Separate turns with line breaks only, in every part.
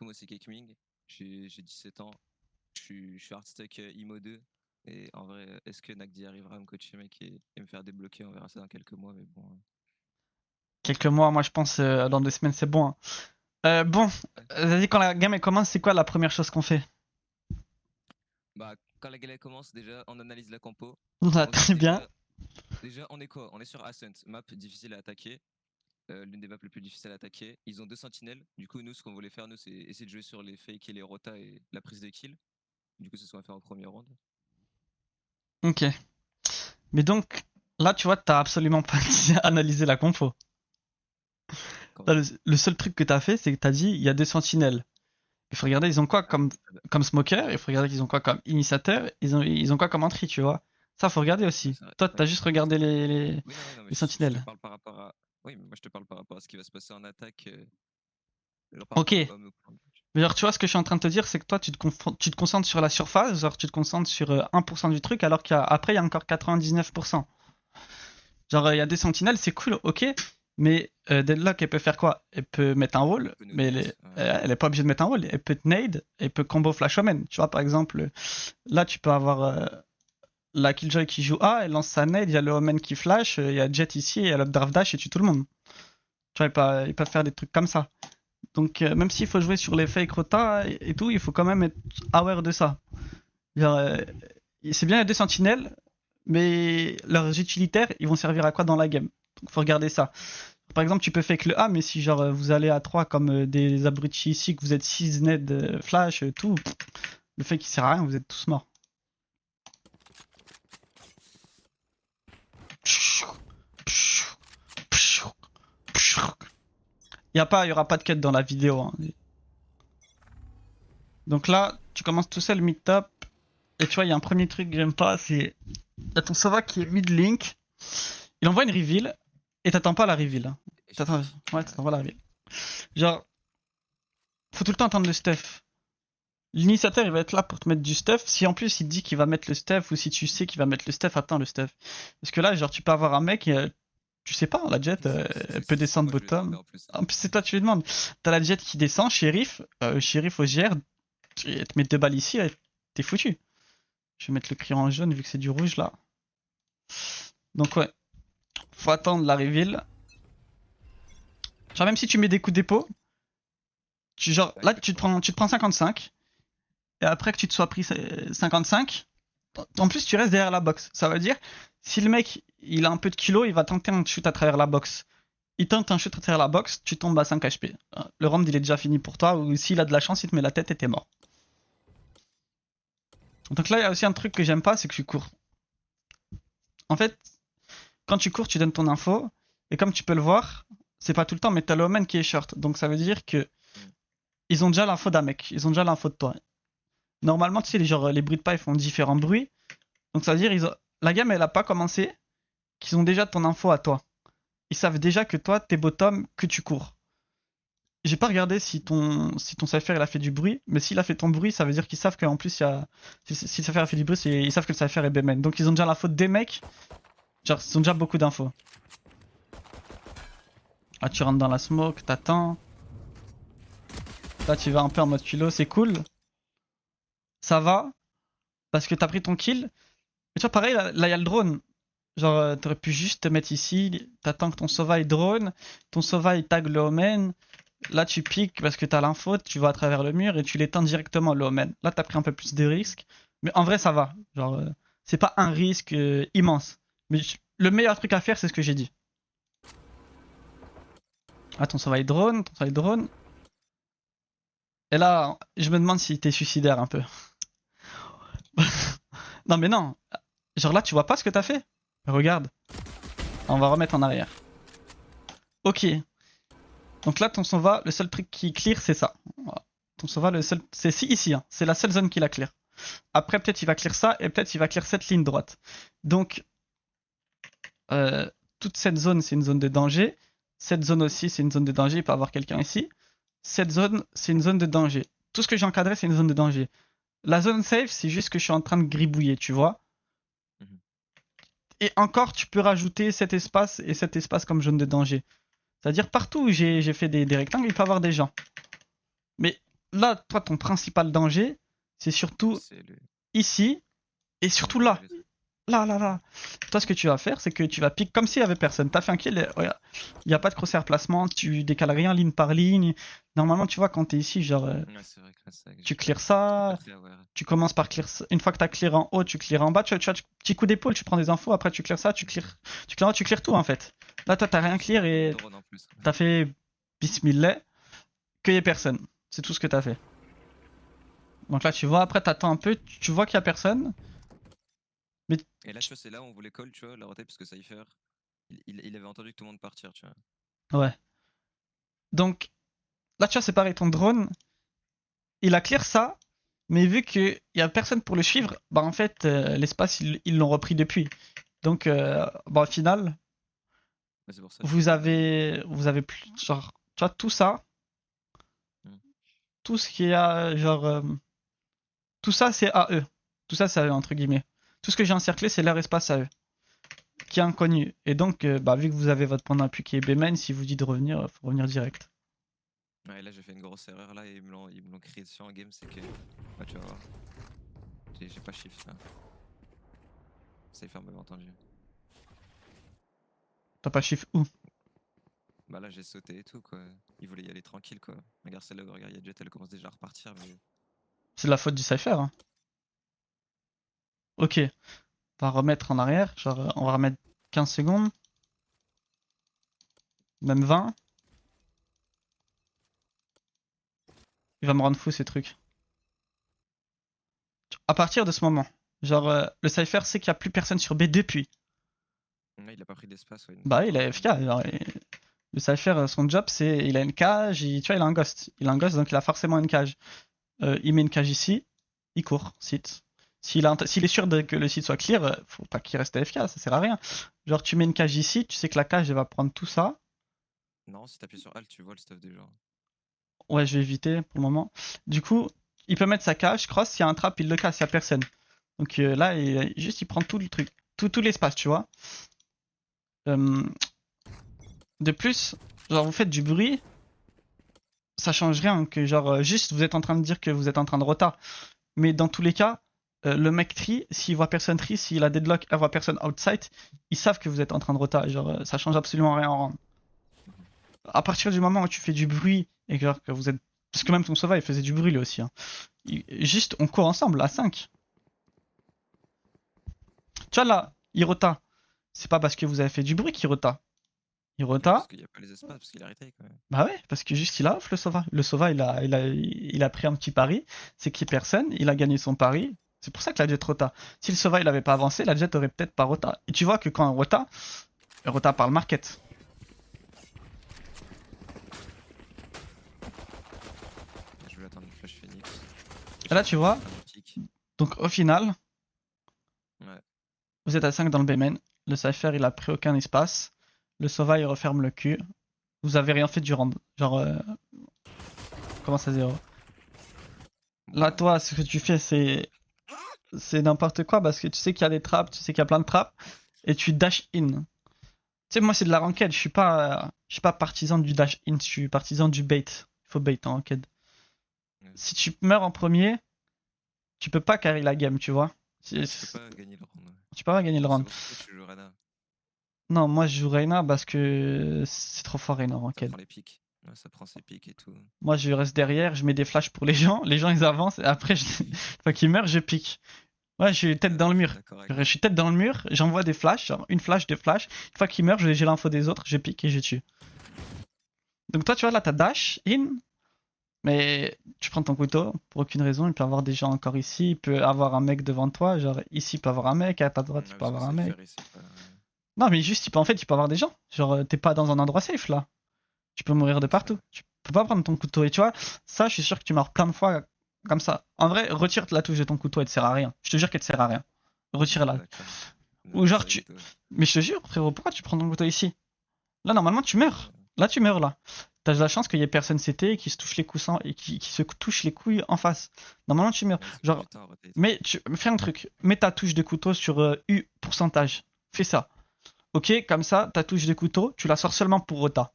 moi c'est Kekming, j'ai 17 ans, je suis Artstock IMO 2. Et en vrai, est-ce que Nagdi arrivera à me coacher, mec, et me faire débloquer? On verra ça dans quelques mois, mais bon.
Quelques mois, moi je pense dans 2 semaines c'est bon, hein. Bon,
Ouais.
vas-y, quand la game elle commence, c'est quoi la première chose qu'on fait?
Bah, quand la galère commence, déjà, on analyse la compo.
Ah,
Ensuite,
très bien.
déjà, on est quoi? On est sur Ascent, map difficile à attaquer, l'une des maps les plus difficiles à attaquer. Ils ont 2 sentinelles. Du coup, nous, ce qu'on voulait faire, nous, c'est essayer de jouer sur les fakes et les rotas et la prise de kill. Du coup, c'est ce qu'on va faire en premier round.
Ok. Mais donc, là, tu vois, t'as absolument pas analysé la compo.
Comment
Là,
ça?
le seul truc que t'as fait, c'est que t'as dit, il y a deux sentinelles. Il faut regarder, ils ont quoi
Ah,
comme smoker, il faut regarder qu'ils ont quoi comme initiateur, ils ont quoi comme entry, tu vois. Ça, faut regarder
ouais,
aussi.
c'est vrai.
Toi,
Ouais,
t'as juste
ouais, c'est
regardé
vrai.
les,
Oui, non, oui, non, mais
les
je te
sentinelles.
parle par rapport à. Oui, mais moi, je te parle par rapport à ce qui va se passer en attaque, genre par
Ok.
rapport à mes plans.
Mais genre, tu vois, ce que je suis en train de te dire, c'est que toi, tu te concentres sur la surface, genre, tu te concentres sur 1% du truc, alors qu'après, il y a encore 99%. Genre, il y a des sentinelles, c'est cool, ok. Mais Deadlock, elle peut faire quoi? Elle peut mettre un
Elle
wall,
peut nous
mais
nade.
elle est pas obligée de mettre un wall. Elle peut te nade, elle peut combo flash omen. Tu vois, par exemple, là, tu peux avoir la Killjoy qui joue A, elle lance sa nade, il y a le omen qui flash, il y a Jet ici, et elle updraft dash et tue tout le monde. Tu vois, ils peuvent faire des trucs comme ça. Donc, même s'il faut jouer sur les fake rota et tout, il faut quand même être aware de ça. Genre, c'est bien les deux sentinelles, mais leurs utilitaires, ils vont servir à quoi dans la game? Donc, faut regarder ça. Par exemple, tu peux fake le A, mais si genre vous allez à 3 comme des abrutis ici, que vous êtes 6 ned, flash, tout, le fake il sert à rien, vous êtes tous morts. Il y aura pas de quête dans la vidéo, hein. Donc là, tu commences tout seul mid-top. Et tu vois, il y a un premier truc que j'aime pas, c'est. Il y a ton Sova qui est mid-link. Il envoie une reveal. Et t'attends pas la
Et
reveal, hein.
je pique.
Ouais, t'attends pas la reveal. Genre, faut tout le temps attendre le stuff. L'initiateur, il va être là pour te mettre du stuff. Si en plus il te dit qu'il va mettre le stuff, ou si tu sais qu'il va mettre le stuff, attends le stuff. Parce que là, genre, tu peux avoir un mec, tu sais pas, la jet, elle peut
C'est
descendre
moi, je lui ai demandé
bottom.
en plus.
En plus, c'est toi, tu lui demandes. T'as la jet qui descend, shérif, shérif au GR, elle te met 2 balles ici, t'es foutu. Je vais mettre le crayon en jaune vu que c'est du rouge là. Donc ouais, faut attendre la reveal. Genre même si tu mets des coups d'épaule, genre
Ouais,
là
que je
tu te
vois.
prends, tu te prends 55, et après que tu te sois pris 55, en plus tu restes derrière la box. Ça veut dire, si le mec il a un peu de kilo, il va tenter un shoot à travers la box. Il tente un shoot à travers la box, tu tombes à 5 HP. Le round il est déjà fini pour toi, ou s'il a de la chance, il te met la tête et t'es mort. Donc là il y a aussi un truc que j'aime pas, c'est que tu cours. En fait, quand tu cours, tu donnes ton info, et comme tu peux le voir, c'est pas tout le temps, mais t'as le omen qui est short. Donc ça veut dire que
Mm.
ils ont déjà l'info d'un mec, ils ont déjà l'info de toi. Normalement, tu sais, les bruits de paille font différents bruits. Donc ça veut dire la game elle a pas commencé, qu'ils ont déjà ton info à toi. Ils savent déjà que toi t'es bottom, que tu cours. J'ai pas regardé si ton cypher il a fait du bruit, mais s'il a fait ton bruit, ça veut dire qu'ils savent qu'en plus il y a si le cypher a fait du bruit, ils savent que le cypher est B-main. Donc ils ont déjà l'info des mecs, genre ils ont déjà beaucoup d'infos. Ah, tu rentres dans la smoke, t'attends. Là tu vas un peu en mode culot, c'est cool. Ça va, parce que t'as pris ton kill. Mais tu vois, pareil, là il y a le drone. Genre, t'aurais pu juste te mettre ici, t'attends que ton Sova il drone, ton Sova il tag le Omen, là tu piques parce que t'as l'info, tu vas à travers le mur et tu l'éteins directement le Omen. Là t'as pris un peu plus de risques, mais en vrai ça va. Genre, c'est pas un risque immense. Mais le meilleur truc à faire, c'est ce que j'ai dit. Ah, ton Sova il drone, ton Sova il drone. Et là, je me demande si t'es suicidaire un peu. Non mais non, genre là tu vois pas ce que t'as fait. Regarde, on va remettre en arrière. Ok, donc là, ton Sova, le seul truc qui clear, c'est ça. Voilà. Ton Sova, le seul. C'est ici, hein. C'est la seule zone qui la clear. Après, peut-être il va clear ça, et peut-être il va clear cette ligne droite. Donc, euh, toute cette zone, c'est une zone de danger. Cette zone aussi, c'est une zone de danger. Il peut y avoir quelqu'un ici. Cette zone, c'est une zone de danger. Tout ce que j'ai encadré, c'est une zone de danger. La zone safe, c'est juste que je suis en train de gribouiller, tu vois.
Mhm.
Et encore, tu peux rajouter cet espace et cet espace comme zone de danger. C'est-à-dire, partout où j'ai fait des rectangles, il peut y avoir des gens. Mais là, toi, ton principal danger, c'est surtout
C'est le.
ici et surtout là. Là. Toi, ce que tu vas faire, c'est que tu vas piquer comme s'il y avait personne. T'as fait un kill, il n'y a pas de crosshair placement, tu décales rien ligne par ligne. Normalement, tu vois, quand t'es ici, genre,
Ouais, c'est vrai que là, ça,
tu
j'ai
clears
pas
ça,
très aware.
tu commences par clear ça. Une fois que t'as clear en haut, tu clear en bas, tu vois, petit coup d'épaule, tu prends des infos, après tu clears ça, tu clears, tu clears tout en fait. Là, toi, t'as rien
J'ai
clear
pas gagné le
et
drone en plus.
t'as fait bismillah, qu'il y ait personne. C'est tout ce que t'as fait. Donc là, tu vois, après, t'attends un peu, tu vois qu'il y a personne. Mais
Et là, tu vois, c'est là où on voulait call, tu vois, la rotate, parce que Cypher, il avait entendu que tout le monde partir, tu vois.
ouais. Donc là, tu vois, c'est pareil, ton drone, il a clear ça, mais vu qu'il y a personne pour le suivre, bah en fait, l'espace, ils l'ont repris depuis. Donc, bah, au final,
Bah, c'est pour ça, tu vois,
vous
qu'on a eu.
avez plus, genre, tu vois, tout ça,
Hmm.
tout ce qui a, genre, tout ça, c'est à eux. Tout ça, c'est à eux, entre guillemets. Tout ce que j'ai encerclé, c'est leur espace à eux, qui est inconnu. Et donc, bah, vu que vous avez votre point d'appui qui est B-main, si vous dit de revenir, faut revenir direct.
Ouais, là, j'ai fait une grosse erreur, là, et ils me l'ont crié dessus en game, c'est que. Bah, tu vas voir. J'ai pas shift, là. Cypher m'avait entendu.
T'as pas chiffre où?
Bah, là, j'ai sauté et tout, quoi. Ils voulaient y aller tranquille, quoi. Regarde celle-là, regarde, il y a Jet, elle commence déjà à repartir, mais.
C'est de la faute du Cypher, hein. Ok, on va remettre en arrière, genre, on va remettre 15 secondes, même 20. Il va me rendre fou ces trucs. À partir de ce moment, genre, le Cypher sait qu'il n'y a plus personne sur B depuis.
Ouais, il a pas pris d'espace, ouais,
Bah, il
pour
est AFK. Genre, le Cypher, son job, c'est. Il a une cage, tu vois, il a un ghost. Il a un ghost, donc il a forcément une cage. Il met une cage ici, il court, site. S'il est sûr que le site soit clear, faut pas qu'il reste AFK, ça sert à rien. Genre, tu mets une cage ici, tu sais que la cage, elle va prendre tout ça.
Non, si t'appuies sur Alt, tu vois le stuff des gens.
Ouais, je vais éviter pour le moment. Du coup, il peut mettre sa cage, cross, s'il y a un trap, il le casse, il y a personne. Donc là, juste, il prend tout le truc, tout l'espace, tu vois. Euh, de plus, genre, vous faites du bruit, ça change rien, que genre, juste, vous êtes en train de dire que vous êtes en train de rota. Mais dans tous les cas, le mec tri, s'il voit personne tri, s'il a deadlock, elle voit personne outside, ils savent que vous êtes en train de rota. Genre, ça change absolument rien en round.
Mhm.
À partir du moment où tu fais du bruit et que, genre, que vous êtes. Parce que même ton Sova, il faisait du bruit lui aussi, hein. Juste, on court ensemble à 5. Tu vois là, il rota. C'est pas parce que vous avez fait du bruit qu'il rota. Il
Ouais, parce
rota.
qu'il y a pas les espaces, parce qu'il a arrêté quand même.
Bah ouais, parce que juste il a off le Sova. Le Sova, il a pris un petit pari. C'est qu'il y ait personne. Il a gagné son pari. C'est pour ça que la Jet rota. Si le Sova il avait pas avancé, la Jet aurait peut-être pas rota. Et tu vois que quand elle rota par le market.
Je vais attendre le flash Phoenix.
Et là tu vois,
Kick.
donc au final,
Ouais.
vous êtes à 5 dans le B-main. Le Cypher il a pris aucun espace. Le Sova il referme le cul. Vous avez rien fait du round. Genre, comment ça 0. Là
Bah,
toi, ce que tu fais c'est n'importe quoi parce que tu sais qu'il y a des traps, tu sais qu'il y a plein de traps et tu dash in. Tu sais, moi c'est de la ranked, je suis pas partisan du dash in, je suis partisan du bait. Il faut bait en ranked.
ouais.
Si tu meurs en premier, tu peux pas carry la game, tu vois.
Ouais, tu peux pas gagner le round. Ouais.
Tu peux pas gagner le
C'est
round.
pour ça que toi, tu joues Rana.
Non, moi je joue Reyna parce que c'est trop fort Reyna en
Ça
ranked.
prend les pics. Ouais, ça prend ses pics et tout.
Moi je reste derrière, je mets des flashs pour les gens ils avancent et après, une fois qu'ils meurent, je pique. Ouais, je suis tête dans le
Je suis
mur.
d'accord avec
Je
toi.
suis tête dans le mur, j'envoie des flashs, genre une flash, deux flashs. Une fois qu'ils meurent, j'ai l'info des autres, je pique et je tue. Donc toi, tu vois, là, t'as dash in, mais tu prends ton couteau pour aucune raison. Il peut y avoir des gens encore ici, il peut y avoir un mec devant toi. Genre ici, il peut y avoir un mec, à ta droite, il
Ouais,
peut y
parce que
avoir un
c'est
mec.
faire ici, pas.
Non, mais juste, en fait, il peut y avoir des gens. Genre, t'es pas dans un endroit safe là. Tu peux mourir de
C'est
partout.
vrai.
Tu peux pas prendre ton couteau. Et tu vois, ça, je suis sûr que tu meurs plein de fois comme ça. En vrai, retire la touche de ton couteau, elle te sert à rien. Je te jure qu'elle te sert à rien. Retire-la.
D'accord.
Ou genre,
Avec toi.
Mais je te jure, frérot, pourquoi tu prends ton couteau ici? Là, normalement, tu meurs.
Ouais.
Là, tu meurs, là. T'as de la chance qu'il y ait personne CT qui se touche les coussins et qui se touche les couilles en face. Normalement, tu meurs.
Ouais, ça prend
Genre,
du temps à rotate.
fais un truc. Mets ta touche de couteau sur U pourcentage. Fais ça. Ok, comme ça, ta touche de couteau, tu la sors seulement pour rota.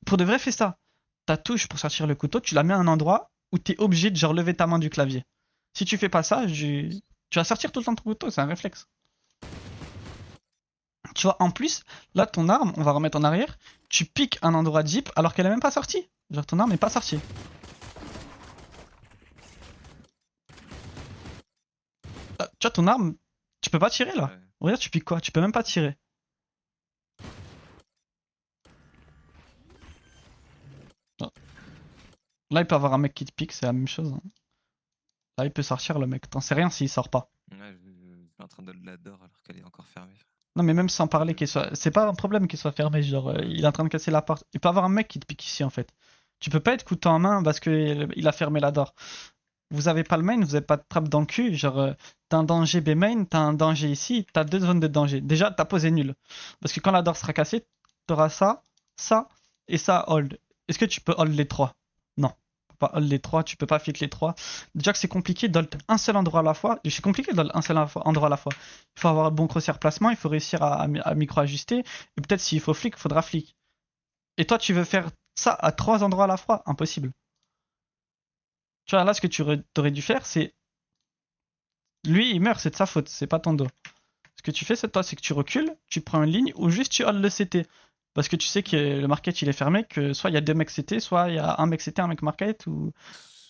Pour de vrai, fais ça. Ta touche pour sortir le couteau, tu la mets à un endroit. où t'es obligé de genre lever ta main du clavier. Si tu fais pas ça, tu vas sortir tout le temps ton couteau, c'est un réflexe. Tu vois, en plus, là, ton arme, on va remettre en arrière, tu piques un endroit deep alors qu'elle est même pas sortie. Genre, ton arme est pas sortie. Tu vois, ton arme, tu peux pas tirer là.
Ouais.
Regarde, tu piques quoi? Tu peux même pas tirer. Là, il peut avoir un mec qui te pique, c'est la même chose, hein. Là, il peut sortir le mec. T'en sais rien s'il sort pas.
Ouais, je suis en train de l'adore alors qu'elle est encore fermée.
Non, mais même sans parler qu'il soit. C'est pas un problème qu'il soit fermé. Genre, il est en train de casser la porte. Il peut avoir un mec qui te pique ici en fait. Tu peux pas être couteau en main parce qu'il a fermé la door. Vous avez pas le main, vous avez pas de trappe dans le cul. Genre, t'as un danger B main, t'as un danger ici, t'as deux zones de danger. Déjà, ta pose est nulle. Parce que quand la door sera cassée, t'auras ça, ça et ça hold. Est-ce que tu peux hold les trois? Non. Tu peux pas hold les trois, tu peux pas fit les trois. Déjà que c'est compliqué d'hold un seul endroit à la fois. C'est compliqué d'hold un seul endroit à la fois. Il faut avoir un bon crosshair placement, il faut réussir à micro-ajuster. Et peut-être s'il faut flic, il faudra flic. Et toi, tu veux faire ça à trois endroits à la fois? Impossible. Tu vois, là, ce que tu aurais dû faire, c'est. Lui, il meurt, c'est de sa faute, c'est pas ton dos. Ce que tu fais, c'est toi, c'est que tu recules, tu prends une ligne ou juste tu hold le CT. Parce que tu sais que le market il est fermé, que soit il y a deux mecs CT, soit il y a un mec CT, un mec market, ou.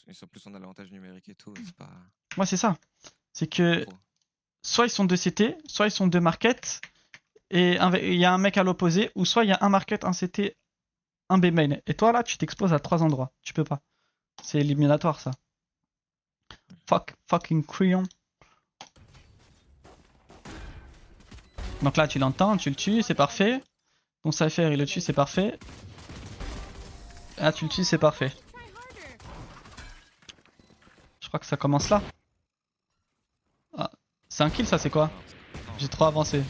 Et en plus, on a l'avantage numérique et tout, c'est pas
Ouais, c'est ça. C'est que
trop.
soit ils sont deux CT, soit ils sont deux market, et il y a un mec à l'opposé, ou soit il y a un market, un CT, un B main. Et toi, là, tu t'exposes à trois endroits. Tu peux pas. C'est éliminatoire, ça. Fucking crayon. Donc là, tu l'entends, tu le tues, c'est parfait. Ton Cypher, il le tue, c'est parfait. Ah, tu le tues, c'est parfait. Je crois que ça commence là. Ah, c'est un kill, ça, c'est quoi?
Non,
J'ai trop avancé.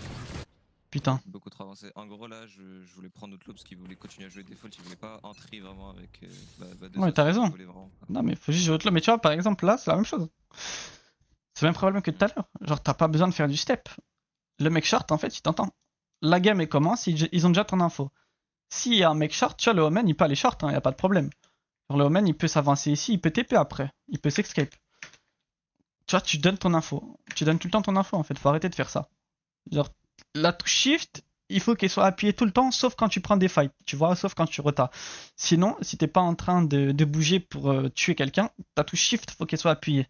Putain.
beaucoup trop avancé. En gros, là, je voulais prendre notre lot parce qu'il voulait continuer à jouer default. Il voulait pas entrer vraiment avec deux
Ouais, t'as
assos. Il
raison.
voulait vraiment pas.
Non, mais faut juste jouer autre. Mais tu vois, par exemple, là, c'est la même chose. C'est le même problème que tout à l'heure. Genre, t'as pas besoin de faire du step. Le mec short, en fait, il t'entend. La game, elle commence, ils ont déjà ton info. S'il y a un mec short, tu vois, le Omen, il peut aller short, hein, y a pas de problème. Genre, le Omen, il peut s'avancer ici, il peut TP après. Il peut s'escape. Tu vois, tu donnes ton info. Tu donnes tout le temps ton info, en fait. Faut arrêter de faire ça. Genre, la touche shift, il faut qu'elle soit appuyée tout le temps, sauf quand tu prends des fights, tu vois, sauf quand tu retas. Sinon, si t'es pas en train de bouger pour tuer quelqu'un, ta touche shift, faut qu'elle soit appuyée.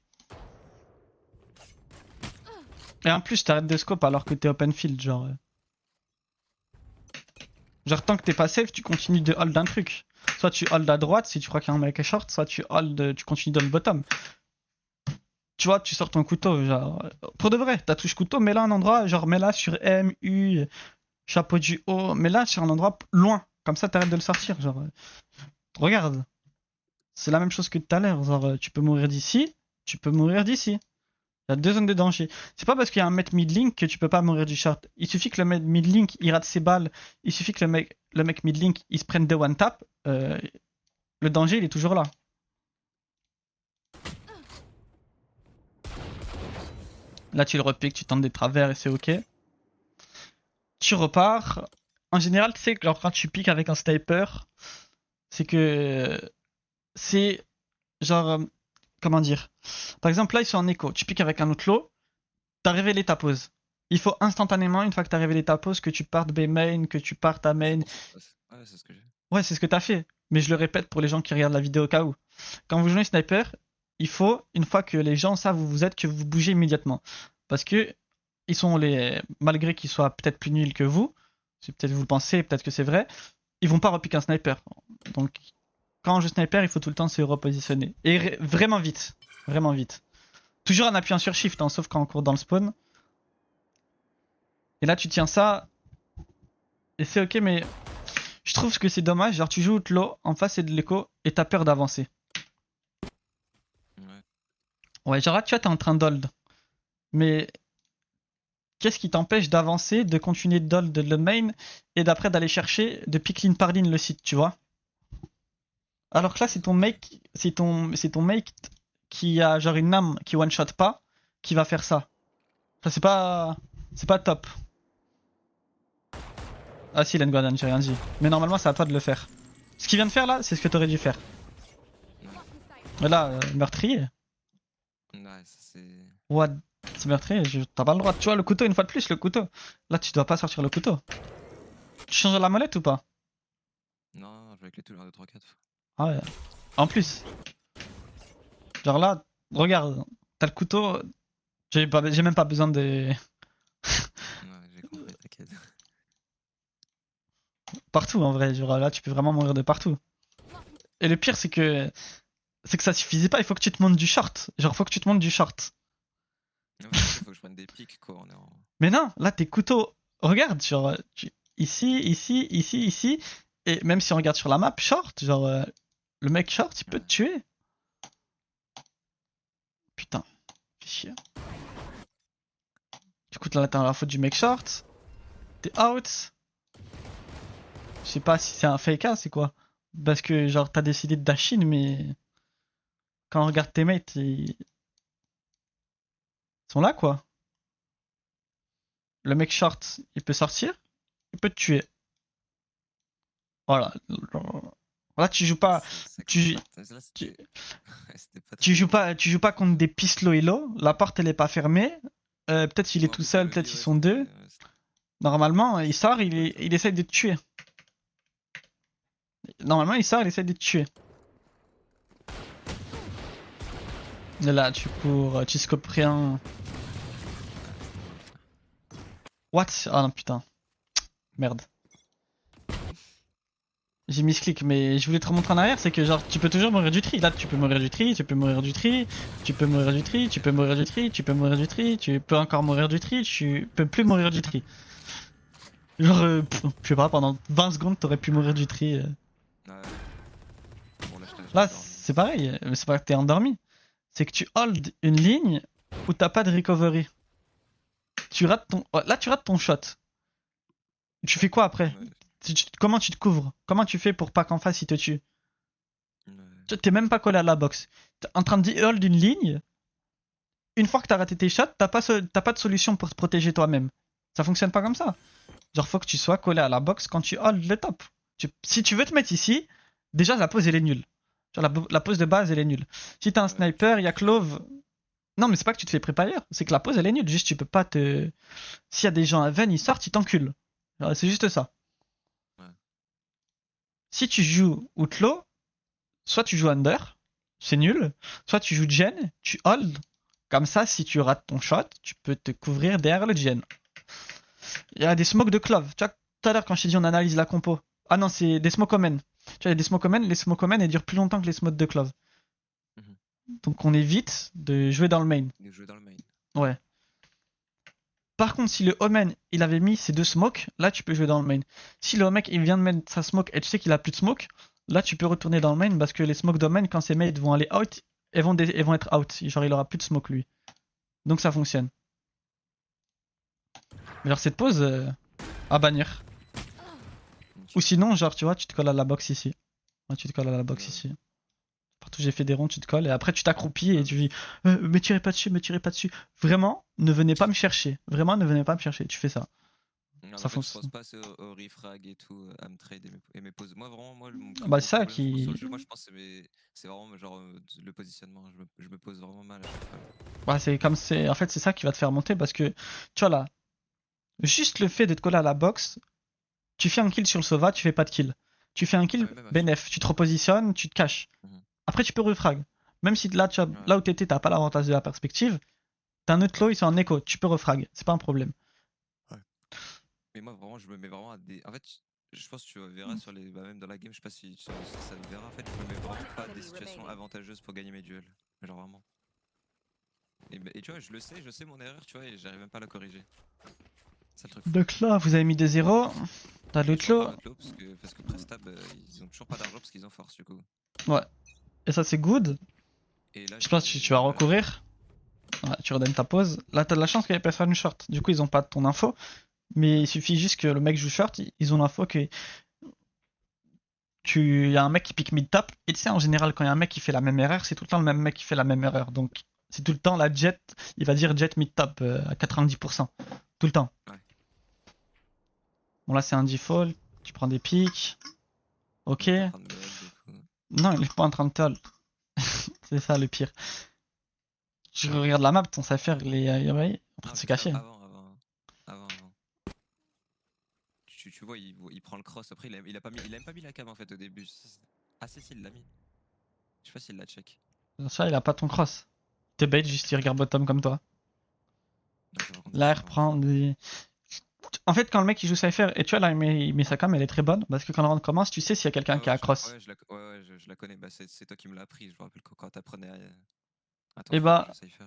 Et en plus, t'arrêtes de scope alors que t'es open field, genre. Genre, tant que t'es pas safe, tu continues de hold un truc. Soit tu hold à droite si tu crois qu'il y a un mec à short, soit tu hold, tu continues dans le bottom. Tu vois, tu sors ton couteau, genre. Pour de vrai, ta touche couteau, mets-la à un endroit, genre, mets-la sur M, U, chapeau du haut, mets-la sur un endroit loin. Comme ça, t'arrêtes de le sortir, genre. Regarde, c'est la même chose que tout à l'heure. Genre, tu peux mourir d'ici, tu peux mourir d'ici. Il y a deux zones de danger. C'est pas parce qu'il y a un mec mid-link que tu peux pas mourir du short. Il suffit que le mec mid-link il rate ses balles. Il suffit que le mec mid-link il se prenne des one-tap. Le danger il est toujours là. Là tu le repiques, tu tentes des travers et c'est ok. Tu repars. En général, tu sais que genre, quand tu piques avec un sniper, c'est que c'est genre comment dire. Par exemple là ils sont en écho. Tu piques avec un autre lot. T'as révélé ta pose. Il faut instantanément, une fois que t'as révélé ta pose, que tu partes B main, que tu partes à main.
Ouais, c'est ce que j'ai.
Ouais, c'est ce que t'as fait. Mais je le répète pour les gens qui regardent la vidéo au cas où. Quand vous jouez sniper, il faut, une fois que les gens savent où vous êtes, que vous bougez immédiatement. Parce que ils sont malgré qu'ils soient peut-être plus nuls que vous, c'est peut-être vous le pensez, peut-être que c'est vrai, ils vont pas repiquer un sniper. Donc, quand on joue sniper, il faut tout le temps se repositionner. Et vraiment vite. Vraiment vite. Toujours en appuyant sur shift, hein, sauf quand on court dans le spawn. Et là, tu tiens ça, et c'est ok, mais je trouve que c'est dommage. Genre, tu joues outlaw, en face c'est de l'écho, et t'as peur d'avancer.
Ouais.
Ouais, genre là, tu vois, t'es en train d'hold. Mais qu'est-ce qui t'empêche d'avancer, de continuer d'hold le main, et d'après d'aller chercher, de pick ligne par ligne le site, tu vois? Alors que là, c'est ton mec, c'est ton mate qui a genre une âme qui one shot pas, qui va faire ça. Ça, c'est pas top. Ah si, Lenguadan, j'ai rien dit. Mais normalement, c'est à toi de le faire. Ce qu'il vient de faire là, c'est ce que t'aurais dû faire. Mais là, meurtrier.
Ouais, ça c'est.
What? C'est meurtrier, t'as pas le droit. Tu vois, le couteau, une fois de plus, le couteau. Là, tu dois pas sortir le couteau. Tu changes la molette ou pas?
Non, je vais avec les touches 1, 2, 3, 4.
Ah ouais. En plus, genre là, regarde, t'as le couteau. J'ai même pas besoin de.
Ouais, j'ai compris, t'inquiète.
Partout en vrai, genre là, tu peux vraiment mourir de partout. Et le pire, c'est que ça suffisait pas, il faut que tu te montes du short. Genre, faut que tu te montes du short.
Non, mais il faut que je prenne des pics, quoi. On est en.
Mais non, là, tes couteaux, regarde, genre, ici, ici, ici, ici. Et même si on regarde sur la map, short, genre, le mec short, il peut
Ouais.
te tuer. Putain, fais chier. Du coup, là, t'as la faute du mec short. T'es out. Je sais pas si c'est un fake A, c'est quoi. Parce que, genre, t'as décidé de dash in, mais quand on regarde tes mates, ils sont là, quoi. Le mec short, il peut sortir, il peut te tuer. Voilà. Là, tu joues pas.
Ça compte
Tu,
pas. Là,
tu,
c'était. C'était pas
tu joues
très.
pas, tu joues pas contre des pistolos hello. La porte, elle est pas fermée. Peut-être il est
Ouais, en
tout
plus, il
seul,
me
peut-être
dit,
ils
ouais,
sont deux. Normalement, il
c'était
sort,
pas cool, ça.
il essaye de te tuer. Normalement, il sort, il essaye de te tuer. Et là, tu cours, tu scopes rien.
Ah, c'était nul, frère.
What? Ah non, putain. Merde. J'ai mis ce clic, mais je voulais te remontrer en arrière, c'est que genre tu peux toujours mourir du tri. Là tu peux mourir du tri, tu peux mourir du tri, tu peux mourir du tri, tu peux mourir du tri, tu peux mourir du tri, tu peux encore mourir du tri, tu peux plus mourir du tri. Genre, je sais pas, pendant 20 secondes t'aurais pu mourir du tri.
Ouais. Bon, là, je t'ai
Là
endormi.
c'est pareil, mais c'est pas que t'es endormi, c'est que tu hold une ligne où t'as pas de recovery. Tu rates ton. Ouais, là tu rates ton shot. Tu fais quoi après?
Ouais.
Comment tu te couvres? Comment tu fais pour pas qu'en face il te tue?
Ouais.
T'es même pas collé à la box. T'es en train de hold une ligne. Une fois que t'as raté tes shots, t'as pas de solution pour te protéger toi-même. Ça fonctionne pas comme ça. Genre, faut que tu sois collé à la box quand tu hold le top. Si tu veux te mettre ici, déjà la pose elle est nulle. Genre, la pose de base elle est nulle. Si t'as un
Ouais, tu
sniper,
fais
il y a
prépa ailleurs.
Clove. Non, mais c'est pas que tu te fais préparer, c'est que la pose elle est nulle. Juste, tu peux pas te. S'il y a des gens à Ven, ils sortent, ils t'enculent. C'est juste ça.
Ouais.
Si tu joues Outlaw, soit tu joues Under, c'est nul. Soit tu joues Gen, tu hold. Comme ça, si tu rates ton shot, tu peux te couvrir derrière le Gen. Il y a des smokes de clove. Tu vois, tout à l'heure, quand je t'ai dit on analyse la compo. Ah non, c'est des smoke omen. Tu vois, il y a des smoke omen. Les smoke omen, elles durent plus longtemps que les smokes de clove.
Mhm.
Donc on évite de jouer dans le main.
De jouer dans le main. Ouais.
Ouais. Par contre, si le omen, il avait mis ses deux smokes, là, tu peux jouer dans le main. Si le mec, il vient de mettre sa smoke et tu sais qu'il a plus de smoke, là, tu peux retourner dans le main parce que les smokes d'omen, quand ces mates vont aller out, elles vont être out. Genre, il aura plus de smoke, lui. Donc ça fonctionne. Mais genre, cette pause, à bannir. Ou
Ok.
sinon, genre, tu vois, tu te colles à la box ici. Ouais, tu te colles à la box
Ouais.
ici. Partout où j'ai fait des ronds, tu te colles et après tu t'accroupis et
Ouais,
tu dis me tirez pas dessus, me tirez pas dessus. Vraiment, ne venez pas me chercher. Vraiment, ne venez pas me chercher. Tu fais ça.
non, mais
Ça
en fait, je pense
fonctionne.
pas assez au refrag et tout, à me trade et mes pauses. Moi, vraiment, mon plus
Bah,
gros
c'est ça
problème, je pense, sur le
qui.
jeu, moi, je pense, c'est vraiment genre le positionnement. Je me pose vraiment mal à chaque fois.
Bah, c'est comme c'est. En fait, c'est ça qui va te faire monter parce que, tu vois là, juste le fait de te coller à la box, tu fais un kill sur le Sova, tu fais pas de kill. Tu fais un
Ah,
kill,
mais même à
BNF, tu te repositionnes, tu te caches.
Mhm.
Après, tu peux refrag. Même si là,
Ouais,
là où t'étais, t'as pas l'avantage de la perspective, t'as un autre lot, ils sont en écho, tu peux refrag. C'est pas un problème.
ouais. Mais moi, vraiment, je me mets vraiment à des. En fait, je pense que tu verras sur les. Bah, même dans la game, je sais pas si ça le verra. En fait, je me mets vraiment pas à des situations avantageuses pour gagner mes duels. Genre vraiment. Et tu vois, je sais mon erreur, tu vois, et j'arrive même pas à la corriger. C'est le truc fou.
Donc là, vous avez mis 2-0. T'as
Et je suis encore
l'autre
un autre lot parce que Prestab, ils ont toujours pas d'argent parce qu'ils ont force du coup.
Ouais. Et ça, c'est good.
Et là,
Je pense que tu vas
bah là,
recourir. Ouais, tu redonnes ta pause. Là, t'as de la chance qu'il n'y ait pas faire une short. Du coup, ils ont pas ton info. Mais il
ouais,
suffit juste que le mec joue short. Ils ont l'info que y a un mec qui pique mid-tap. Et tu sais, en général, quand il y a un mec qui fait la même erreur, c'est tout le temps le même mec qui fait la même erreur. Donc, c'est tout le temps la jet. Il va dire jet mid-tap à 90%. Tout le temps.
ouais.
Bon, là, c'est un default. Tu prends des pics. Ok.
Il est en train de me hold du coup.
Non, il est pas en train de tell. C'est ça le pire. Je regarde la map, ton Cypher, il est ouais, en train
Non,
de se
juste
cacher.
avant. Tu vois, il prend le cross. Après, il a même pas mis la cam en fait au début. Ah, si, il l'a mis. Je sais pas s'il l'a check.
Ça, il a pas ton cross. T'es bait, juste il regarde bottom comme toi.
Non, ça, par contre,
Là, il
c'est vraiment
reprend
fort.
des... En fait, quand le mec il joue Cypher, et tu vois là, il met sa cam, elle est très bonne, parce que quand le round commence, tu sais s'il y a quelqu'un
Ah
qui a
ouais,
cross.
je la connais. Bah, c'est toi qui me l'as appris. Je me rappelle quand t'apprenais à ton
Et
frère à jouer
bah,
Cypher.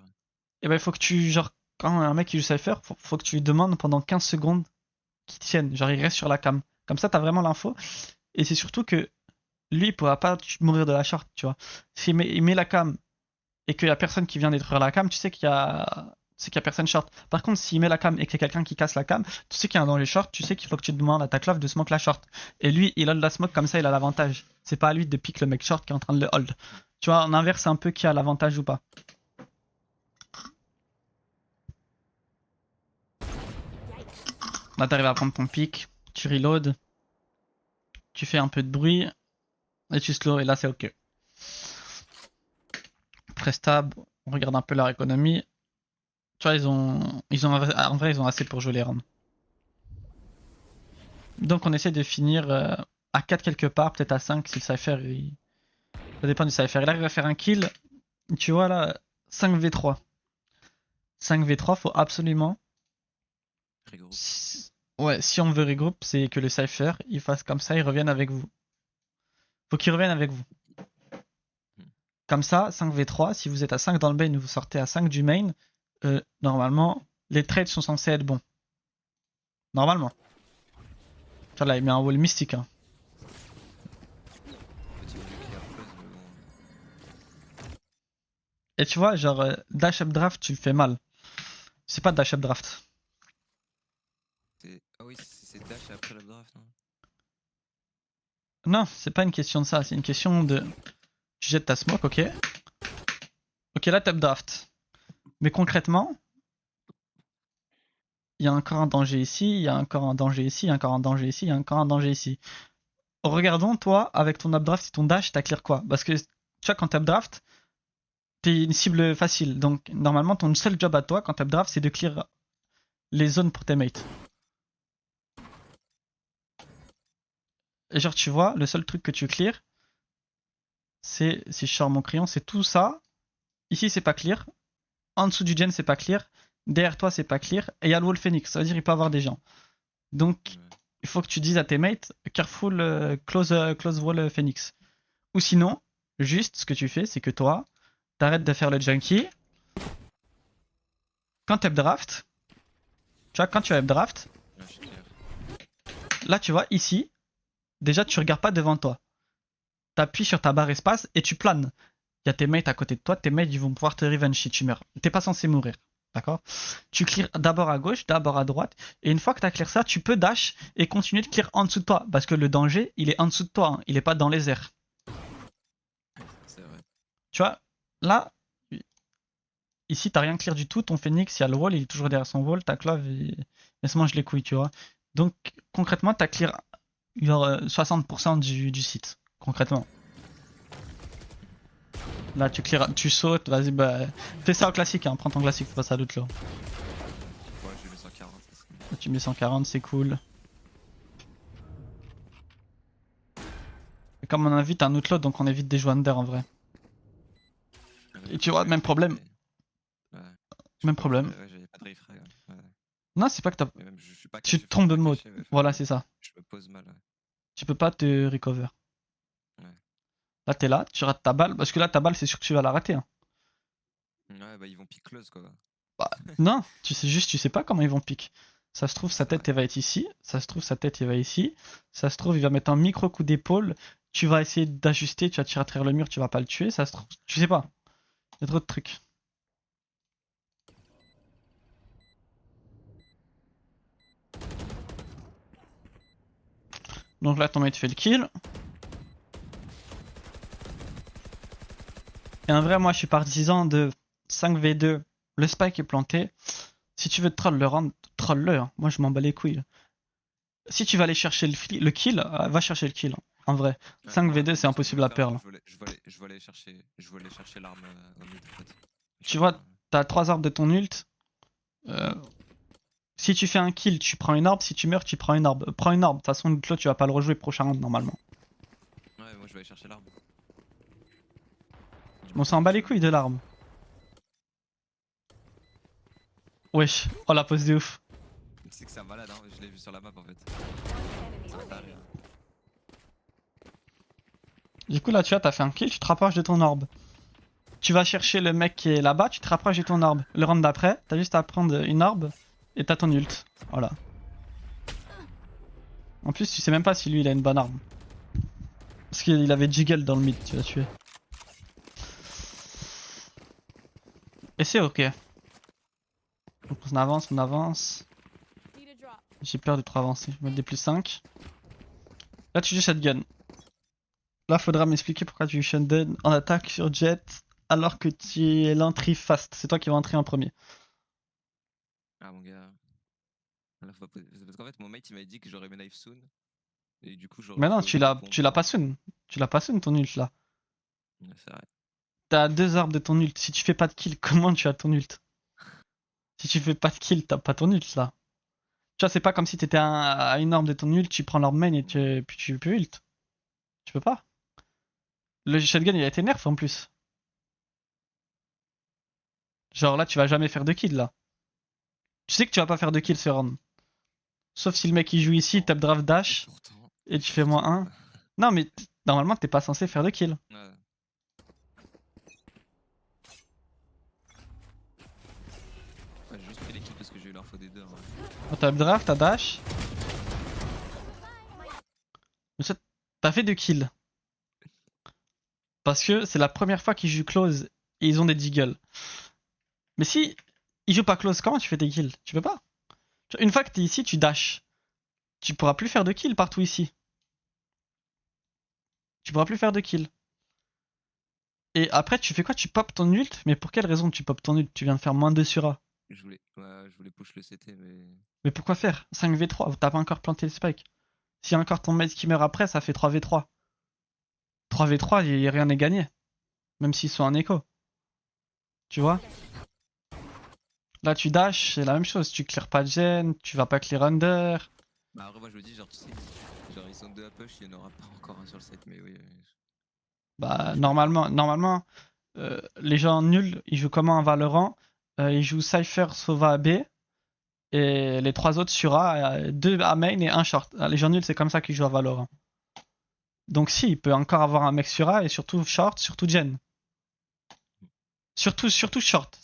et bah, il faut que tu, genre, quand un mec il joue Cypher, faut que tu lui demandes pendant 15 secondes qu'il tienne. Genre, il reste sur la cam. Comme ça, t'as vraiment l'info. Et c'est surtout que lui, il pourra pas mourir de la short, tu vois. S'il met, il met la cam et qu'il y a personne qui vient détruire la cam, tu sais qu'il y a personne short. Par contre, s'il met la cam et qu'il y a quelqu'un qui casse la cam, tu sais qu'il y a un danger short, tu sais qu'il faut que tu demandes à ta clove de smoke la short. Et lui, il hold la smoke comme ça, il a l'avantage. C'est pas à lui de pick le mec short qui est en train de le hold. Tu vois, on inverse un peu qui a l'avantage ou pas. Là, t'arrives à prendre ton pick, tu reload, tu fais un peu de bruit et tu slow et là c'est ok. Prestab, on regarde un peu leur économie. Tu vois, en vrai, ils ont assez pour jouer les rounds. Donc on essaie de finir à 4 quelque part, peut-être à 5 si le Cypher, ça dépend du Cypher. Il arrive à faire un kill, tu vois là, 5v3. 5v3, faut absolument,
Rigolo.
ouais, si on veut regroupe, c'est que le Cypher, il fasse comme ça, il revienne avec vous. Faut qu'il revienne avec vous.
Hmm.
Comme ça, 5v3, si vous êtes à 5 dans le main, vous sortez à 5 du main, normalement, les trades sont censés être bons. Normalement. Tu vois là, il met un wall mystique. Hein.
En fait, il voulait clear close, mais bon.
Et tu vois, genre, dash up draft, tu le fais mal. C'est pas dash up draft.
Ah oui, c'est dash après le draft, non?
Non, c'est pas une question de ça, c'est une question de. Tu jettes ta smoke, ok. Ok, là, top draft. Mais concrètement, il y a encore un danger ici, il y a encore un danger ici, il y a encore un danger ici, il y a encore un danger ici. Regardons, toi, avec ton updraft et ton dash, t'as clear quoi? Parce que, tu vois, quand updraft, t'es une cible facile. Donc, normalement, ton seul job à toi, quand updraft, c'est de clear les zones pour tes mates. Et genre, tu vois, le seul truc que tu clear, c'est, si je sors mon crayon, c'est tout ça. Ici, c'est pas clear. En dessous du gen, c'est pas clear. Derrière toi, c'est pas clear. Et il y a le wall phoenix, ça veut dire il peut y avoir des gens. Donc,
Ouais.
il faut que tu dises à tes mates, careful, close wall phoenix. Ou sinon, juste ce que tu fais, c'est que toi, t'arrêtes de faire le junkie. Quand tu updraft, tu vois, quand tu updraft,
Ouais, je suis clair.
là, tu vois, ici, déjà, tu regardes pas devant toi. T'appuies sur ta barre espace et tu planes. Il y a tes mates à côté de toi, tes mates, ils vont pouvoir te revenge si tu meurs. T'es pas censé mourir. D'accord? Tu clears d'abord à gauche, d'abord à droite, et une fois que tu as clear ça, tu peux dash et continuer de clear en dessous de toi, parce que le danger, il est en dessous de toi, hein, il est pas dans les airs.
C'est vrai.
Tu vois, là, ici, t'as rien clear du tout, ton phoenix, il y a le wall, il est toujours derrière son wall, ta clove, il se mange les couilles, tu vois. Donc, concrètement, t'as clear genre, 60% du site, concrètement. Là, tu clear, tu sautes, vas-y, bah, fais ça au classique, hein, prends ton classique, faut pas ça l'autre là.
Ouais, je mets 140.
Là, tu mets 140, c'est cool. Et comme on invite un outlaw, donc on évite des joueurs under en vrai. Et tu vois, même problème.
Ouais. Je peux
Même
pas me faire.
problème.
Ouais, j'avais pas de refrag. Ouais.
Non, c'est pas que t'as.
Mais même, je suis pas
Tu
caché.
te
Enfin, je suis
trompes de
pas
mode.
caché, mais enfin,
Voilà, c'est ça.
je me pose mal. Ouais.
Tu peux pas te recover.
Ouais.
Là, t'es là, tu rates ta balle. Parce que là, ta balle, c'est sûr que tu vas la rater. Hein.
Ouais, bah ils vont pick close quoi.
Bah, non, tu sais juste, tu sais pas comment ils vont pick. Ça se trouve, sa
C'est vrai.
tête, elle va être ici. Ça se trouve, sa tête, elle va ici. Ça se trouve, il va mettre un micro coup d'épaule. Tu vas essayer d'ajuster, tu vas tirer à travers le mur, tu vas pas le tuer. Ça se trouve, tu sais pas. Il y a trop de trucs. Donc là, ton mate fait le kill. Et en vrai, moi, je suis partisan de 5v2. Le spike est planté. Si tu veux troll le round, troll-le. Hein. Moi, je m'en bats les couilles. Si tu vas aller chercher le kill, va chercher le kill. Hein. en vrai.
Ouais,
5v2, c'est
moi, ce que je
impossible
voulais
à
faire,
perdre.
je voulais aller chercher l'arme au mid, en fait.
Tu
Genre,
vois, t'as 3 orbes de ton ult. Euh, Si tu fais un kill, tu prends une orbe. Si tu meurs, tu prends une orbe. Prends une orbe. De toute façon, l'autre, tu vas pas le rejouer prochain round normalement.
ouais, moi je vais aller chercher l'arme. Du
Mais on
moment
s'en
que
bat
je-
les couilles de l'arme. Wesh. Oh la pose de ouf.
C'est que c'est un malade, hein. Je l'ai vu sur la map en fait. C'est un taré, hein.
Du coup, là, tu vois, t'as fait un kill, tu te rapproches de ton orbe. Tu vas chercher le mec qui est là-bas, tu te rapproches de ton orbe. Le round d'après, t'as juste à prendre une orbe et t'as ton ult. Voilà. En plus, tu sais même pas si lui il a une bonne arme. Parce qu'il avait Jiggle dans le mid, tu l'as tué. Et c'est ok. Donc on avance, on avance. J'ai peur de trop avancer. Je vais mettre des plus 5. Là, tu joues shotgun. Là, faudra m'expliquer pourquoi tu joues shotgun en attaque sur Jet alors que tu es l'entrée fast. C'est toi qui vas entrer en premier.
Ah mon gars. Là, c'est parce qu'en fait, mon mate il m'a dit que j'aurais mes knives soon. Et du coup,
Mais
je
non,
dois oser répondre.
tu l'as pas soon. Tu l'as pas soon ton ult là.
Ouais, c'est vrai.
T'as 2 arbres de ton ult. Si tu fais pas de kill, comment tu as ton ult? Si tu fais pas de kill, t'as pas ton ult là. Tu vois, c'est pas comme si t'étais à une arme de ton ult, tu prends l'orbe main et puis tu peux ult. Tu peux pas. Le shotgun il a été nerf en plus. Genre là, tu vas jamais faire de kill là. Tu sais que tu vas pas faire de kill ce round. Sauf si le mec il joue ici, tape draft
Et
dash
pourtant.
et
Et
tu fais moins
pourtant.
1. Non, mais normalement, t'es pas censé faire de kill.
Ouais. Ouais, j'ai juste pris les kills parce que j'ai eu l'info des deux, hein.
Quand t'as draft, t'as dash. Mais ça, t'as fait 2 kills. Parce que c'est la première fois qu'ils jouent close et ils ont des deagles. Mais si ils jouent pas close, comment tu fais tes kills? Tu peux pas. Une fois que t'es ici, tu dash. Tu pourras plus faire de kills partout ici. Tu pourras plus faire de kills. Et après, tu fais quoi? Tu pop ton ult? Mais pour quelle raison tu pop ton ult? Tu viens de faire moins 2 sur A.
Je voulais push le CT, mais.
Mais pourquoi faire 5v3? T'as pas encore planté le spike. Si encore ton mate qui meurt après, ça fait 3v3. 3v3, rien n'est gagné. Même s'ils sont en écho. Tu vois? Là, tu dash, c'est la même chose. Tu clears pas de gêne, tu vas pas clear under.
Bah, après, moi je me dis, genre, tu sais, genre, ils sont deux à push, il n'y en aura pas encore un sur le set, mais oui,
Bah,
je m'attends.
normalement, les gens nuls, ils jouent comment un Valorant? Ils jouent Cypher, Sova B. Et les 3 autres sur A, 2 à main et un short. Les gens nuls, c'est comme ça qu'ils jouent à Valorant. Donc si, il peut encore avoir un mec sur A et surtout short, surtout gen. Surtout short,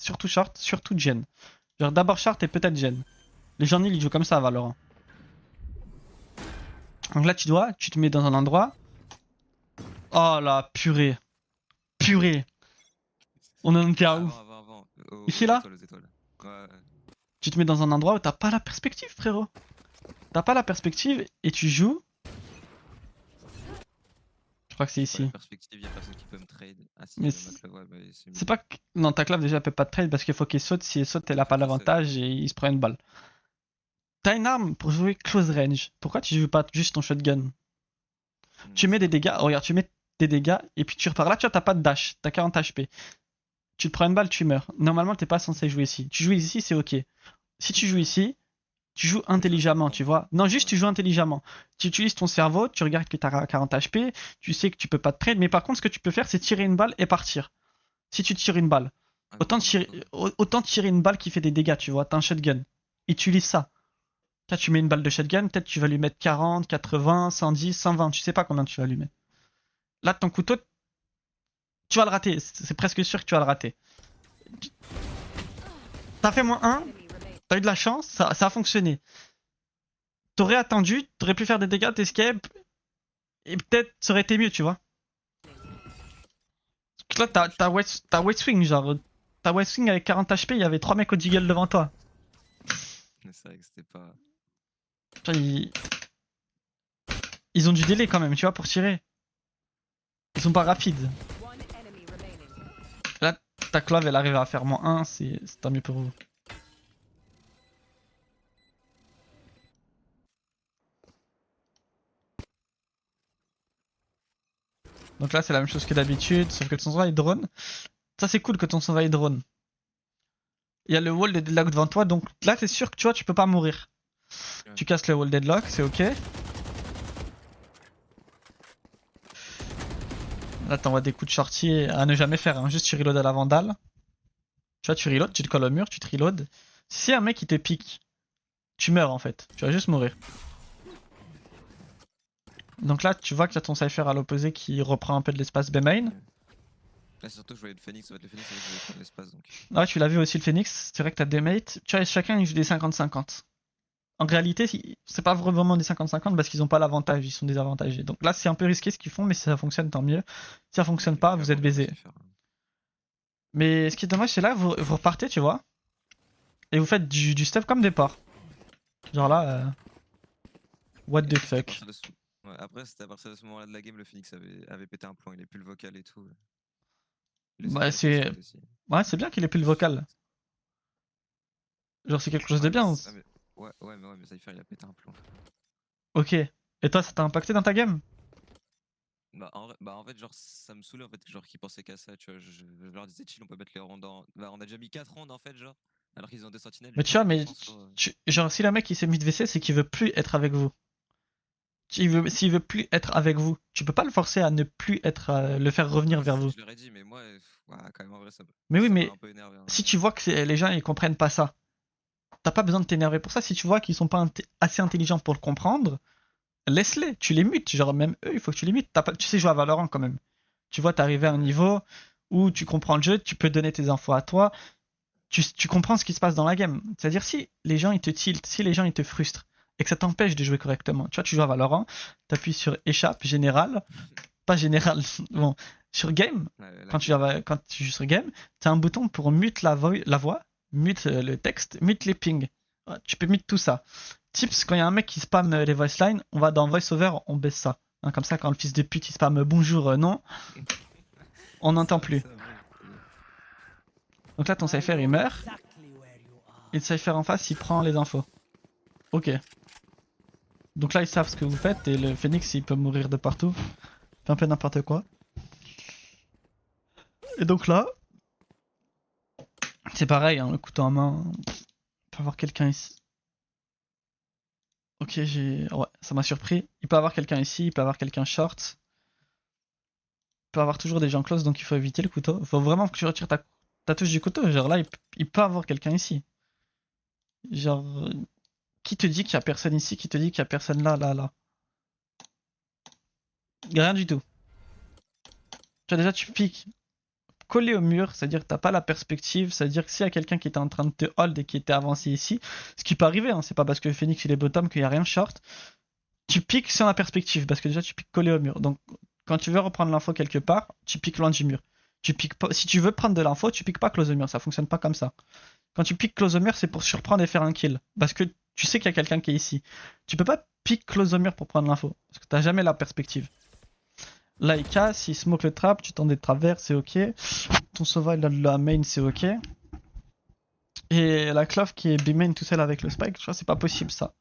surtout gen. Genre d'abord short et peut-être gen. Les gens nuls, ils jouent comme ça à Valorant. Donc là, tu te mets dans un endroit. Oh la purée. Purée. On en était à où?
Avant.
Ici là?
Aux étoiles. Ouais.
Tu te mets dans un endroit où t'as pas la perspective, frérot. T'as pas la perspective et tu joues. Je crois que c'est
Pas la
ici.
perspective, y a personne qui peut me trade. Ah si,
Mais
McLove, ouais, bah, c'est
c'est
mid.
pas que. Non, ta clave déjà peut pas te trade parce qu'il faut qu'il saute. Si elle saute, elle a
Faut
pas
qu'il saute.
l'avantage et il se prend une balle. T'as une arme pour jouer close range. Pourquoi tu joues pas juste ton shotgun? Tu mets
C'est
des
vrai.
dégâts. Regarde, tu mets des dégâts et puis tu repars. Là, tu vois, t'as pas de dash. T'as 40 HP. Tu te prends une balle, tu meurs. Normalement, t'es pas censé jouer ici. Tu joues ici, c'est ok. Si tu joues ici, tu joues
Moi, je reste en
intelligemment, tu
camp.
vois. Non, juste
Ouais.
tu joues intelligemment. Tu utilises ton cerveau, tu regardes que t'as 40 HP, tu sais que tu peux pas te trade, mais par contre, ce que tu peux faire, c'est tirer une balle et partir. Si tu tires une balle,
Ah, go, let's go.
autant tirer une balle qui fait des dégâts, tu vois. T'as un shotgun. Utilise ça. Là, tu mets une balle de shotgun, peut-être tu vas lui mettre 40, 80, 110, 120, tu sais pas combien tu vas lui mettre. Là, ton couteau, tu vas le rater. C'est presque sûr que tu vas le rater. T'as fait moins 1, t'as eu de la chance, ça a fonctionné. T'aurais attendu, t'aurais pu faire des dégâts, t'escape, et peut-être ça aurait été mieux, tu vois. Là,
Dommage.
t'as West Swing, genre. T'as West Swing avec 40 HP, il y avait 3 mecs au deagle devant toi.
C'est vrai que c'était pas.
Tu vois, ils ont du délai quand même, tu vois, pour tirer. Ils sont pas rapides. Là, ta clave, elle arrive à faire moins 1, c'est tant mieux pour vous. Donc là, c'est la même chose que d'habitude, sauf que ton survival drone. Ça, c'est cool que ton survival drone. Il y a le wall de deadlock devant toi, donc là, t'es sûr que tu vois, tu peux pas mourir.
Ouais.
Tu casses le wall deadlock, c'est ok. Là, t'envoies des coups de shorty à ne jamais faire, hein. Juste tu reload à la vandale. Tu vois, tu reload, tu te colles au mur, tu te reload. Si un mec il te pique, tu meurs en fait. Tu vas juste mourir. Donc là, tu vois qu'il y a ton Cypher à l'opposé qui reprend un peu de l'espace B main.
Là, surtout, je voyais le Phoenix. En fait, le Phoenix, c'est vrai que je voulais prendre l'espace. Donc.
Ah ouais, tu l'as vu aussi le Phoenix. C'est vrai que t'as deux mates. Tu vois, chacun il joue des 50-50. En réalité, c'est pas vraiment des 50-50 parce qu'ils ont pas l'avantage, ils sont désavantagés. Donc là, c'est un peu risqué ce qu'ils font, mais si ça fonctionne, tant mieux. Si ça fonctionne pas, vous êtes baisé. Mais ce qui est dommage, c'est là, vous repartez, tu vois. Et vous faites du stuff comme départ. Genre là, what the fuck.
Ouais, après, c'était à partir de ce moment-là de la game, le Phoenix avait pété un plomb. Il est plus le vocal et tout.
Bah, c'est. Ouais, c'est bien qu'il ait plus le vocal. Genre, c'est quelque chose de bien.
Ouais, mais Cypher, il a pété un plomb.
Ok. Et toi, ça t'a impacté dans ta game?
En fait, genre, ça me saoulait, en fait, genre, qu'ils pensaient qu'à ça, tu vois. Je leur disais, chill, on peut mettre les rondes en. Bah, on a déjà mis 4 rondes, en fait, genre. Alors qu'ils ont des sentinelles,
Mais
du
tu
coup,
vois,
la
mais.
défense, quoi.
Genre, si le mec il s'est mis de VC, c'est qu'il veut plus être avec vous. S'il veut plus être avec vous, tu peux pas le forcer à ne plus être. Le faire revenir vers vous.
Je leur ai dit, mais moi, ouais, quand même, en vrai,
Mais oui,
ça m'a
mais.
un peu énervé. Hein.
Si tu vois que les gens ils comprennent pas ça, t'as pas besoin de t'énerver pour ça. Si tu vois qu'ils sont pas assez intelligents pour le comprendre, laisse-les. Tu les mutes. Genre, même eux, il faut que tu les mutes. Tu sais jouer à Valorant quand même. Tu vois, t'es arrivé à un niveau où tu comprends le jeu, tu peux donner tes infos à toi. Tu comprends ce qui se passe dans la game. C'est-à-dire si les gens ils te tiltent, si les gens ils te frustrent et que ça t'empêche de jouer correctement. Tu vois, tu joues à Valorant, t'appuies sur échappe, général, pas général, bon, sur game, quand tu joues sur game, t'as un bouton pour mute la voix, mute le texte, mute les pings. Ouais, tu peux mute tout ça. Tips, quand il y a un mec qui spamme les voice lines, on va dans voiceover, on baisse ça. Hein, comme ça, quand le fils de pute il spamme bonjour, non, on n'entend plus. Donc là, ton Cypher il meurt. Et le Cypher en face il prend les infos. Ok. Donc là ils savent ce que vous faites et le Phoenix il peut mourir de partout. Fait un peu n'importe quoi. Et donc là, c'est pareil, hein, le couteau en main. Il peut y avoir quelqu'un ici. Ok, ouais, ça m'a surpris. Il peut y avoir quelqu'un ici, il peut y avoir quelqu'un short. Il peut y avoir toujours des gens close donc il faut éviter le couteau. Il faut vraiment que tu retires ta touche du couteau. Genre là, il peut y avoir quelqu'un ici. Genre, qui te dit qu'il y a personne ici? Qui te dit qu'il y a personne là, là, là? Rien du tout. Tu vois, déjà, tu piques collé au mur, c'est-à-dire que t'as pas la perspective, c'est-à-dire que s'il y a quelqu'un qui était en train de te hold et qui était avancé ici, ce qui peut arriver, hein, c'est pas parce que Phoenix il est bottom qu'il y a rien short, tu piques sur la perspective, parce que déjà tu piques collé au mur. Donc quand tu veux reprendre l'info quelque part, tu piques loin du mur. Tu piques pas, si tu veux prendre de l'info, tu piques pas close au mur, ça fonctionne pas comme ça. Quand tu piques close au mur, c'est pour surprendre et faire un kill, parce que tu sais qu'il y a quelqu'un qui est ici. Tu peux pas pique close au mur pour prendre l'info, parce que t'as jamais la perspective. Là il casse, il smoke le trap, tu tends des travers, c'est ok. Ton sauval de la main, c'est ok. Et la clove qui est B-main tout seul avec le spike, tu vois, c'est pas possible ça.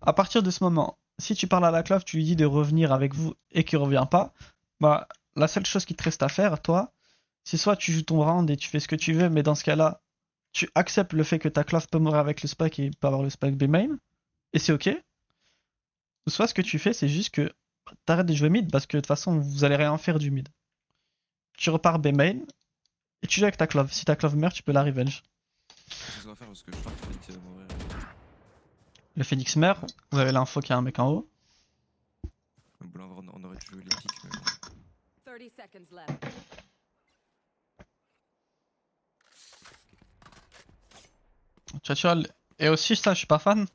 À partir de ce moment, si tu parles à la clove, tu lui dis de revenir avec vous et qu'il revient pas, bah la seule chose qui te reste à faire, toi, c'est soit tu joues ton round et tu fais ce que tu veux, mais dans ce cas-là, tu acceptes le fait que ta clove peut mourir avec le spike et peut avoir le spike B-main, et c'est ok. Ou soit ce que tu fais, c'est juste que t'arrêtes de jouer mid parce que de toute façon, vous allez rien faire du mid. Tu repars B-main, et tu joues avec ta clove. Si ta clove meurt, tu peux la revenge.
C'est ce qu'on va faire parce que je crois que Phoenix va mourir.
Le Phoenix meurt, vous avez l'info qu'il y a un mec en haut.
On aurait dû jouer les pics, mais bon.
30 seconds left.
Tu vois, et aussi ça, je suis pas fan.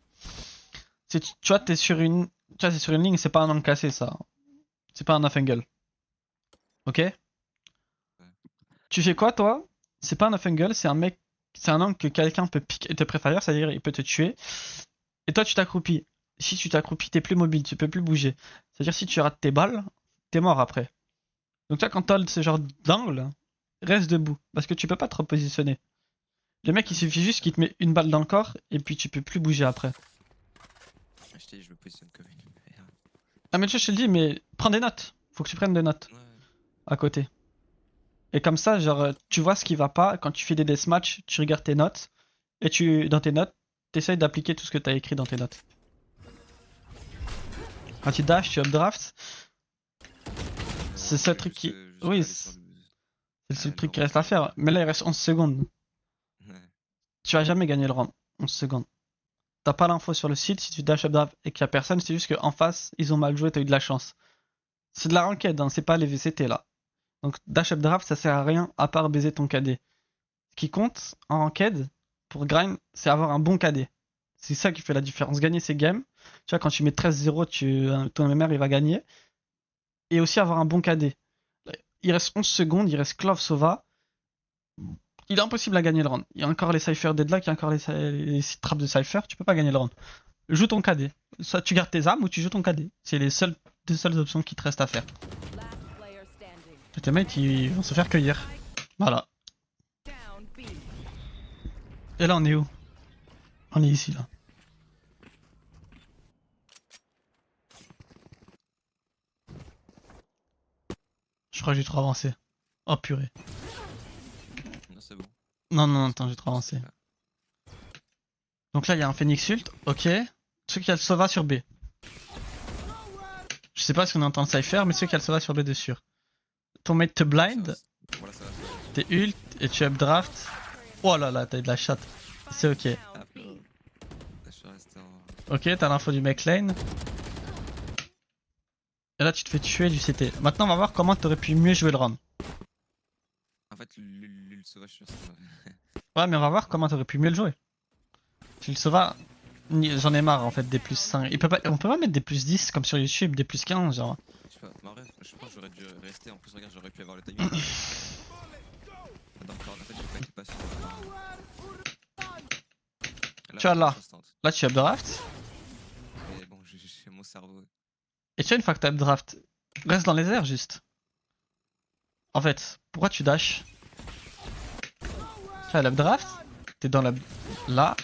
Tu vois, t'es sur une, tu vois, c'est sur une ligne, c'est pas un angle cassé ça. C'est pas un off angle. Ok? Tu fais quoi toi? C'est pas un off angle, c'est un mec, c'est un angle que quelqu'un peut piquer, te préférer, c'est-à-dire il peut te tuer. Et toi tu t'accroupis. Si tu t'accroupis, t'es plus mobile, tu peux plus bouger. C'est-à-dire si tu rates tes balles, t'es mort après. Donc toi quand t'as ce genre d'angle, reste debout, parce que tu peux pas te repositionner. Le mec il suffit juste qu'il te met une balle dans le corps et puis tu peux plus bouger après.
Je t'ai dit, je me positionne comme une merde.
Ah mais tu vois, je te le dis, mais prends des notes. Faut que tu prennes des notes
Ouais.
à côté. Et comme ça, genre, tu vois ce qui va pas. Quand tu fais des deathmatch, tu regardes tes notes. Et dans tes notes, t'essayes d'appliquer tout ce que t'as écrit dans tes notes. Quand tu dash, tu updraft. C'est
Ouais,
ça le truc
juste,
qui.
juste pas
Oui,
aller sur
c'est
le.
le seul
Le
truc qui
round
reste à
final.
faire. Mais là, il reste 11 secondes.
Ouais.
Tu vas jamais gagner le round. 11 secondes. T'as pas l'info sur le site si tu dash updraft et qu'il y a personne. C'est juste qu'en face, ils ont mal joué, t'as eu de la chance. C'est de la ranked, hein, c'est pas les VCT là. Donc dash updraft, ça sert à rien à part baiser ton KD. Ce qui compte en ranked, pour grind, c'est avoir un bon KD. C'est ça qui fait la différence. Gagner ces games. Tu vois, quand tu mets 13-0, ton MMR il va gagner. Et aussi avoir un bon KD. Il reste 11 secondes, il reste Clove Sova. Il est impossible à gagner le round. Il y a encore les Cypher Deadlock, il y a encore les traps de Cypher. Tu peux pas gagner le round. Joue ton KD. Soit tu gardes tes armes ou tu joues ton KD. C'est les deux seules options qui te restent à faire.
Last player standing.
Et tes mates ils vont se faire cueillir. Voilà.
Down B.
Et là on est où? On est ici là. Je crois que j'ai trop avancé. Oh purée.
Non, c'est bon.
Non, non, attends, j'ai trop avancé. Donc là, il y a un Phoenix Ult, ok. Ceux qui a le Sova sur B. Je sais pas si on entend le Cypher, mais ceux qui a le Sova sur B de sûr. Ton mate te blind,
Voilà, ça va.
t'es ult et tu updraft. Oh là là, t'as eu de la chatte. C'est ok.
Down
Ah,
B.
je suis resté en.
Ok, t'as l'info du mec lane. Et là, tu te fais tuer du CT. Maintenant, on va voir comment t'aurais pu mieux jouer le round.
En fait, l'ult sauvage, je suis resté.
Ouais, mais on va voir comment t'aurais pu mieux le jouer. Tu le Sova, j'en ai marre en fait des plus 5. On peut pas mettre des plus 10 comme sur YouTube, des plus 15 genre.
Je sais pas, mais en vrai, je pense que j'aurais dû rester. En plus, regarde, j'aurais pu avoir le timing. Dans le corner, en fait, j'ai pas été patient.
Tu vois là.
Instant.
Là, tu updraft.
Mais bon, j'ai mon cerveau.
Et tu vois, une fois que t'as updraft, reste dans les airs juste. En fait, pourquoi tu dash? Tu as l'updraft, t'es dans la. Là.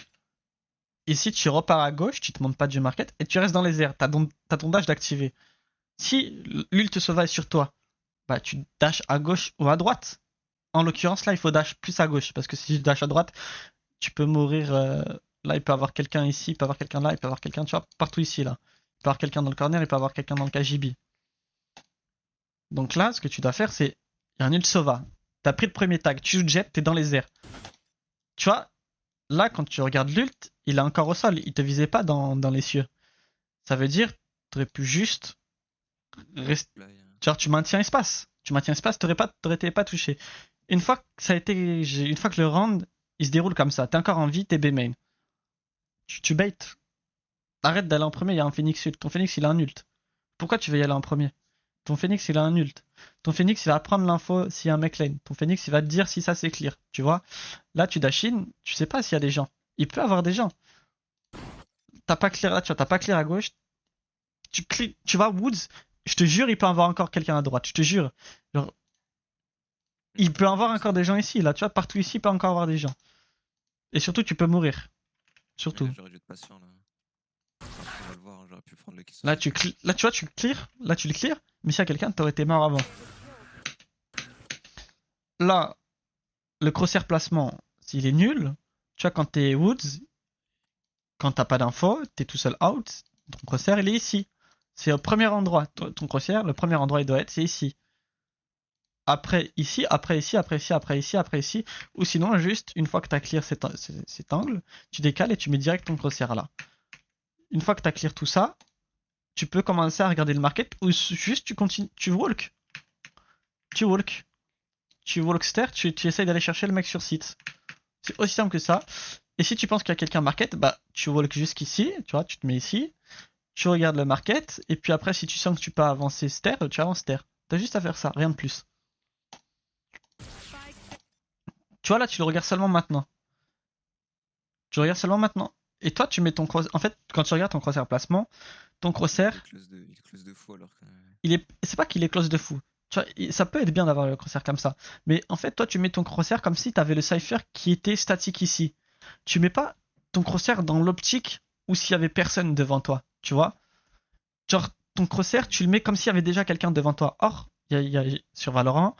Ici, tu repars à gauche, tu te montes pas du market et tu restes dans les airs. T'as ton dash d'activer. Si l'ult sauvage est sur toi, bah tu dash à gauche ou à droite. En l'occurrence, là, il faut dash plus à gauche parce que si tu dash à droite, tu peux mourir. Là, il peut y avoir quelqu'un ici, il peut y avoir quelqu'un là, il peut y avoir quelqu'un, tu vois, partout ici là. Il peut y avoir quelqu'un dans le corner, il peut y avoir quelqu'un dans le KGB. Donc là, ce que tu dois faire, c'est. Il y a un ult Sova. T'as pris le premier tag, tu joues jet, t'es dans les airs. Tu vois, là, quand tu regardes l'ult, il est encore au sol, il te visait pas dans les cieux. Ça veut dire, t'aurais pu juste rester. Genre, tu maintiens espace. Tu maintiens espace, t'aurais été pas touché. Une fois que ça a été. Une fois que le round, il se déroule comme ça, t'es encore en vie, t'es B main. Tu bait. Arrête d'aller en premier, il y a un Phoenix ult. Ton Phoenix, il a un ult. Pourquoi tu veux y aller en premier? Ton Phoenix, il a un ult. Ton Phoenix, il va prendre l'info s'il y a un mec lane. Ton Phoenix, il va te dire si ça c'est clear. Tu vois? Là, tu dash in, tu sais pas s'il y a des gens. Il peut y avoir des gens. T'as pas clear là, tu vois, t'as pas clear à gauche. Tu vas Woods, je te jure, il peut y avoir encore quelqu'un à droite. Je te jure. Genre, il peut y avoir encore des gens ici. Là, tu vois, partout ici, il peut encore avoir des gens. Et surtout, tu peux mourir. Surtout.
J'aurais dû être patient là. On va le voir, hein, j'aurais pu prendre le kill.
Là, là, tu vois, tu clear. Là, tu le clear. Mais s'il y a quelqu'un, t'aurais été mort avant. Là, le crosshair placement, s'il est nul, tu vois, quand t'es Woods, quand t'as pas d'info, t'es tout seul out, ton crosshair il est ici. C'est au premier endroit. Ton crosshair, le premier endroit il doit être, c'est ici. Après ici, après ici, après ici, après ici, après ici. Ou sinon, juste une fois que t'as clear cet angle, tu décales et tu mets direct ton crosshair là. Une fois que t'as clear tout ça, tu peux commencer à regarder le market ou juste tu continues, tu walk. Tu walk. Tu walk stair, tu essayes d'aller chercher le mec sur site. C'est aussi simple que ça. Et si tu penses qu'il y a quelqu'un market, bah tu walk jusqu'ici, tu vois, tu te mets ici, tu regardes le market, et puis après si tu sens que tu peux avancer stair, tu avances stair. T'as juste à faire ça, rien de plus. Tu vois là, tu le regardes seulement maintenant. Tu le regardes seulement maintenant. Et toi, tu mets ton crosshair. En fait, quand tu regardes ton crosshair placement, ton crosshair,
Il est close de fou alors que.
c'est pas qu'il est close de fou. Tu vois, ça peut être bien d'avoir le crosshair comme ça. Mais en fait, toi, tu mets ton crosshair comme si t'avais le cypher qui était statique ici. Tu mets pas ton crosshair dans l'optique où s'il y avait personne devant toi. Tu vois? Genre, ton crosshair, tu le mets comme s'il y avait déjà quelqu'un devant toi. Or, sur Valorant,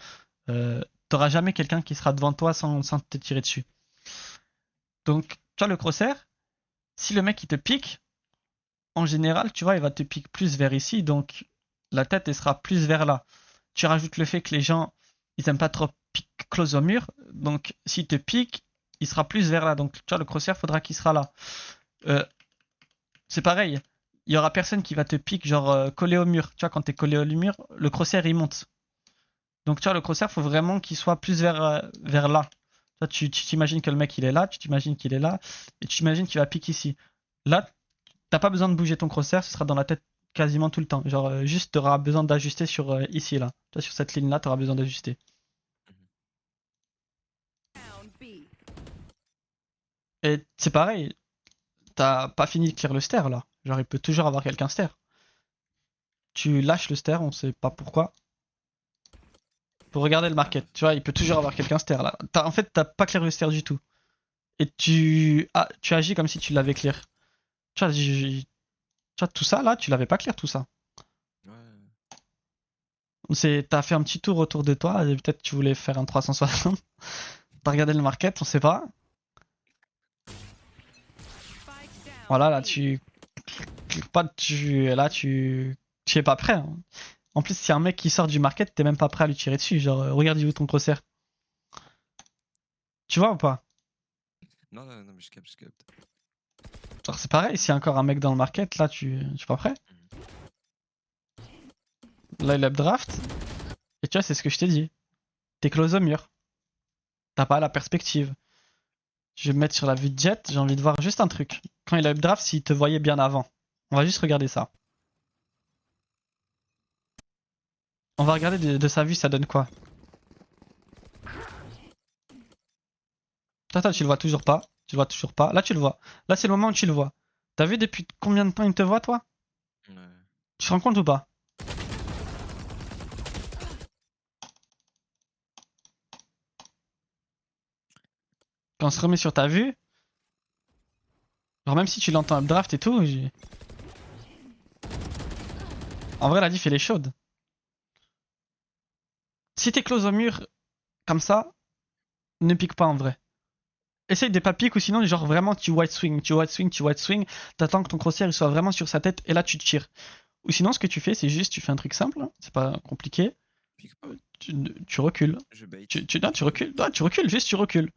t'auras jamais quelqu'un qui sera devant toi sans te tirer dessus. Donc, tu vois, le crosshair, si le mec il te pique, en général, tu vois, il va te piquer plus vers ici, donc la tête elle sera plus vers là. Tu rajoutes le fait que les gens, ils aiment pas trop pique close au mur, donc s'il te pique, il sera plus vers là. Donc, tu vois, le crosshair, faudra qu'il sera là. C'est pareil, il y aura personne qui va te pique, genre collé au mur. Tu vois, quand t'es collé au mur, le crosshair il monte. Donc, tu vois, le crosshair, faut vraiment qu'il soit plus vers là. Toi, tu t'imagines que le mec il est là, tu t'imagines qu'il est là, et tu t'imagines qu'il va pique ici. Là, t'as pas besoin de bouger ton crosshair, ce sera dans la tête quasiment tout le temps. Genre, juste, t'auras besoin d'ajuster sur ici, là. Toi, sur cette ligne-là, t'auras besoin d'ajuster.
Down B.
Et c'est pareil, t'as pas fini de clear le stair, là. Genre, il peut toujours avoir quelqu'un stair. Tu lâches le stair, on sait pas pourquoi. Pour regarder le market, tu vois, il peut toujours avoir quelqu'un stair, là. En fait, t'as pas clear le stair du tout. Et tu agis comme si tu l'avais clear. Tu vois, tout ça, là, tu l'avais pas clear, tout ça.
Ouais.
T'as fait un petit tour autour de toi, et peut-être tu voulais faire un 360. T'as regardé le market, on sait pas.
Spike down
Voilà, là
B.
tu cliques pas, tu es pas prêt, hein. En plus, si y a un mec qui sort du market, t'es même pas prêt à lui tirer dessus. Genre, regarde où ton crosshair. Tu vois ou pas?
Non, non, non, mais je capte, je capte.
Genre, c'est pareil, s'il y a encore un mec dans le market, là, tu es pas prêt. Là, il updraft. Et tu vois, c'est ce que je t'ai dit. T'es close au mur. T'as pas la perspective. Je vais me mettre sur la vue de jet, j'ai envie de voir juste un truc. Quand il a updraft, s'il te voyait bien avant. On va juste regarder ça. On va regarder de sa vue, ça donne quoi. Toi, tu le vois toujours pas. Tu le vois toujours pas. Là, tu le vois. Là, c'est le moment où tu le vois. T'as vu depuis combien de temps il te voit, toi?
Ouais.
Tu te rends compte ou pas? Quand on se remet sur ta vue, genre même si tu l'entends updraft et tout, en vrai, la diff, elle est chaude. Si t'es close au mur, comme ça, ne pique pas en vrai. Essaye de pas pique ou sinon, genre vraiment, tu white swing, tu white swing, tu white swing. T'attends que ton crosshair il soit vraiment sur sa tête et là, tu tires. Ou sinon, ce que tu fais, c'est juste, tu fais un truc simple, hein, c'est pas compliqué.
Pique pas.
Tu recules.
Je bait.
Non, tu recules. Non, tu recules, juste tu recules.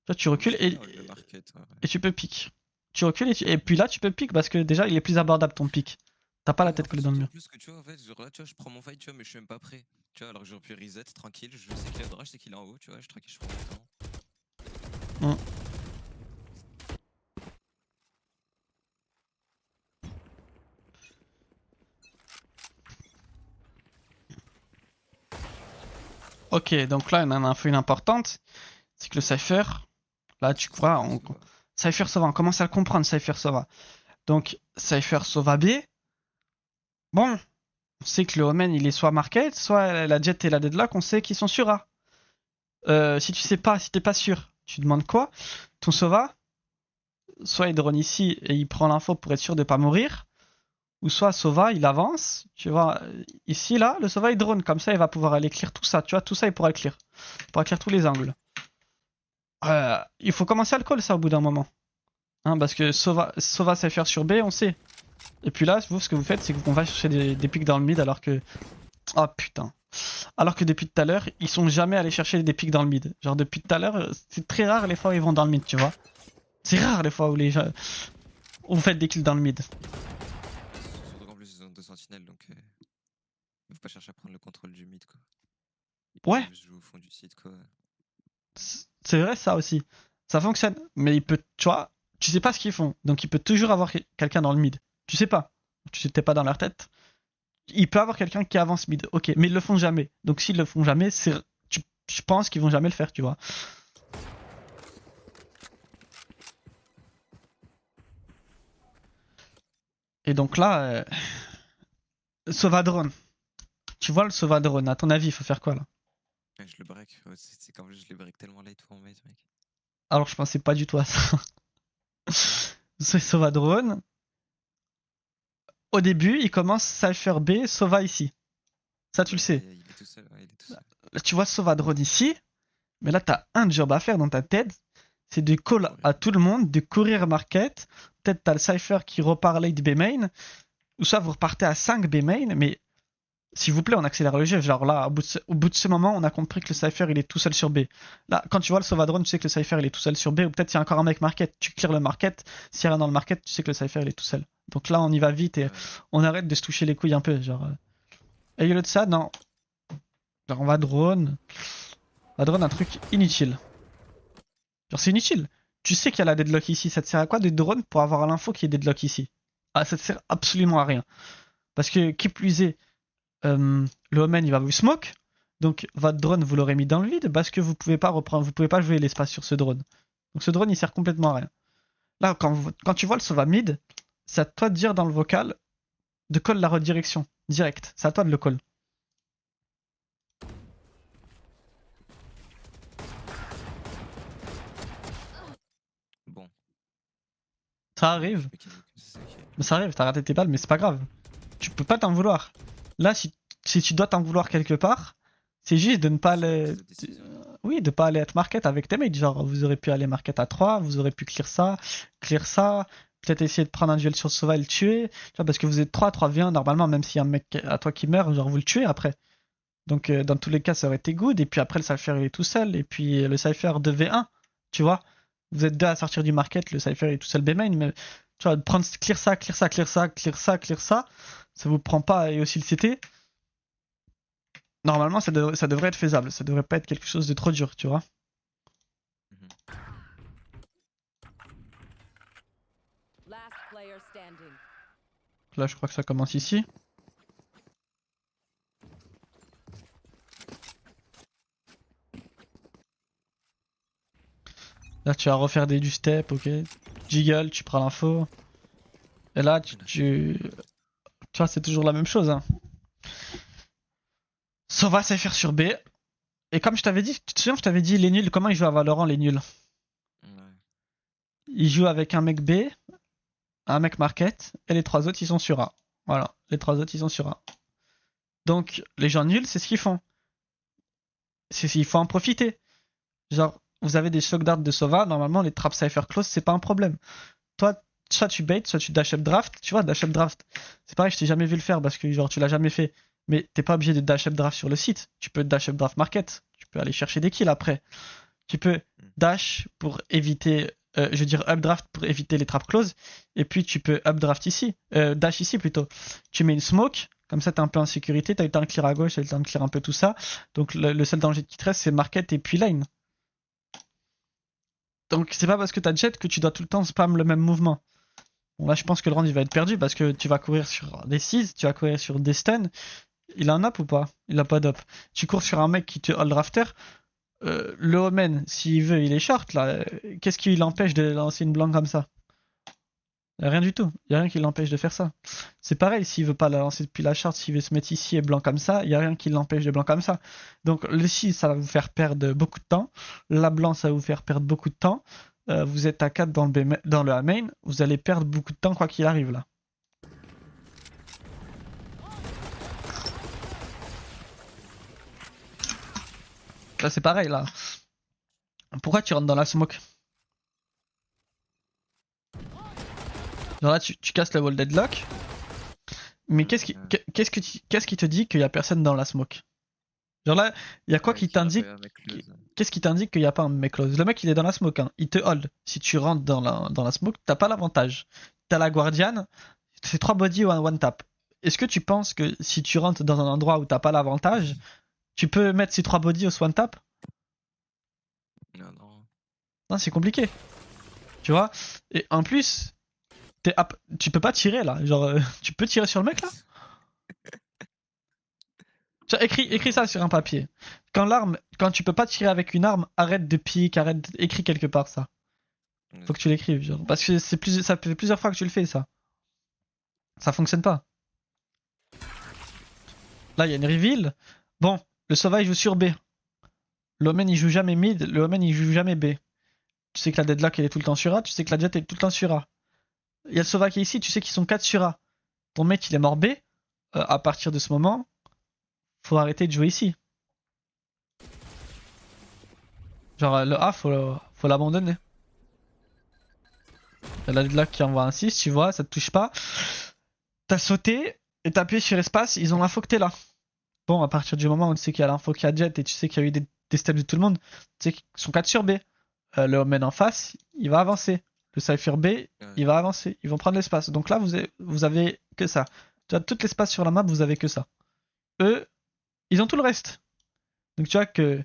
Toi, tu recules
Je regarde le market. Ouais.
et tu peux pique. Tu recules et puis là, tu peux pique parce que déjà, il est plus abordable ton pique. T'as pas la
Ouais, mais
tête
en
collée
plus,
dans le
d'autant
mur.
plus que tu vois, en fait, genre là, tu vois, je prends mon fight, tu vois, mais je suis même pas prêt. Tu vois, alors que j'aurais pu reset tranquille, je sais qu'il est à droite, je sais qu'il est en haut, tu vois, je tranquille, je prends mon temps.
Ok, donc là, on a une info importante. C'est que le Cypher, là, tu crois, Cypher Sova, on commence à le comprendre, Cypher Sova. Donc, Cypher Sova B. Bon, on sait que le Omen, il est soit market, soit la Jet et la Deadlock, on sait qu'ils sont sur A. Si tu sais pas, si t'es pas sûr, tu demandes quoi? Ton Sova, soit il drone ici et il prend l'info pour être sûr de pas mourir, ou soit Sova, il avance, tu vois, ici, là, le Sova, il drone, comme ça, il va pouvoir aller clear tout ça, tu vois, tout ça, il pourra le clear. Il pourra clear tous les angles. Il faut commencer à le call, ça, au bout d'un moment. Hein, parce que Sova sait faire sur B, on sait. Et puis là, vous, ce que vous faites, c'est qu'on va chercher des pics dans le mid, alors que... Oh, putain. Alors que depuis tout à l'heure, ils sont jamais allés chercher des pics dans le mid. Genre, depuis tout à l'heure, c'est très rare les fois où ils vont dans le mid, tu vois. C'est rare les fois où où vous faites des kills dans le mid.
Surtout qu'en plus, ils ont deux sentinelles, donc ils faut pas chercher à prendre le contrôle du mid, quoi. Ils
Ouais,
peuvent jouer au fond du site, quoi.
c'est vrai ça aussi. Ça fonctionne. Mais il peut, tu vois, tu sais pas ce qu'ils font. Donc il peut toujours avoir quelqu'un dans le mid. Tu sais pas. Tu n'étais pas dans leur tête. Il peut avoir quelqu'un qui avance mid. Ok, mais ils le font jamais. Donc s'ils le font jamais, je pense qu'ils vont jamais le faire, tu vois. Et donc là, Sauvadrone. Tu vois le Sauvadrone, à ton avis, il faut faire quoi là?
Ouais, je le break, ouais, c'est qu'en plus, je le break tellement late pour mate, mec.
Alors je pensais pas du tout à ça. C'est Sauvadrone. au début, il commence Cypher B, Sova ici. Ça, tu le sais.
Il est tout seul. Ouais, il est tout seul.
Là, tu vois Sova drone ici, mais là, t'as un job à faire dans ta tête. C'est de call à tout le monde, de courir market. Peut-être t'as le Cypher qui repart late B main. Ou soit vous repartez à 5 B main, mais s'il vous plaît, on accélère le jeu. Genre là, au bout de ce moment, on a compris que le Cypher il est tout seul sur B. Là, quand tu vois le Sovadrone, tu sais que le Cypher il est tout seul sur B. Ou peut-être il y a encore un mec market. Tu clears le market. S'il y a rien dans le market, tu sais que le Cypher il est tout seul. Donc là, on y va vite et
Ouais.
on arrête de se toucher les couilles un peu. Genre. Et au lieu de ça, non. Genre, on va drone. On va drone un truc inutile. Genre, c'est inutile. Tu sais qu'il y a la deadlock ici. Ça te sert à quoi de drone pour avoir l'info qu'il y a deadlock ici? Ah, ça te sert absolument à rien. Parce que, qui plus est, le Omen il va vous smoke. Donc, votre drone vous l'aurez mis dans le vide parce que vous pouvez pas reprendre, vous pouvez pas jouer l'espace sur ce drone. Donc, ce drone il sert complètement à rien. Là, quand tu vois le Sova mid, c'est à toi de dire dans le vocal de call la redirection. Direct. C'est à toi de le call.
Bon.
Ça arrive.
Mécanique, c'est ok.
Mais ça arrive, t'as raté tes balles, mais c'est pas grave. Tu peux pas t'en vouloir. Là, si tu dois t'en vouloir quelque part, c'est juste de ne pas
C'est la
aller.
prise de décision.
Oui, de pas aller être market avec tes mates. Genre, vous aurez pu aller market à 3, vous aurez pu clear ça, peut-être essayer de prendre un duel sur Sova et le tuer. Tu vois, parce que vous êtes 3v1, normalement, même s'il y a un mec à toi qui meurt, genre vous le tuez après. Donc, dans tous les cas, ça aurait été good. Et puis après, le Cypher, il est tout seul. Et puis le Cypher 2v1, tu vois. Vous êtes deux à sortir du market, le Cypher est tout seul B-main, mais tu vois, de prendre clear ça, clear ça, clear ça, clear ça, clear ça, ça vous prend pas, et aussi le CT. Normalement, ça devrait être faisable. Ça devrait pas être quelque chose de trop dur, tu vois.
Mhm.
Last player standing.
Là, je crois que ça commence ici. Là, tu vas refaire du step, ok. Jiggle, tu prends l'info. Et là, tu vois, c'est toujours la même chose. Hein. Sova Cypher sur B. Et comme je t'avais dit, tu te souviens, je t'avais dit les nuls, comment ils jouent à Valorant, les nuls?
Ouais.
Ils jouent avec un mec B, un mec market, et les trois autres, ils sont sur A. Voilà, les trois autres, ils sont sur A. Donc, les gens nuls, c'est ce qu'ils font. Il faut en profiter. Genre, vous avez des shock darts de Sova, normalement, les traps Cypher close, c'est pas un problème. Toi, soit tu bait, soit tu dash up draft. Tu vois, dash up draft, c'est pareil, je t'ai jamais vu le faire parce que genre tu l'as jamais fait. Mais t'es pas obligé de dash up draft sur le site. Tu peux dash up draft market. Tu peux aller chercher des kills après. Tu peux dash pour éviter, je veux dire updraft pour éviter les traps close. Et puis tu peux updraft ici, dash ici plutôt. Tu mets une smoke, comme ça t'es un peu en sécurité. T'as eu le temps de clear à gauche, t'as eu le temps de clear un peu tout ça. Donc le seul danger qui te reste, c'est market et puis line. Donc c'est pas parce que t'as jet que tu dois tout le temps spam le même mouvement. Bon là je pense que le round il va être perdu parce que tu vas courir sur des 6, tu vas courir sur des stuns. Il a un up ou pas? Il a pas d'up. Tu cours sur un mec qui te hold rafter. Le Omen, s'il veut, il est short là. Qu'est-ce qui l'empêche de lancer une blanc comme ça? Y a rien du tout. Y a rien qui l'empêche de faire ça. C'est pareil, s'il veut pas la lancer depuis la short, s'il veut se mettre ici et blanc comme ça, y a rien qui l'empêche de blanc comme ça. Donc le 6, ça va vous faire perdre beaucoup de temps. La blanc, ça va vous faire perdre beaucoup de temps. Vous êtes à 4 dans le A main, vous allez perdre beaucoup de temps quoi qu'il arrive là. Là c'est pareil là. Pourquoi tu rentres dans la smoke? Genre là tu casses le wall deadlock. Mais qu'est-ce qui te dit qu'il y a personne dans la smoke? Genre là, il y a quoi qui t'indique? Qu'est-ce qui t'indique qu'il n'y a pas un mec close? Le mec il est dans la smoke, hein. Il te hold. Si tu rentres dans la smoke, t'as pas l'avantage. T'as la guardiane, c'est 3 body ou un one tap. Est-ce que tu penses que si tu rentres dans un endroit où t'as pas l'avantage, tu peux mettre ces 3 body au one tap?
Non, non.
Non, c'est compliqué. Tu vois? Et en plus, tu peux pas tirer là. Genre, tu peux tirer sur le mec là? Écris ça sur un papier. Quand tu peux pas tirer avec une arme, arrête de pique, écris quelque part ça. Faut que tu l'écrives, genre. Parce que ça fait plusieurs fois que tu le fais ça. Ça fonctionne pas. Là, il y a une reveal. Bon, le Sova il joue sur B. L'Omen il joue jamais mid, le Omen il joue jamais B. Tu sais que la deadlock elle est tout le temps sur A, tu sais que la jet elle est tout le temps sur A. Il y a le Sova qui est ici, tu sais qu'ils sont 4 sur A. ton mec il est mort B, à partir de ce moment, faut arrêter de jouer ici. Genre le A, faut l'abandonner. Y'a la Deadlock qui envoie un 6, tu vois, ça te touche pas. T'as sauté et t'as appuyé sur espace, ils ont l'info que t'es là. Bon, à partir du moment où tu sais qu'il y a l'info qu'il y a Jet et tu sais qu'il y a eu des steps de tout le monde, tu sais qu'ils sont 4 sur B. Le Omen en face, il va avancer. Le Cypher B, il va avancer. Ils vont prendre l'espace. Donc là, vous avez que ça. Tu vois, tout l'espace sur la map, vous avez que ça. Eux, ils ont tout le reste. Donc tu vois que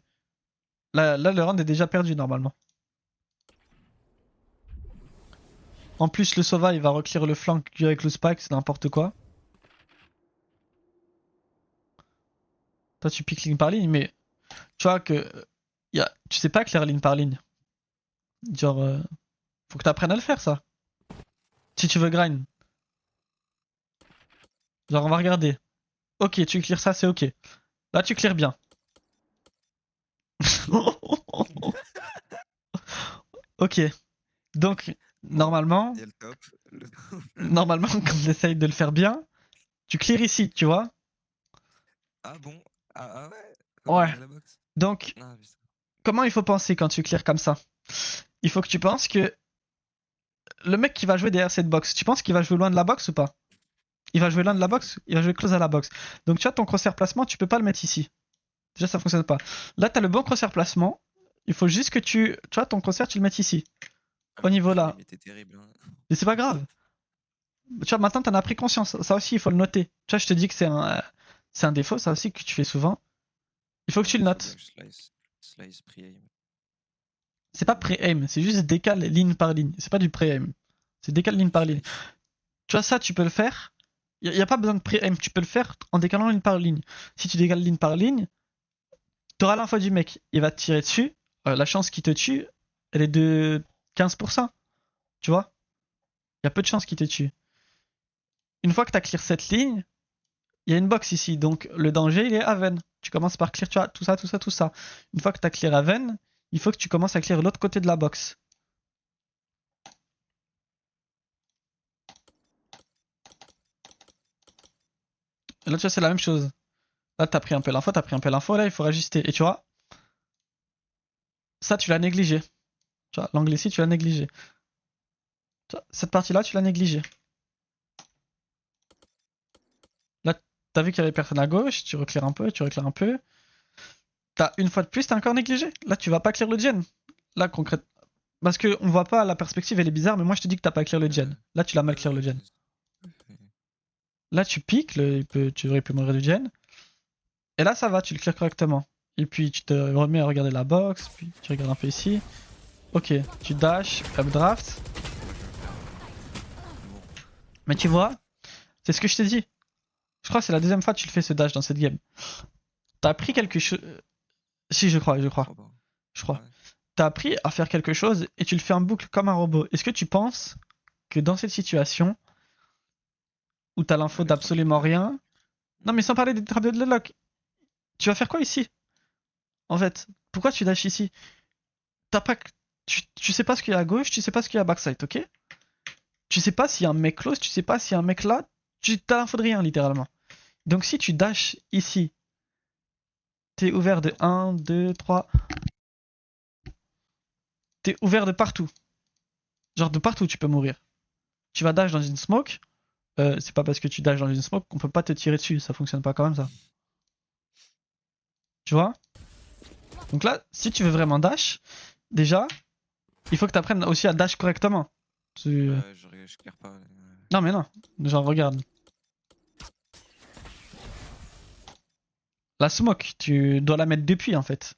là le round est déjà perdu normalement. En plus, le Sova, il va reclear le flank avec le Spike, c'est n'importe quoi. Toi, tu piques ligne par ligne, mais tu vois que tu sais pas clair ligne par ligne. Genre, faut que tu apprennes à le faire, ça. Si tu veux grind. Genre, on va regarder. Ok, tu clears ça, c'est ok. Là, tu clears bien. Ok. Donc, normalement,
Il y a le top.
normalement, quand on essaye de le faire bien, tu clears ici, tu vois.
Ah bon? Ah ouais?
Ouais.
La box.
Donc,
Ah, putain.
comment il faut penser quand tu clears comme ça? Il faut que tu penses que le mec qui va jouer derrière cette box, tu penses qu'il va jouer loin de la box ou pas? Il va jouer loin de la box? Il va jouer close à la box. Donc, tu vois, ton crosshair placement, tu peux pas le mettre ici. Déjà, ça fonctionne pas. Là, t'as le bon crosshair placement. Il faut juste que tu vois, ton crosshair, tu le mettes ici. Au niveau là.
C'était terrible. Hein.
Mais c'est pas grave. Tu vois, maintenant, t'en as pris conscience. Ça aussi, il faut le noter. Tu vois, je te dis que c'est un défaut, ça aussi, que tu fais souvent. Il faut que tu le notes.
Slice pre-aim.
C'est pas pré-aim, c'est juste décale ligne par ligne. C'est pas du pré-aim. C'est décale ligne par ligne. Tu vois, ça, tu peux le faire. Il n'y a pas besoin de pré-aim, tu peux le faire en décalant ligne par ligne. Si tu décales ligne par ligne, t'auras l'info du mec. Il va te tirer dessus. La chance qu'il te tue, elle est de 15%. Tu vois? Il y a peu de chances qu'il te tue. Une fois que tu as clear cette ligne, il y a une box ici. Donc le danger, il est Haven. Tu commences par clear, tu vois, tout ça, tout ça, tout ça. Une fois que tu as clear Haven, il faut que tu commences à clear l'autre côté de la box. Et là, tu vois, c'est la même chose. Là, t'as pris un peu l'info, t'as pris un peu l'info. Là, il faut ajuster. Et tu vois, ça, tu l'as négligé. Tu vois, l'angle ici, tu l'as négligé. Tu vois, cette partie-là, tu l'as négligé. Là, t'as vu qu'il y avait personne à gauche, tu reclaires un peu, tu reclaires un peu. T'as une fois de plus, t'as encore négligé. Là, tu vas pas clear le gen. Là, concrètement. Parce que on voit pas, la perspective, elle est bizarre, mais moi, je te dis que t'as pas clear le gen. Là, tu l'as mal clear le gen. Là, tu piques, tu aurais pu mourir du gen. Et là, ça va, tu le clear correctement. Et puis, tu te remets à regarder la box, puis tu regardes un peu ici. Ok, tu dash, updraft. Mais tu vois, c'est ce que je t'ai dit. Je crois que c'est la deuxième fois que tu le fais ce dash dans cette game. T'as appris quelque chose. Si, je crois. Je crois. T'as appris à faire quelque chose et tu le fais en boucle comme un robot. Est-ce que tu penses que dans cette situation où t'as l'info d'absolument rien. Non, mais sans parler des trappes de deadlock. Tu vas faire quoi ici? En fait, pourquoi tu dash ici? T'as pas. Tu sais pas ce qu'il y a à gauche, tu sais pas ce qu'il y a à backside, ok? Tu sais pas s'il y a un mec close, tu sais pas s'il y a un mec là. T'as l'info de rien, littéralement. Donc si tu dash ici, t'es ouvert de 1, 2, 3. T'es ouvert de partout. Genre de partout, tu peux mourir. Tu vas dash dans une smoke. C'est pas parce que tu dash dans une smoke qu'on peut pas te tirer dessus. Ça fonctionne pas comme ça. Tu vois? Donc là, si tu veux vraiment dash, déjà, il faut que tu apprennes aussi à dash correctement.
Je claire pas.
Non, mais non. Genre, regarde. La smoke, tu dois la mettre depuis en fait.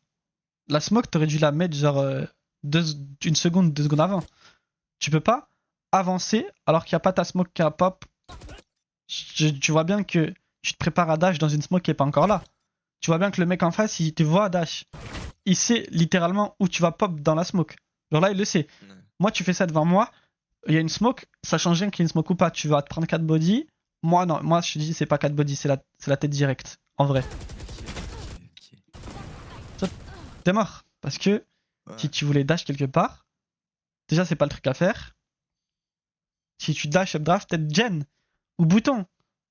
La smoke, t'aurais dû la mettre genre une seconde, 2 secondes avant. Tu peux pas avancer alors qu'il n'y a pas ta smoke qui a pop. Tu vois bien que tu te prépares à dash dans une smoke qui est pas encore là. Tu vois bien que le mec en face, il te voit à dash. Il sait littéralement où tu vas pop dans la smoke. Genre là, il le sait.
Ouais.
Moi, tu fais ça devant moi, il y a une smoke, ça change rien qu'il y ait une smoke ou pas. Tu vas te prendre 4 body. Moi, non. Moi, je te dis, c'est pas 4 body, c'est la tête directe. En vrai. T'es mort. Parce que si tu voulais dash quelque part, déjà, c'est pas le truc à faire. Si tu dash updraft, peut-être gen ou bouton.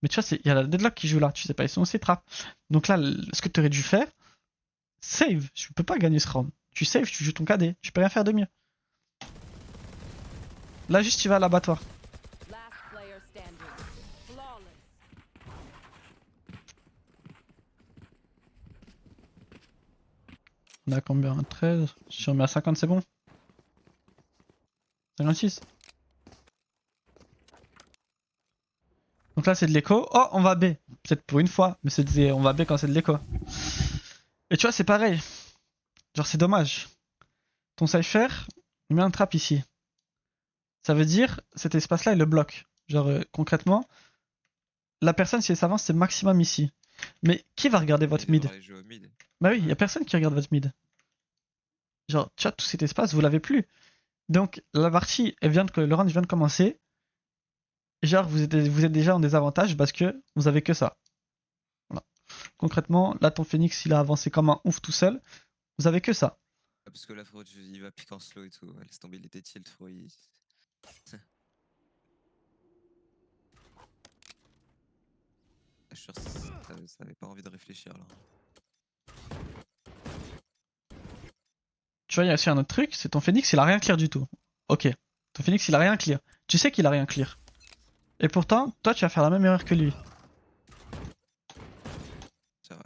Mais tu vois, il y a la deadlock qui joue là. Tu sais pas, ils sont aussi trap. Donc là, ce que tu aurais dû faire, save. Tu peux pas gagner ce round. Tu save, tu joues ton KD. Tu peux rien faire de mieux. Là, juste, tu vas à l'abattoir.
Last player standing. Flawless.
On a combien? 13. Si on met à 50, c'est bon. 56. Donc là, c'est de l'écho. Oh, on va B. Peut-être pour une fois, mais on va B quand c'est de l'écho. Et tu vois, c'est pareil. Genre, c'est dommage. Ton cypher, il met un trap ici. Ça veut dire, cet espace-là, il le bloque. Genre, concrètement, la personne, si elle s'avance, c'est maximum ici. Mais qui va regarder votre mid? Bah oui, y a personne qui regarde votre mid. Genre, tu vois, tout cet espace, vous l'avez plus. Donc, la partie, le round vient de commencer. Genre, vous êtes déjà en désavantage parce que vous avez que ça. Voilà. Concrètement, là, ton Phoenix, il a avancé comme un ouf tout seul. Vous avez que ça.
Parce que là, frérot, il va piquer en slow et tout. Laisse tomber, il était tilt, frérot. Je suis sûr que ça avait pas envie de réfléchir là.
Tu vois, il y a aussi un autre truc, c'est ton Phoenix, il a rien clear du tout. Ok. Ton Phoenix, il a rien clear. Tu sais qu'il a rien clear. Et pourtant, toi, tu vas faire la même erreur que lui.
C'est vrai.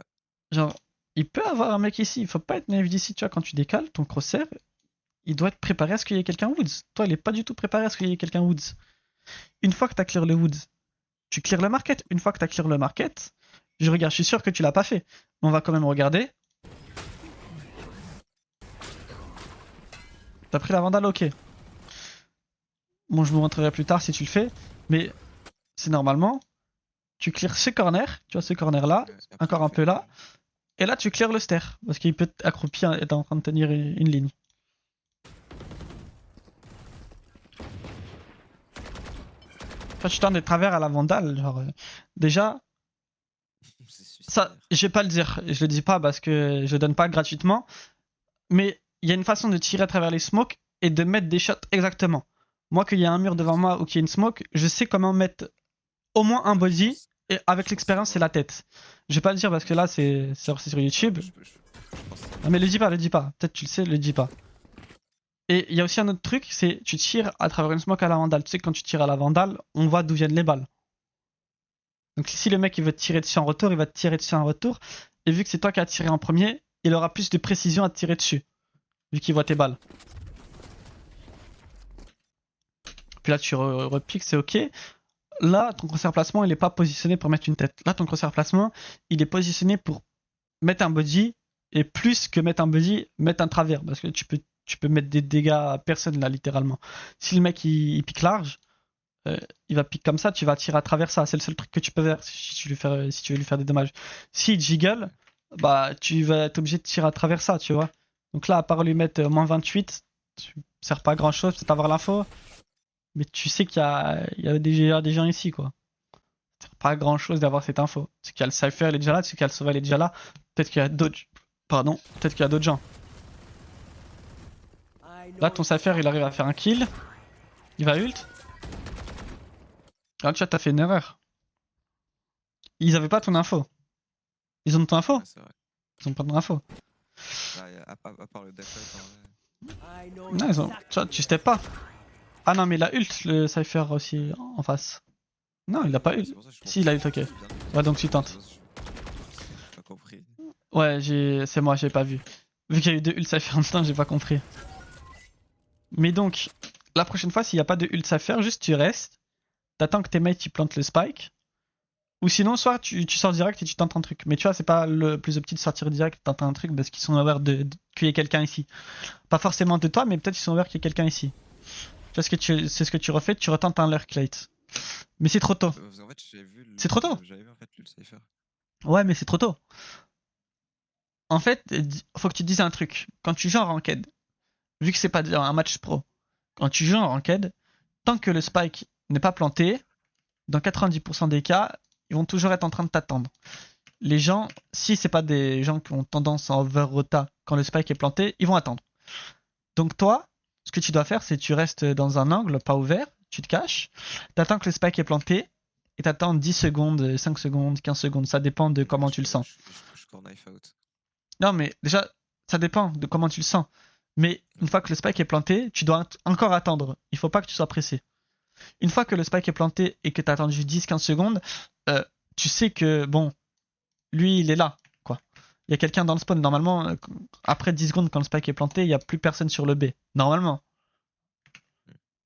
Genre, il peut avoir un mec ici. Il faut pas être naïf d'ici, tu vois, quand tu décales, ton crosshair, il doit être préparé à ce qu'il y ait quelqu'un Woods. Toi, il est pas du tout préparé à ce qu'il y ait quelqu'un Woods. Une fois que t'as clear le Woods, tu clear le market. Une fois que t'as clear le market, je suis sûr que tu l'as pas fait. Mais on va quand même regarder. T'as pris la vandale, ok. Bon, je vous montrerai plus tard si tu le fais. Mais c'est normalement, tu clears ce corner, tu vois ce corner là, encore un peu là. Et là, tu clears le stair. Parce qu'il peut être accroupi et être en train de tenir une ligne. Enfin, tu tends des travers à la vandale. Genre, déjà, ça, je vais pas le dire. Je le dis pas parce que je le donne pas gratuitement. Mais il y a une façon de tirer à travers les smokes et de mettre des shots exactement. Moi, qu'il y a un mur devant moi ou qu'il y a une smoke, je sais comment mettre au moins un body. Et avec l'expérience, c'est la tête. Je vais pas le dire parce que là, c'est sur YouTube. Non, mais le dis pas, le dis pas. Peut-être tu le sais, le dis pas. Et il y a aussi un autre truc, c'est tu tires à travers une smoke à la vandale. Tu sais que quand tu tires à la vandale, on voit d'où viennent les balles. Donc si le mec il veut te tirer dessus en retour, il va te tirer dessus en retour. Et vu que c'est toi qui as tiré en premier, il aura plus de précision à te tirer dessus. Vu qu'il voit tes balles. Puis là tu repiques, c'est ok. Là, ton crosshair placement, il est pas positionné pour mettre une tête. Là, ton crosshair placement, il est positionné pour mettre un body. Et plus que mettre un body, mettre un travers. Parce que tu peux mettre des dégâts à personne là, littéralement. Si le mec il pique large, il va piquer comme ça, tu vas tirer à travers ça. C'est le seul truc que tu peux faire si tu veux lui faire des dommages. S'il jiggle, bah tu vas être obligé de tirer à travers ça, tu vois. Donc là, à part lui mettre moins 28, tu sert pas à grand chose, peut-être avoir l'info. Mais tu sais qu'il y a déjà des gens ici, quoi. Ça sert pas à grand chose d'avoir cette info. C'est qu'il y a le Cypher, il est déjà là, c'est qu'il y a le Sauval, il est déjà là. Peut-être qu'il y a d'autres. Pardon, peut-être qu'il y a d'autres gens. Là, ton Cypher, il arrive à faire un kill. Il va ult. Ah, tu vois, t'as fait une erreur. Ils avaient pas ton info. Ils ont ton info?
Ouais, c'est vrai.
Ils ont pas ton info.
Bah, à part le default,
Non, ils ont. Tu vois, tu step pas. Ah non, mais il a ult le Cypher aussi en face. Non, il a pas ult. Si, il a ult, ok. Ouais, donc tu tentes.
J'ai pas compris.
Ouais, c'est moi, j'ai pas vu. Vu qu'il y a eu deux ult Cypher en temps, j'ai pas compris. Mais donc, la prochaine fois, s'il n'y a pas de ult Cypher, juste tu restes. T'attends que tes mates ils plantent le spike. Ou sinon, soit tu sors direct et tu tentes un truc. Mais tu vois, c'est pas le plus opti de sortir direct et tenter un truc parce qu'ils sont aware qu'il y ait quelqu'un ici. Pas forcément de toi, mais peut-être qu'ils sont aware qu'il y ait quelqu'un ici. Tu vois, c'est ce que tu refais, tu retentes un lurk late. Mais c'est trop tôt.
En fait, j'ai vu
C'est trop tôt.
J'avais vu en fait le Cypher.
Ouais, mais c'est trop tôt. En fait, faut que tu te dises un truc. Quand tu joues en ranked, vu que c'est pas un match pro, quand tu joues en ranked, tant que le spike n'est pas planté, dans 90% des cas, ils vont toujours être en train de t'attendre. Les gens, si c'est pas des gens qui ont tendance à over-rota quand le spike est planté, ils vont attendre. Donc toi, ce que tu dois faire, c'est que tu restes dans un angle pas ouvert, tu te caches, t'attends que le spike est planté, et t'attends 10 secondes, 5 secondes, 15 secondes. Ça dépend de comment tu le sens.
Je cours knife out.
Non, mais déjà, ça dépend de comment tu le sens. Mais une fois que le spike est planté, tu dois encore attendre. Il faut pas que tu sois pressé. Une fois que le spike est planté et que t'as attendu 10-15 secondes, tu sais que, bon, lui, il est là, quoi. Il y a quelqu'un dans le spawn. Normalement, après 10 secondes, quand le spike est planté, il n'y a plus personne sur le B. Normalement.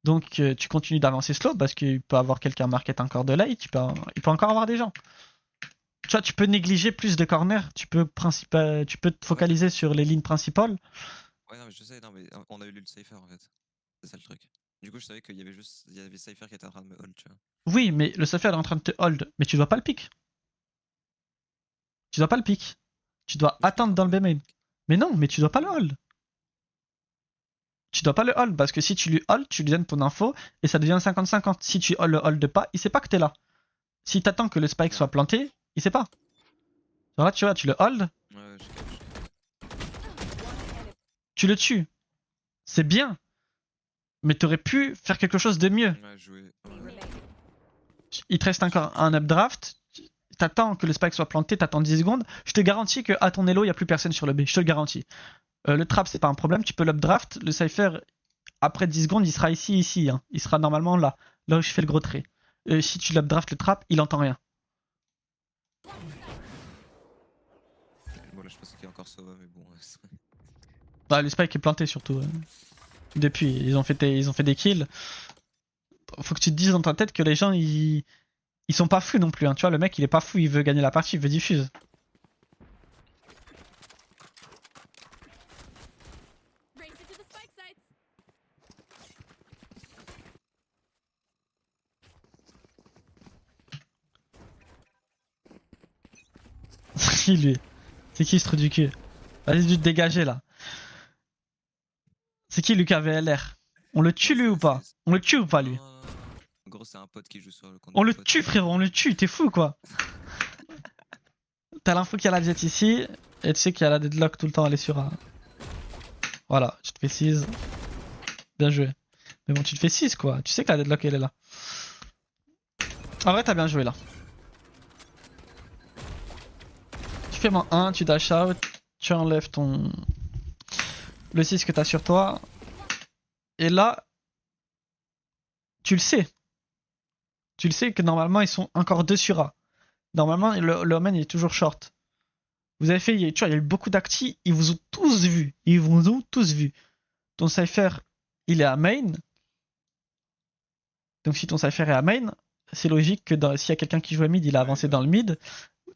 Donc, tu continues d'avancer slow parce qu'il peut avoir quelqu'un market encore de light. Il peut encore avoir des gens. Tu vois, tu peux négliger plus de corners. Tu peux te focaliser sur les lignes principales.
Ouais, non, mais je sais, non, mais on a eu le Cypher en fait. C'est ça le truc. Du coup, je savais qu'il y avait Cypher qui était en train de me hold, tu vois.
Oui, mais le Cypher est en train de te hold. Mais tu dois pas le pick. Tu dois pas le pick. Tu dois attendre dans le B main. Mais non, mais tu dois pas le hold. Tu dois pas le hold parce que si tu lui hold, tu lui donnes ton info et ça devient 50-50. Si tu le hold pas, il sait pas que t'es là. Si t'attends que le spike soit planté, il sait pas. Alors là, tu vois, tu le hold,
Ouais,
tu le tues. C'est bien. Mais t'aurais pu faire quelque chose de mieux.
Ouais, jouer.
Il te reste encore un updraft. T'attends que le spike soit planté, t'attends 10 secondes. Je te garantis qu'à ton elo, il n'y a plus personne sur le B. Je te le garantis. Le trap, c'est pas un problème. Tu peux l'updraft. Le cypher, après 10 secondes, il sera ici. Hein. Il sera normalement là. Là où je fais le gros trait. Si tu l'updraft le trap, il entend rien.
Bon, là, je pense qu'il y a encore Sova, mais bon.
Bah, le spike est planté surtout. Depuis, ils ont fait des kills. Faut que tu te dises dans ta tête que les gens, ils sont pas fous non plus. Hein. Tu vois, le mec, il est pas fou. Il veut gagner la partie, il veut diffuse. C'est qui lui? C'est qui ce truc du cul? Vas-y, te dégager là. C'est qui Lucas VLR? On le tue lui ou pas? On le tue ou pas lui?
En gros, c'est un pote qui joue sur le compte.
On le tue frérot, on le tue, t'es fou quoi. T'as l'info qu'il y a la jet ici, et tu sais qu'il y a la deadlock tout le temps, elle est sur A. Voilà, tu te fais 6. Bien joué. Mais bon, tu te fais 6 quoi, tu sais que la deadlock elle est là. En vrai, t'as bien joué là. Tu fais moins 1, tu dash out, tu enlèves le 6 que t'as sur toi. Et là, tu le sais. Tu le sais que normalement ils sont encore 2 sur A. Normalement, le Omen il est toujours short. Vous avez fait, tu vois, il y a eu beaucoup d'acti, ils vous ont tous vu. Ils vous ont tous vu. Ton Cypher, il est à main. Donc si ton Cypher est à main, c'est logique que s'il y a quelqu'un qui joue à mid, il a avancé dans le mid.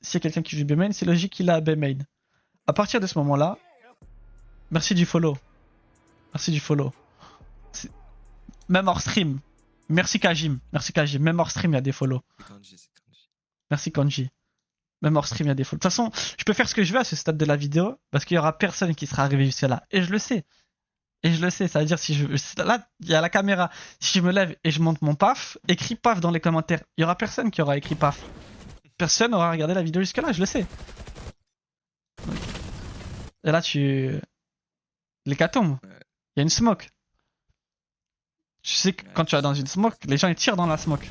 S'il y a quelqu'un qui joue B main, c'est logique qu'il a à B main. À partir de ce moment-là, merci du follow. Merci du follow. Même hors stream. Merci Kajim. Merci Kajim. Même hors stream, il y a des follow. Merci Kanji. Même hors stream, il y a des follow. De toute façon, je peux faire ce que je veux à ce stade de la vidéo parce qu'il y aura personne qui sera arrivé jusqu'à là. Et je le sais. Et je le sais. Ça veut dire si là, il y a la caméra. Si je me lève et je monte mon paf, écris paf dans les commentaires. Il y aura personne qui aura écrit paf. Personne n'aura regardé la vidéo jusqu'à là, je le sais. Et là, l'hécatombe. Il y a une smoke. Tu sais que quand tu vas dans une smoke, les gens ils tirent dans la smoke.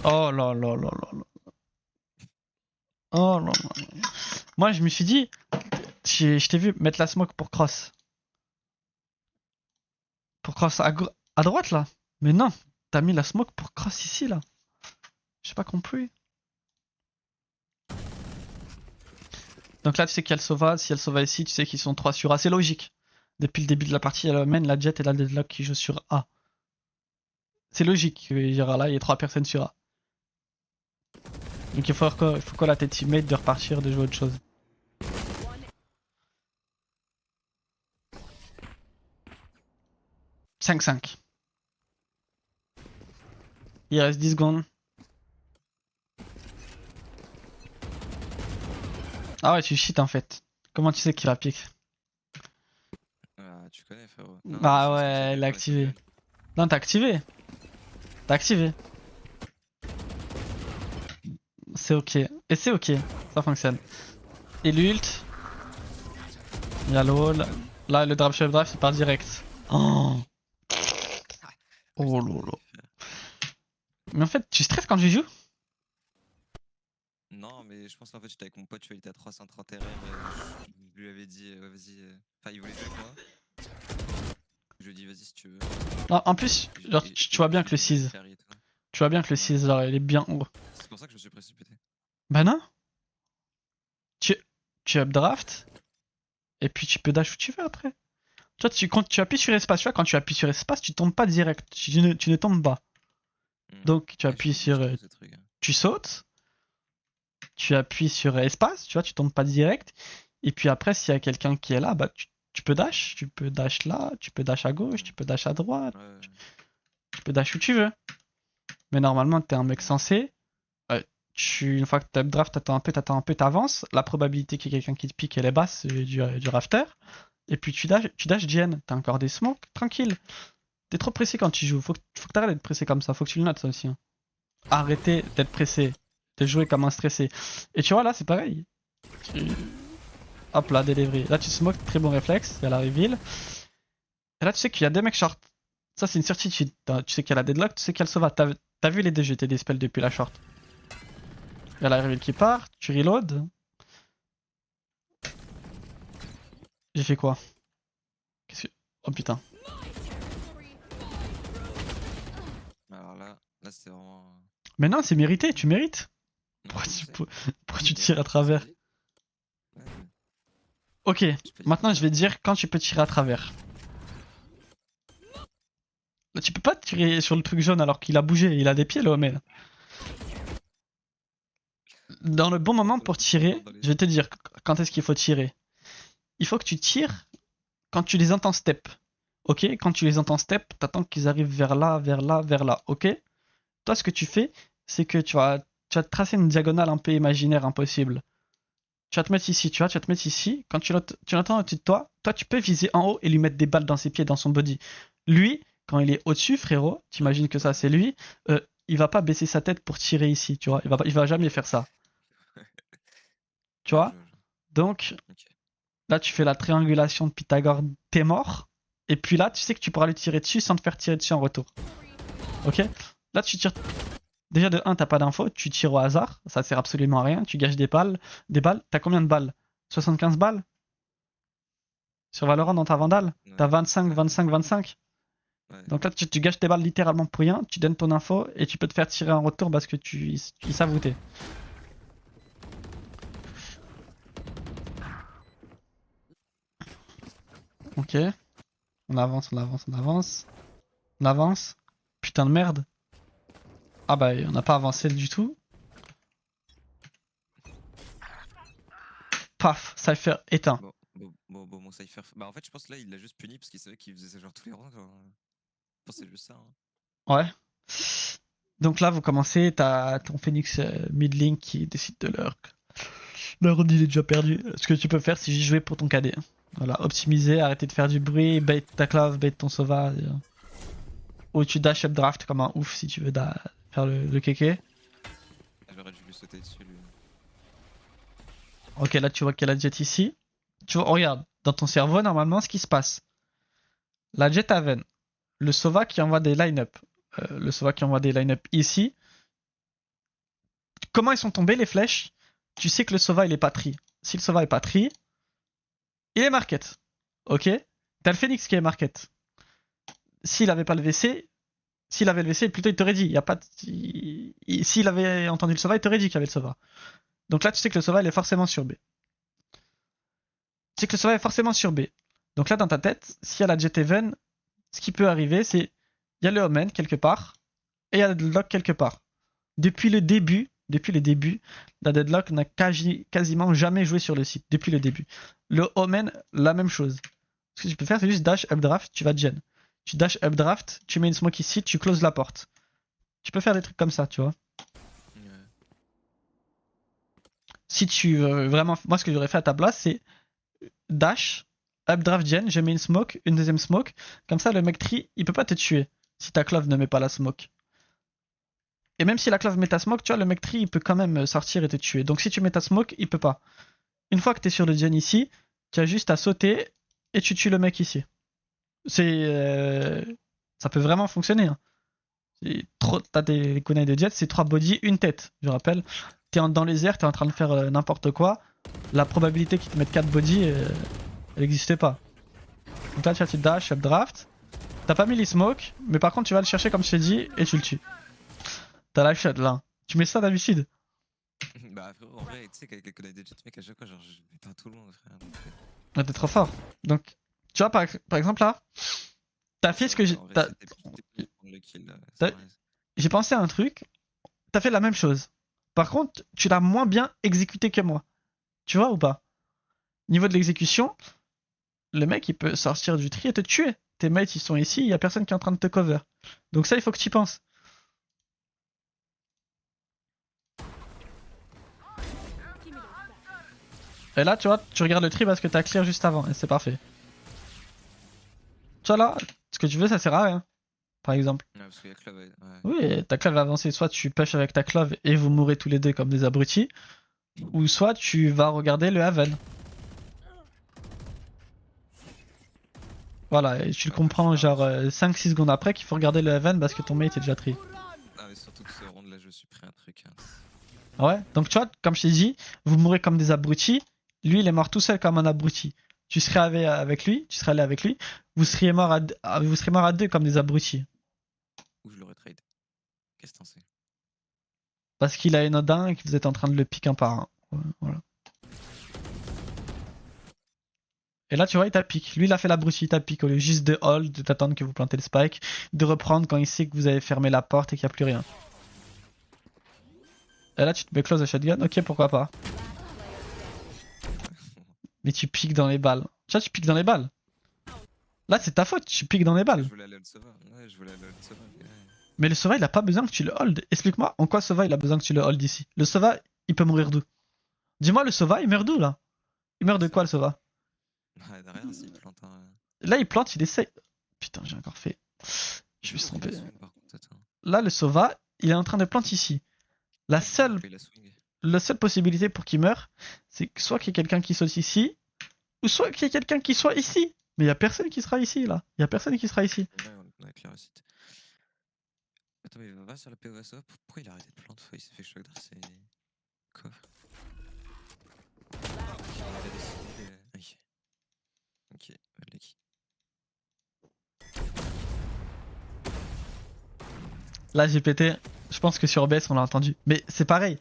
Oh là là là là là. Oh là là. Moi je me suis dit, je t'ai vu mettre la smoke pour cross. Pour cross à droite là. Mais non, t'as mis la smoke pour cross ici là. J'ai pas compris. Donc là tu sais qu'il y a le Sova, si il y a le Sova ici, tu sais qu'ils sont 3 sur A, c'est logique. Depuis le début de la partie, il y a le main, la jet et la deadlock qui jouent sur A. C'est logique qu'il y aura là, il y a 3 personnes sur A. Donc il faut call à tes teammates de repartir, de jouer autre chose. « 5-5. » Il reste 10 secondes. Ah ouais, tu cheats en fait. Comment tu sais qu'il va pique?
Ah, tu connais, frérot.
Bah ouais, il a activé. Non, t'as activé. T'as activé. C'est ok. Et c'est ok. Ça fonctionne. Et l'ult. Il y a le wall. Là, le drop chef draft, il part direct. Oh, oh lolo. Mais en fait, tu stresses quand tu joues?
Non, mais je pense qu'en fait, j'étais avec mon pote, tu vois, il était à 330 RM. Je lui avais dit, ouais, vas-y. Enfin, il voulait jouer avec moi. Je lui ai dit, vas-y si tu veux.
En plus, genre, tu vois bien que le 6. Tu vois bien que le 6, genre, il est bien haut.
C'est pour ça que je me suis précipité.
Bah non. Tu updraft. Et puis tu peux dash où tu veux après. Tu vois, quand tu appuies sur espace, tu vois, quand tu appuies sur espace, tu tombes pas direct. Tu ne tombes pas. Donc tu appuies sur. Tu sautes. Tu appuies sur espace, tu vois, tu tombes pas direct. Et puis après, s'il y a quelqu'un qui est là, bah tu peux dash. Tu peux dash là, tu peux dash à gauche, tu peux dash à droite. Tu peux dash où tu veux. Mais normalement, t'es un mec sensé. Une fois que tu updraft, t'attends un peu, t'avances. La probabilité qu'il y ait quelqu'un qui te pique, elle est basse du rafter. Et puis tu dash Gen. T'as encore des smokes, tranquille. T'es trop pressé quand tu joues. Faut que t'arrêtes d'être pressé comme ça. Faut que tu le notes ça aussi. Hein. Arrêtez d'être pressé. De jouer comme un stressé. Et tu vois là, c'est pareil. Hop là, delivery. Là, tu smokes, très bon réflexe. Il y a la reveal. Et là, tu sais qu'il y a des mecs short. Ça, c'est une certitude. Tu sais qu'il y a la deadlock, tu sais qu'il y a le sova. T'as vu les deux jeter des spells depuis la short. Il y a la reveal qui part, tu reload. J'ai fait quoi? Oh putain.
Alors là c'est vraiment.
Mais non, c'est mérité, tu mérites. Pourquoi tu tires à travers? Ok, maintenant je vais te dire quand tu peux tirer à travers. Là, tu peux pas tirer sur le truc jaune alors qu'il a bougé, il a des pieds le Omen. Dans le bon moment pour tirer, je vais te dire quand est-ce qu'il faut tirer. Il faut que tu tires quand tu les entends step. Ok, quand tu les entends step, t'attends qu'ils arrivent vers là, vers là, vers là. Ok. Toi, ce que tu fais, c'est que tu vas te tracer une diagonale un peu imaginaire, impossible. Tu vas te mettre ici, tu vas te mettre ici. Quand tu l'entends au-dessus de toi, tu peux viser en haut et lui mettre des balles dans ses pieds, dans son body. Lui, quand il est au-dessus, frérot, t'imagines que ça c'est lui, il va pas baisser sa tête pour tirer ici, tu vois. Il va jamais faire ça. Tu vois. Donc, là, tu fais la triangulation de Pythagore, t'es mort. Et puis là, tu sais que tu pourras lui tirer dessus sans te faire tirer dessus en retour. Ok. Là, tu tires. Déjà de 1, t'as pas d'infos, tu tires au hasard, ça sert absolument à rien, tu gâches des balles. T'as combien de balles? 75 balles? Sur Valorant dans ta Vandale? T'as 25, 25, 25. Donc là, tu gâches tes balles littéralement pour rien, tu donnes ton info et tu peux te faire tirer en retour parce que ils savent où t'es. Ok. On avance, on avance, on avance. On avance. Putain de merde. Ah bah, on n'a pas avancé du tout. Paf, Cypher éteint.
Bon, Cypher. Bah, en fait, je pense que là, il l'a juste puni parce qu'il savait qu'il faisait ça genre tous les rounds. Genre. Je pense que c'est juste ça. Hein.
Ouais. Donc là, vous commencez, t'as ton Phoenix mid-link qui décide de leur run, il est déjà perdu. Ce que tu peux faire, c'est juste jouer pour ton KD. Voilà, optimiser, arrêter de faire du bruit, bait ta clave, bait ton sova. Ou tu dash up draft comme un ouf si tu veux faire le kéké.
J'aurais dû lui sauter dessus, lui.
Ok, là tu vois qu'il y a la jet ici. Tu vois, regarde, dans ton cerveau, normalement, ce qui se passe. La jet Haven, le sova qui envoie des line-up. Le sova qui envoie des line-up ici. Comment ils sont tombés les flèches? Tu sais que le sova il est pas tri. Si le sova est pas tri, il est market. Ok. T'as le Phoenix qui est market. S'il avait pas le VC, s'il avait le VC, plutôt il t'aurait dit. Y a pas de... S'il avait entendu le sova, il t'aurait dit qu'il y avait le sova. Donc là, tu sais que le sova il est forcément sur B. Tu sais que le sova est forcément sur B. Donc là, dans ta tête, s'il y a la jet even, ce qui peut arriver, c'est il y a le Omen quelque part et il y a le deadlock quelque part. Depuis le début, la deadlock n'a quasiment jamais joué sur le site. Depuis le début. Le Omen, la même chose. Ce que tu peux faire, c'est juste dash updraft, tu vas gen. Tu dash updraft, tu mets une smoke ici, tu closes la porte. Tu peux faire des trucs comme ça, tu vois. Si tu veux vraiment. Moi, ce que j'aurais fait à ta place, c'est dash, updraft gen, je mets une smoke, une deuxième smoke. Comme ça, le mec tree, il peut pas te tuer si ta clove ne met pas la smoke. Et même si la clove met ta smoke, tu vois, le mec tree, il peut quand même sortir et te tuer. Donc si tu mets ta smoke, il peut pas. Une fois que t'es sur le gen ici, tu as juste à sauter et tu tues le mec ici. Ça peut vraiment fonctionner. Hein. T'as des kunai de jet, c'est 3 bodies, une tête, je rappelle. Dans les airs, t'es en train de faire n'importe quoi. La probabilité qu'ils te mettent 4 bodies, elle n'existait pas. Donc là, tu dash, updraft. T'as pas mis les smokes, mais par contre, tu vas le chercher comme je t'ai dit et tu le tues. T'as la shot là. Tu mets ça d'habitude.
Bah, frérot, en vrai, tu sais, qu'avec les connards de jet, mec, à chaque fois, genre, je vais tout le monde, frère. Donc,
Ouais, t'es trop fort. Donc, tu vois, par exemple là, t'as fait ce que j'ai.
en vrai, c'était plus prendre le kill,
t'as-
sans reste.
J'ai pensé à un truc. T'as fait la même chose. Par contre, tu l'as moins bien exécuté que moi. Tu vois ou pas? Niveau de l'exécution, le mec il peut sortir du tri et te tuer. Tes mates ils sont ici, il y a personne qui est en train de te cover. Donc ça il faut que tu y penses.
Give me those back.
Et là tu vois, tu regardes le tri parce que t'as clear juste avant et c'est parfait. Tu vois là, ce que tu veux ça sert à rien. Par exemple.
Ouais, parce qu'il y a Clave, ouais.
Oui, ta clave va avancer. Soit tu push avec ta clave et vous mourrez tous les deux comme des abrutis. Ou soit tu vas regarder le Haven. Voilà, et tu le
Ouais,
comprends
je sais pas,
genre 5-6 secondes après qu'il faut regarder le Haven parce que ton mate est déjà tri.
Ah, mais surtout que ce round là, je me suis pris un truc. Hein.
Ah ouais, donc tu vois, comme je t'ai dit, vous mourrez comme des abrutis. Lui, il est mort tout seul comme un abruti. Tu serais avec lui, tu serais allé avec lui. Vous seriez mort vous serez mort à deux comme des abrutis.
Ou je l'aurais trade. Qu'est-ce que t'en sais?
Parce qu'il a une Odin et que vous êtes en train de le pick un par un. Ouais, voilà. Et là, tu vois, il t'a pick. Lui, il a fait l'abruti, il t'a pick au lieu juste de hold, d'attendre que vous plantez le spike, de reprendre quand il sait que vous avez fermé la porte et qu'il n'y a plus rien. Et là, tu te mets close à shotgun, ok, pourquoi pas. Mais tu piques dans les balles. Tu vois, tu piques dans les balles. Là, c'est ta faute, tu piques dans les balles.
Je voulais aller au Sova. Ouais, je voulais aller au Sova. Ouais.
Mais le Sova, il a pas besoin que tu le hold. Explique-moi, en quoi Sova, il a besoin que tu le hold ici? Le Sova, il peut mourir d'où? Dis-moi, le Sova, il meurt d'où, là? Il meurt de quoi, le Sova?
Ouais, derrière, s'il plante un.
Là, il plante, il essaye. Putain, j'ai encore fait. Je me suis trompé.
Par contre, attends.
Là, le Sova, il est en train de planter ici. La seule,
La swing.
la seule possibilité pour qu'il meure, c'est que soit qu'il y ait quelqu'un qui saute ici, ou soit qu'il y ait quelqu'un qui soit ici. Mais il y a personne qui sera ici, là. Il y a personne qui sera ici.
Ouais, on a clair aussi. Attends, mais va sur la POSO. Pourquoi il a arrêté de plante? Il s'est fait choc dans ses coffres. Il a décidé. Ok, lucky.
Là, j'ai pété. Je pense que sur OBS, on l'a entendu. Mais c'est pareil.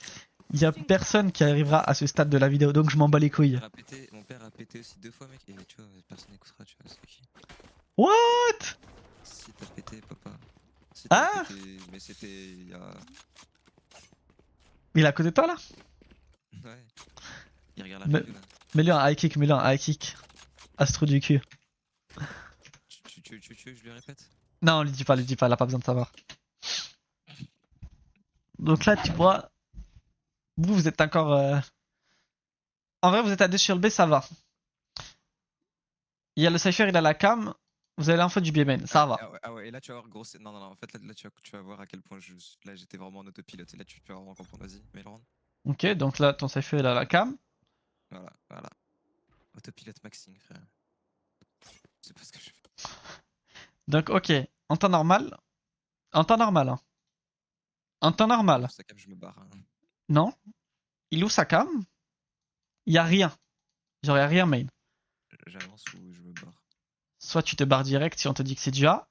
Il y a personne qui arrivera à ce stade de la vidéo, donc je m'en bats les couilles.
Mon père a pété aussi 2 fois, mec. Et tu vois, personne n'écoutera, tu vois. C'est qui?
What?
Si t'as pété, papa. Si
Ah?
pété, mais c'était il y a.
Il est à côté de toi, là?
Ouais. Il regarde la
Mais-
review là.
Mets-lui un high kick, mets-lui un high kick. Astro du cul.
Je lui répète.
Non, lui dis pas, elle a pas besoin de savoir. Donc là, tu vois, vous êtes encore. En vrai, vous êtes à 2 sur le B, ça va. Il y a le Cypher, il a la cam. Vous avez l'info du B-main, ça va.
Ah ouais, et là tu vas voir gros. Non, en fait là, tu vas voir à quel point là j'étais vraiment en autopilote. Et là tu vas vraiment comprendre. Vas-y, mets le round.
Ok, donc là, ton Cypher, il a la cam.
Voilà. Autopilote maxing, frère. C'est pas ce que je fais.
Donc, ok, en temps normal. En temps normal, hein. En temps normal,
Ça cam, je me barre. Hein.
non. Il ouvre sa cam. Il y a rien. Genre, il y a rien main.
J'avance ou je me barre.
Soit tu te barres direct si on te dit que c'est du A.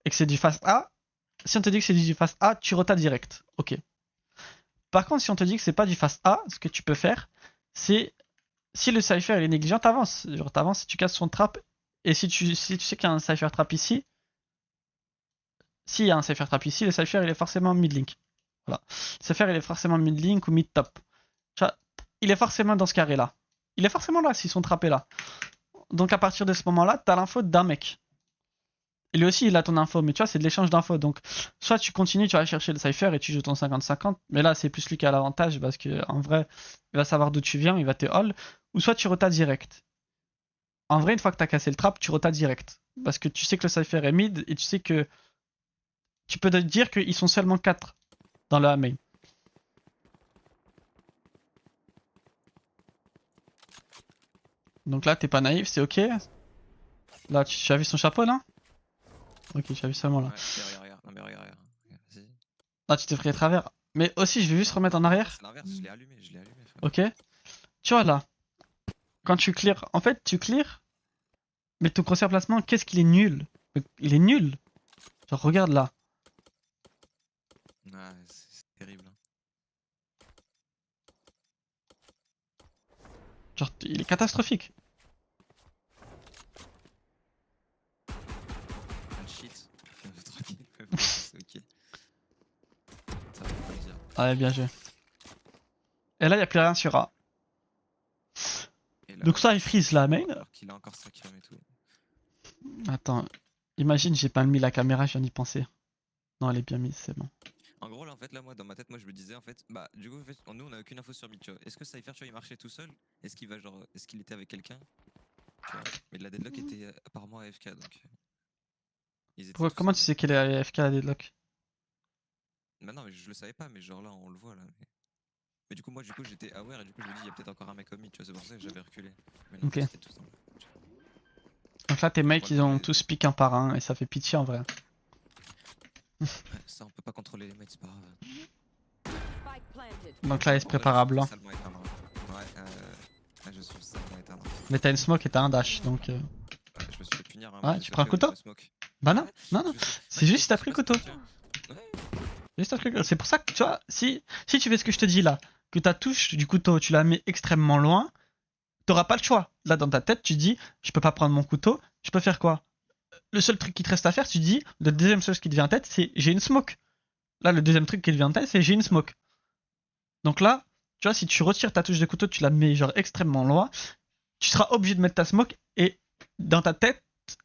Et que c'est du fast A. Si on te dit que c'est du fast A, tu rotas direct. Ok. Par contre, si on te dit que c'est pas du fast A, ce que tu peux faire, c'est si le Cypher il est négligent, t'avances. Genre t'avances et tu casses son trap. Et si tu sais qu'il y a un Cypher trap ici, s'il y a un Cypher trap ici, le Cypher il est forcément mid-link. Voilà. Le Cypher il est forcément mid-link ou mid-top. Il est forcément dans ce carré là. Il est forcément là si son trap est là. Donc à partir de ce moment-là, t'as l'info d'un mec. Et lui aussi il a ton info, mais tu vois, c'est de l'échange d'infos. Donc soit tu continues, tu vas chercher le Cypher et tu joues ton 50-50, mais là c'est plus lui qui a l'avantage parce que en vrai, il va savoir d'où tu viens, il va te hold. Ou soit tu rotas direct. En vrai, une fois que t'as cassé le trap, tu rotas direct. Parce que tu sais que le Cypher est mid et tu sais que tu peux te dire qu'ils sont seulement 4 dans le A main. Donc là, t'es pas naïf, c'est ok. Là, tu as vu son chapeau là? Ok, tu as vu seulement là.
Ouais, regarde. Non, mais regarde. Vas-y.
Là, tu t'es pris à travers. Mais aussi, je vais juste remettre en arrière.
C'est l'inverse, je l'ai allumé. Frère.
Ok. Tu vois là. Quand tu clear. En fait, tu clear. Mais ton crosshair placement, qu'est-ce qu'il est nul? Il est nul. Genre, regarde là.
Ouais, c'est terrible. Hein.
Genre, il est catastrophique.
Un cheat. Tranquille, mais bon, c'est ok. Ça faut pas le dire.
Ouais, bien joué. Et là, il n'y a plus rien sur A.
Et là,
Donc ça, il freeze la main.
Alors qu'il a encore sa cam et tout.
Attends. Imagine, j'ai pas mis la caméra, je viens d'y penser. Non, elle est bien mise, c'est bon.
En gros, là, en fait, là, moi, dans ma tête, moi, je me disais, en fait, bah, du coup, en fait, nous, on a aucune info sur Mid, tu vois. Est-ce que Cypher, tu vois, il marchait tout seul? Est-ce qu'il va, genre, est-ce qu'il était avec quelqu'un? Tu vois. Mais la deadlock était apparemment AFK, donc. Ils étaient
Pourquoi,
tous
comment tu
seuls.
sais qu'elle est AFK la deadlock?
Bah, non, mais je le savais pas, mais genre là, on le voit, là. Mais du coup, moi, j'étais aware, et du coup, je me dis, il y a peut-être encore un mec comme Mid, tu vois. C'est pour ça que j'avais reculé. Mais non,
Ok.
c'était tout simple.
Donc là, tes mecs, ils
Voilà,
ont
mais-
tous piqué un par un, et ça fait pitié en vrai.
Ouais, ça, on peut pas contrôler les mecs, c'est pas grave.
Spike planted.
Donc là, il se
En vrai,
prépare à
je suis
blanc.
salement éteindre. Ouais, je suis salement éteindre.
Mais t'as une smoke et t'as un dash, donc...
Ouais, je me suis fait punir. Hein,
Ouais,
mais
tu
j'ai
prends un
fait au
couteau?
niveau smoke.
Bah
Ouais,
non, non, non.
je sais-
C'est
ouais,
juste si t'as
je
pris
sais
le
pas
couteau.
si tu- Ouais,
Juste un truc. C'est pour ça que, tu vois, si tu fais ce que je te dis là, que ta touche du couteau, tu la mets extrêmement loin, t'auras pas le choix. Là, dans ta tête, tu dis, je peux pas prendre mon couteau, je peux faire quoi? Le seul truc qui te reste à faire, tu dis, le deuxième chose qui te vient en tête, c'est j'ai une smoke. Là, le deuxième truc qui te vient en tête, c'est j'ai une smoke. Donc là, tu vois, si tu retires ta touche de couteau, tu la mets genre extrêmement loin, tu seras obligé de mettre ta smoke et dans ta tête,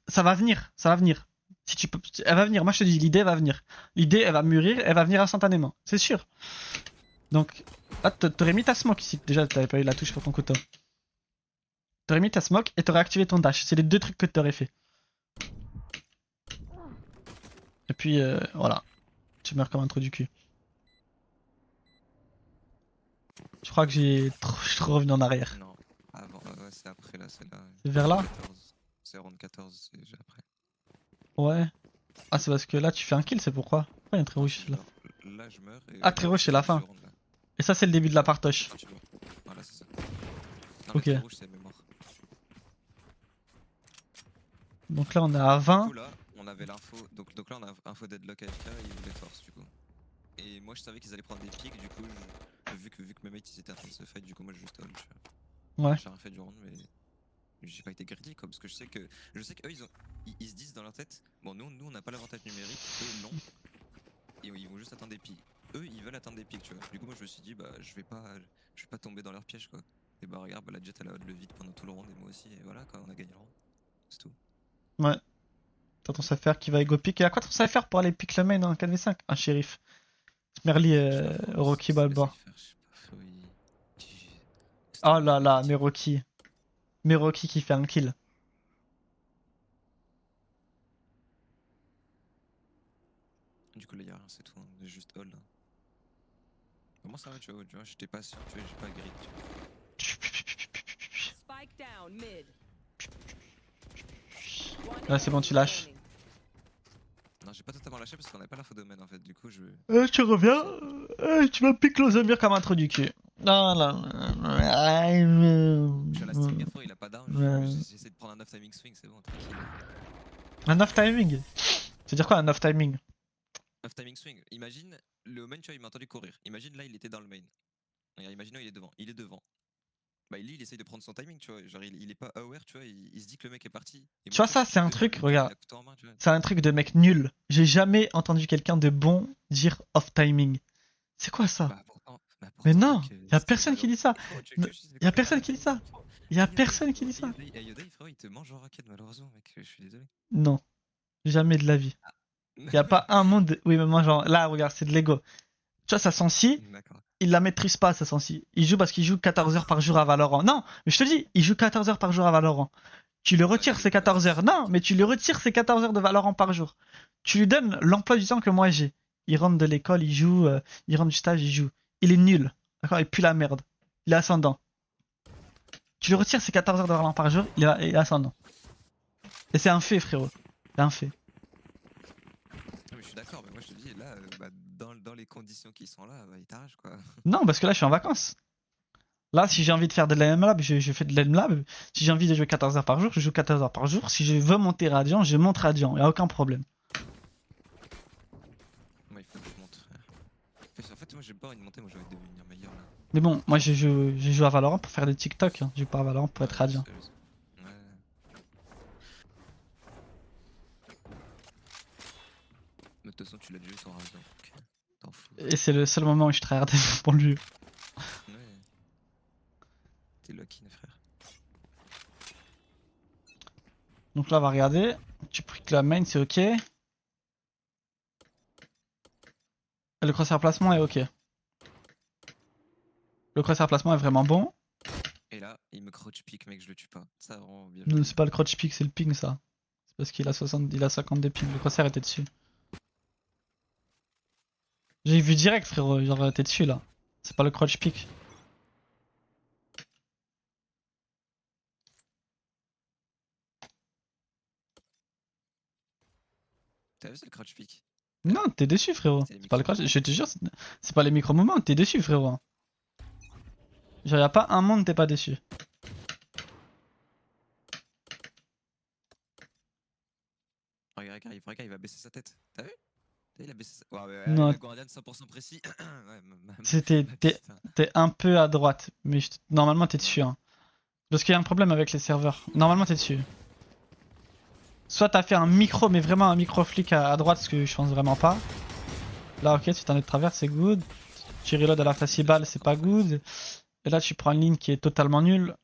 ça va venir, ça va venir. Si tu peux, elle va venir. Moi, je te dis, l'idée va venir. L'idée, elle va mûrir, elle va venir instantanément. C'est sûr. Donc, là, t'aurais mis ta smoke ici. Déjà, t'avais pas eu la touche pour ton couteau. T'aurais mis ta smoke et t'aurais activé ton dash. C'est les deux trucs que t'aurais fait. Et puis, voilà. Tu meurs comme un trou du cul. Je crois que je suis revenu en arrière.
non. Avant, ouais, c'est après là, c'est là.
C'est vers là
14. C'est round 14, c'est déjà après.
Ouais. Ah, c'est parce que là, tu fais un kill, c'est pourquoi? Pourquoi il y a un très
Non,
rouge
tu
là?
meurs. Là, je meurs. Et
Ah, très
là,
rouge, c'est la fin.
ce round-là.
Et ça, c'est le début de la partoche.
Quand tu meurs. Voilà, c'est ça. Non,
Ok.
le très rouge, c'est mémoire.
Donc là, on est à
Du
20.
coup, là, on avait l'info. Donc là, on a info deadlock AFK et ils voulaient force, du coup. Et moi, je savais qu'ils allaient prendre des pics, du coup, vu que mes mates ils étaient en train de se fight, du coup, moi, je juste hold, tu vois.
Ouais.
J'ai rien fait du round, mais j'ai pas été greedy quoi, parce que je sais qu'eux ils se disent dans leur tête, bon nous on n'a pas l'avantage numérique, eux ils l'ont, et ils vont juste atteindre des pics. Eux ils veulent atteindre des pics, tu vois. Du coup moi je me suis dit bah je vais pas tomber dans leur piège quoi. Et bah regarde, bah, la Jet elle a le vide pendant tout le round et moi aussi, et voilà quoi, on a gagné le round. C'est tout.
Ouais. T'as ton safer qui va ego pick. Et à quoi ton safer pour aller pick le main en 4v5? Un shérif. Merly, Rocky Balboa. Oh là là, mais Rocky. Mais Rocky qui fait un kill.
Du coup là y'a rien, c'est tout, hein. Juste hold. Hein. Comment ça va, tu vois, j'étais pas sûr, tu vois, j'ai pas grid, tu vois.
Spike down mid.
Là, c'est bon, tu lâches.
Non, j'ai pas totalement lâché parce qu'on avait pas l'info domaine en fait, du coup je.
Tu reviens. Tu m'as piqué le comme un trou du cul. Non, non.
Je suis à la Stinger 4, il a pas down, j'essaie de prendre un off timing swing, c'est bon, tranquille.
Un off timing. C'est-à-dire quoi un off timing?
Off timing swing, imagine le main, tu vois, il m'a entendu courir. Imagine là, il était dans le main. Regarde, imaginons, il est devant. Bah, lui, il essaye de prendre son timing, tu vois. Genre, il est pas aware, tu vois. Il se dit que le mec est parti. Et
Tu
moi,
vois, ça,
je
c'est un
suis
truc,
devant,
regarde.
il a couteau en main, tu vois.
C'est un truc de mec nul. J'ai jamais entendu quelqu'un de bon dire off timing. C'est quoi ça?
Bah, pourtant,
Mais
pourtant,
non,
mec,
y a
c'était
personne qui
Valorant.
dit ça.
Et frérot,
Y a personne qui dit ça. Y a personne qui dit ça.
Yoda, frérot, il te mange en raquette, malheureusement, mec. Je suis désolé.
Non, jamais de la vie. Y a pas un monde. Oui, mais moi, genre, là, regarde, c'est de l'ego. Tu vois, sa sensi,
D'accord.
il la maîtrise pas, sa sensi. Il joue parce qu'il joue 14 heures par jour à Valorant. Non, mais je te dis, il joue 14 heures par jour à Valorant. Tu le retires
Ok,
ces 14 heures. Non, mais tu lui retires ces 14 heures de Valorant par jour. Tu lui donnes l'emploi du temps que moi j'ai. Il rentre de l'école, il joue, il rentre du stage, il joue. Il est nul. D'accord, il pue la merde. Il est ascendant. Tu lui retires ses 14 heures de Valorant par jour, il est ascendant. Et c'est un fait, frérot. C'est un fait.
Non, mais je suis d'accord, mais moi je te dis, là, dans les conditions qui sont là, il t'arrache quoi.
Non, parce que là, je suis en vacances. Là, si j'ai envie de faire de l'AMLab, je fais de l'AMLab. Si j'ai envie de jouer 14 heures par jour, je joue 14 heures par jour. Si je veux monter Radiant, je monte Radiant. Y a aucun problème.
Moi, il faut que je monte, frère. En fait, moi j'ai pas envie de monter, moi j'ai envie de devenir meilleur là.
Mais bon, moi, je joue à Valorant pour faire des TikTok. Hein. Je joue pas à Valorant pour être Radiant.
Je sais. Ouais. Mais de toute façon, tu l'as déjà eu sur Radiant, donc t'en fous.
Et c'est le seul moment où je tryhard pour lui.
Ouais. T'es lucky, frère.
Donc là, on va regarder. Tu pries que la main, c'est ok. Et le crosshair placement est ok. Le crosshair placement est vraiment bon.
Et là, il me crouch pick, mec, je le tue pas. Ça, vraiment bien.
Non, c'est pas le crouch pick, c'est le ping ça. C'est parce qu'il a 60, il a 52 ping. Le crosshair était dessus. J'ai vu direct, frérot. Genre, t'es dessus là. C'est pas le crouch pick.
T'as vu, c'est le crouch pick.
Non, t'es dessus, frérot.
C'est les
C'est pas le crouch.
micro-moments.
Je te jure, c'est pas les micro-moments. T'es dessus, frérot. Genre, y'a pas un monde, t'es pas dessus.
Regarde, il va baisser sa tête. T'as vu? Il a baissé sa... Ouais,
Non.
le Guardian 100% précis. Ouais,
C'était,
ma petite, hein.
t'es un peu à droite. Mais normalement, t'es dessus. Hein. Parce qu'il y a un problème avec les serveurs. Normalement, t'es dessus. Soit t'as fait un micro, mais vraiment un micro flic à droite, ce que je pense vraiment pas. Là, ok, tu t'en es de travers, c'est good. Tu reload à la facibale, c'est pas good. Et là, tu prends une ligne qui est totalement nulle.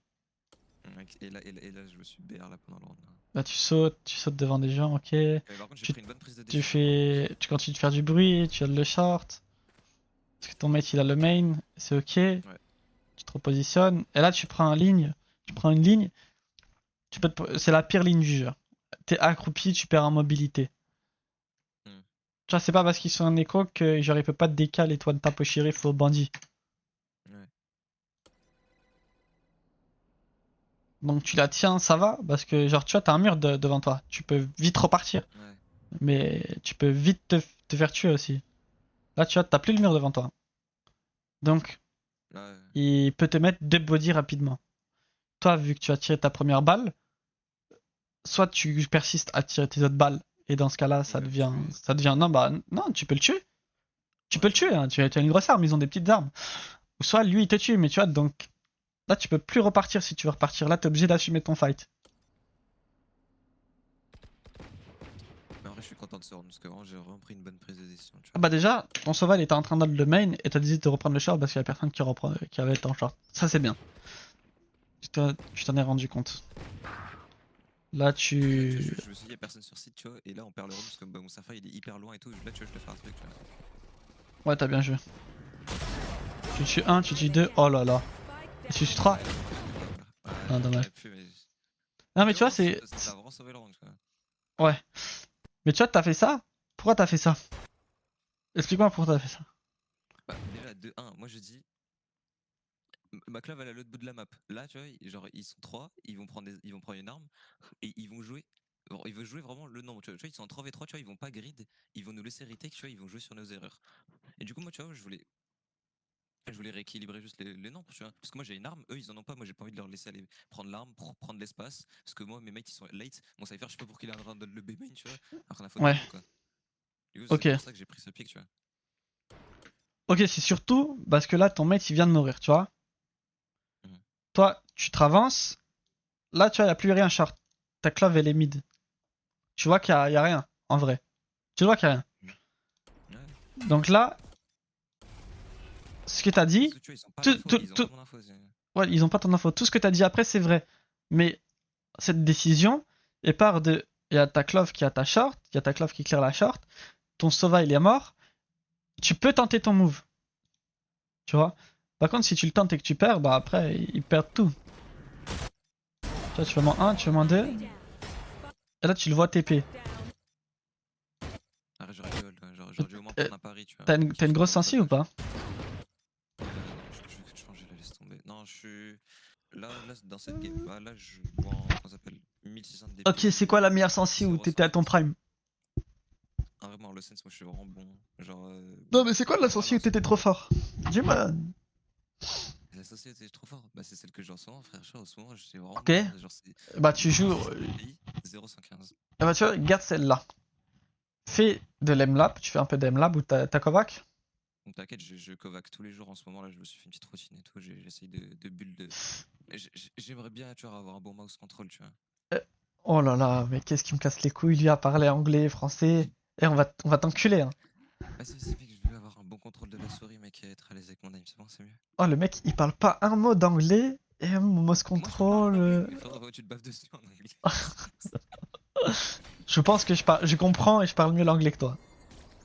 Et là, je me suis BR là pendant le round.
Là, tu sautes devant des gens, ok.
Mais par contre, j'ai
Tu-
pris une bonne prise de
Tu
décision.
tu continues de faire du bruit, tu as le short. Parce que ton mate il a le main, c'est ok. Tu te repositionnes. Et là, tu prends une ligne. C'est la pire ligne du jeu. T'es accroupi, tu perds en mobilité.
Hmm.
Tu vois, c'est pas parce qu'ils sont en écho que genre il peut pas te décaler et toi de taper au shérif ou au bandit.
Ouais.
Donc tu la tiens, ça va, parce que genre tu vois, t'as un mur devant toi. Tu peux vite repartir.
Ouais.
Mais tu peux vite te faire tuer aussi. Là, tu vois, t'as plus le mur devant toi. Donc,
Là,
il peut te mettre deux body rapidement. Toi, vu que tu as tiré ta première balle, soit tu persistes à tirer tes autres balles, et dans ce cas-là,
il va me tuer.
ça devient, non, bah, non, tu peux le tuer. Tu
Ouais,
peux le tuer, hein, tu as une grosse arme, ils ont des petites armes. Ou soit lui, il te tue, mais tu vois, donc, là, tu peux plus repartir si tu veux repartir. Là, t'es obligé d'assumer ton fight.
Mais en vrai, je suis content de ce round parce que vraiment, j'ai vraiment pris une bonne prise de décision. Tu
Ah
vois.
bah déjà, ton Soval était en train d'aller le main, et t'as décidé de reprendre le short parce qu'il y a personne qui avait ton short. Ça, c'est bien. Tu t'en es rendu compte. Là,
Je me suis dit, il y a personne sur site, tu vois. Et là, on perd le round parce que mon Safa il est hyper loin et tout. Là, tu vois, je te fais un truc. Tu vois.
Ouais, t'as bien joué. Tu tues 1, tu tues 2, oh là là. Tu tues 3.
Ouais,
Ah, dommage.
j'aurais pu, mais...
Non, mais tu vois, c'est.
Ça a vraiment sauvé le round, quoi.
Ouais. Mais tu vois, t'as fait ça. Pourquoi t'as fait ça? Explique-moi pourquoi t'as fait ça.
Bah, déjà, de 1, moi je dis. Ma clave elle est à l'autre bout de la map. Là, tu vois, genre, ils sont 3, ils vont prendre une arme et ils vont jouer. Ils veulent jouer vraiment le nombre. Tu vois, ils sont en 3v3, tu vois, ils vont pas grid, ils vont nous laisser retake, tu vois, ils vont jouer sur nos erreurs. Et du coup, moi, tu vois, je voulais rééquilibrer juste les nombres, tu vois. Parce que moi j'ai une arme, eux ils en ont pas, moi j'ai pas envie de leur laisser aller prendre l'arme pour prendre l'espace. Parce que moi mes mates ils sont late, mon cypher je sais pas pour qu'il est en train de le B-main, tu vois. Alors qu'on a faute de
Ouais.
nous, quoi. Du coup, c'est
Ok.
pour ça que j'ai pris ce pick, tu vois.
Ok, c'est surtout parce que là, ton mate, il vient de mourir, tu vois.
Mhm.
Toi, tu te ravances. Là, tu vois, y a plus rien short. Ta clave, elle est mid. Tu vois qu'il y a rien, en vrai. Tu vois qu'il y a rien.
Ouais.
Donc là, ce que t'as dit,
Parce que tu vois, ils ont pas
tout,
l'info,
tout,
ils ont
tout-
pas mon info.
ouais, ils ont pas ton info. Tout ce que t'as dit après, c'est vrai. Mais cette décision, elle part de. Il y a ta clove qui a ta short, il y a ta clove qui clear la short, ton Sova il est mort. Tu peux tenter ton move. Tu vois. Par contre, si tu le tentes et que tu perds, bah après, ils perdent tout. Tu vois, tu fais moins 1, tu fais moins 2, et là tu le vois TP.
Ah, j'aurais dû hold, ouais, j'aurais dû au moins prendre un pari, tu vois.
T'as une
J'ai fait
grosse
vraiment
sensi ou pas?
non, je pense que je la laisse tomber. Non, je suis. Là, dans cette game, bah, là, je joue en. Comment ça s'appelle? 1600 de DPI.
Ok, c'est quoi la meilleure sensi où
0,
t'étais à ton
115.
prime?
Ah, vraiment, le sense, moi je suis vraiment bon. Genre.
Non, mais c'est quoi la
Vraiment,
sensi où t'étais trop fort? Dis-moi.
la société est trop fort. Bah, c'est celle que j'ai en ce moment, frère. En ce moment, j'étais vraiment
Ok.
bien. Genre, c'est
Bah, tu joues.
1600 DPI, 0,115.
Bah, tu vois, garde celle-là. Fais de l'emlab, tu fais un peu d'emlab ou t'as Kovac?
Donc t'inquiète, je Kovac tous les jours en ce moment. Là, je me suis fait une petite routine et tout. J'essaye de build. J'aimerais bien, tu vois, avoir un bon mouse control, tu vois.
Oh là là, mais qu'est-ce qui me casse les couilles, lui, à parler anglais, français. Et on va t'enculer, hein.
Bah, c'est mec, je veux avoir un bon contrôle de la souris, mec, et être à l'aise avec mon aim. C'est bon, c'est mieux.
Oh, le mec, il parle pas un mot d'anglais et un mouse
Moi, je parle en
control.
anglais. Mais faudrait tu te baves dessus en anglais.
Je pense que je comprends et je parle mieux l'anglais que toi.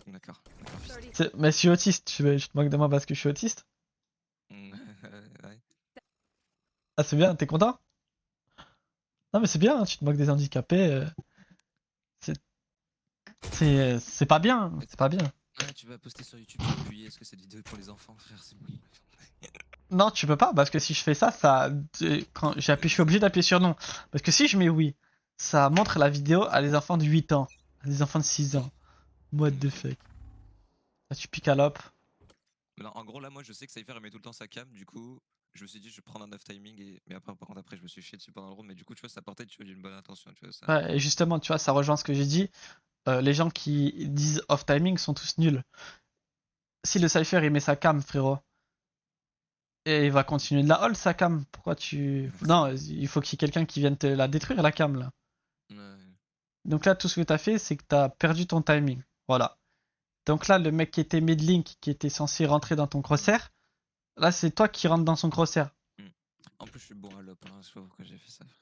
D'accord, d'accord, fils.
30
Mais je suis autiste, tu te moques de moi parce que je suis autiste?
Ouais.
Ah, c'est bien, t'es content? Non, mais c'est bien, hein, tu te moques des handicapés. C'est c'est pas bien, c'est pas bien.
Ouais, tu vas poster sur YouTube, tu vas appuyer. Est-ce que cette vidéo est pour les enfants, frère? C'est bon.
Non, tu peux pas, parce que si je fais ça, quand j'appuie, je suis obligé d'appuyer sur non. Parce que si je mets oui, ça montre la vidéo à des enfants de 8 ans, à des enfants de 6 ans. What the fuck. Là, tu piques à l'op.
Mais non, en gros, là, moi, je sais que Cypher aimait tout le temps sa cam. Du coup, je me suis dit, je vais prendre un off timing. Mais après, par contre, après, je me suis chié dessus pendant le round. Mais du coup, tu vois, ça portait, tu vois, d'une bonne intention. Tu vois, ça.
Ouais, et justement, tu vois, ça rejoint ce que j'ai dit. Les gens qui disent off timing sont tous nuls. Si le Cypher il met sa cam, frérot, et il va continuer de la hold sa cam, pourquoi tu. Non, il faut qu'il y ait quelqu'un qui vienne te la détruire, la cam, là.
Ouais.
Donc là, tout ce que t'as fait, c'est que t'as perdu ton timing. Voilà. Donc là, le mec qui était mid-link, qui était censé rentrer dans ton crosshair, là, c'est toi qui rentres dans son crosshair.
En plus, je suis bon à l'op. Hein. Je sais pas pourquoi j'ai fait ça, frère.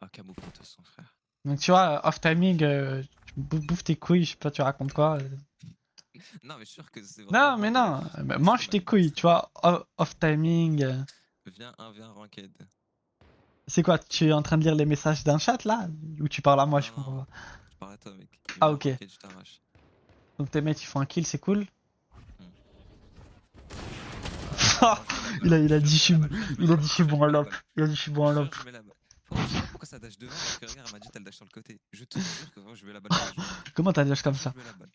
Ah, Camo Protoss, son frère.
Donc tu vois, off timing, tu bouffes tes couilles, je sais pas, tu racontes quoi.
Non, mais je suis sûr que c'est
Non,
vraiment
mais
moi.
non,
Mais
mange
c'est
tes
mal
couilles, tu vois, off timing.
Viens 1v1 ranked.
C'est quoi, tu es en train de lire les messages d'un chat là? Ou tu parles à moi, je
Non,
comprends
non,
pas.
je parle à toi, mec.
Ah,
Viens
ok.
ranked, je t'arrache.
Donc tes mates ils font un kill, c'est cool.
Hmm.
Il a dit je suis
Il
je suis bon à l'op. Il a dit je suis bon à l'op.
Je mets la balle. Oh, je sais pas pourquoi ça dash devant alors que regarde, elle m'a dit t'as le dash sur le côté. Je te jure que vraiment, je mets la balle tous les jours.
Comment t'as dash
Je te
comme
jure,
ça?
je mets la balle.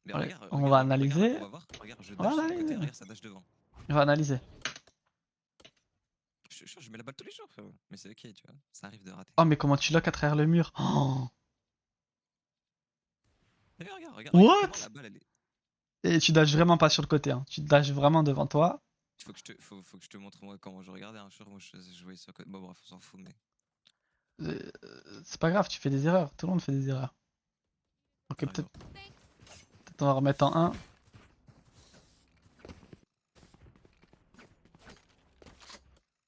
Mais
Ouais,
regarde,
on va
regarde, regarde,
analyser.
on va voir. Regarde, je
On va
dash sur le côté,
analyser.
regarde, ça dash devant.
On va analyser.
Je te jure, je mets la balle tous les jours, frérot. Mais c'est ok, tu vois. Ça arrive de rater.
Oh, mais comment tu lock à travers le mur? Oh.
Regarde, regarde, regarde, regarde
What?
comment la balle elle est.
Et tu dashes vraiment pas sur le côté, hein. Tu dashes vraiment devant toi.
Faut que je te montre moi comment je regardais. Un jour, moi je voyais sur le côté. Bon, bref, on s'en fout, mais.
Euh, C'est pas grave, tu fais des erreurs. Tout le monde fait des erreurs. Ok,
Ça arrive.
peut-être on va remettre en 1.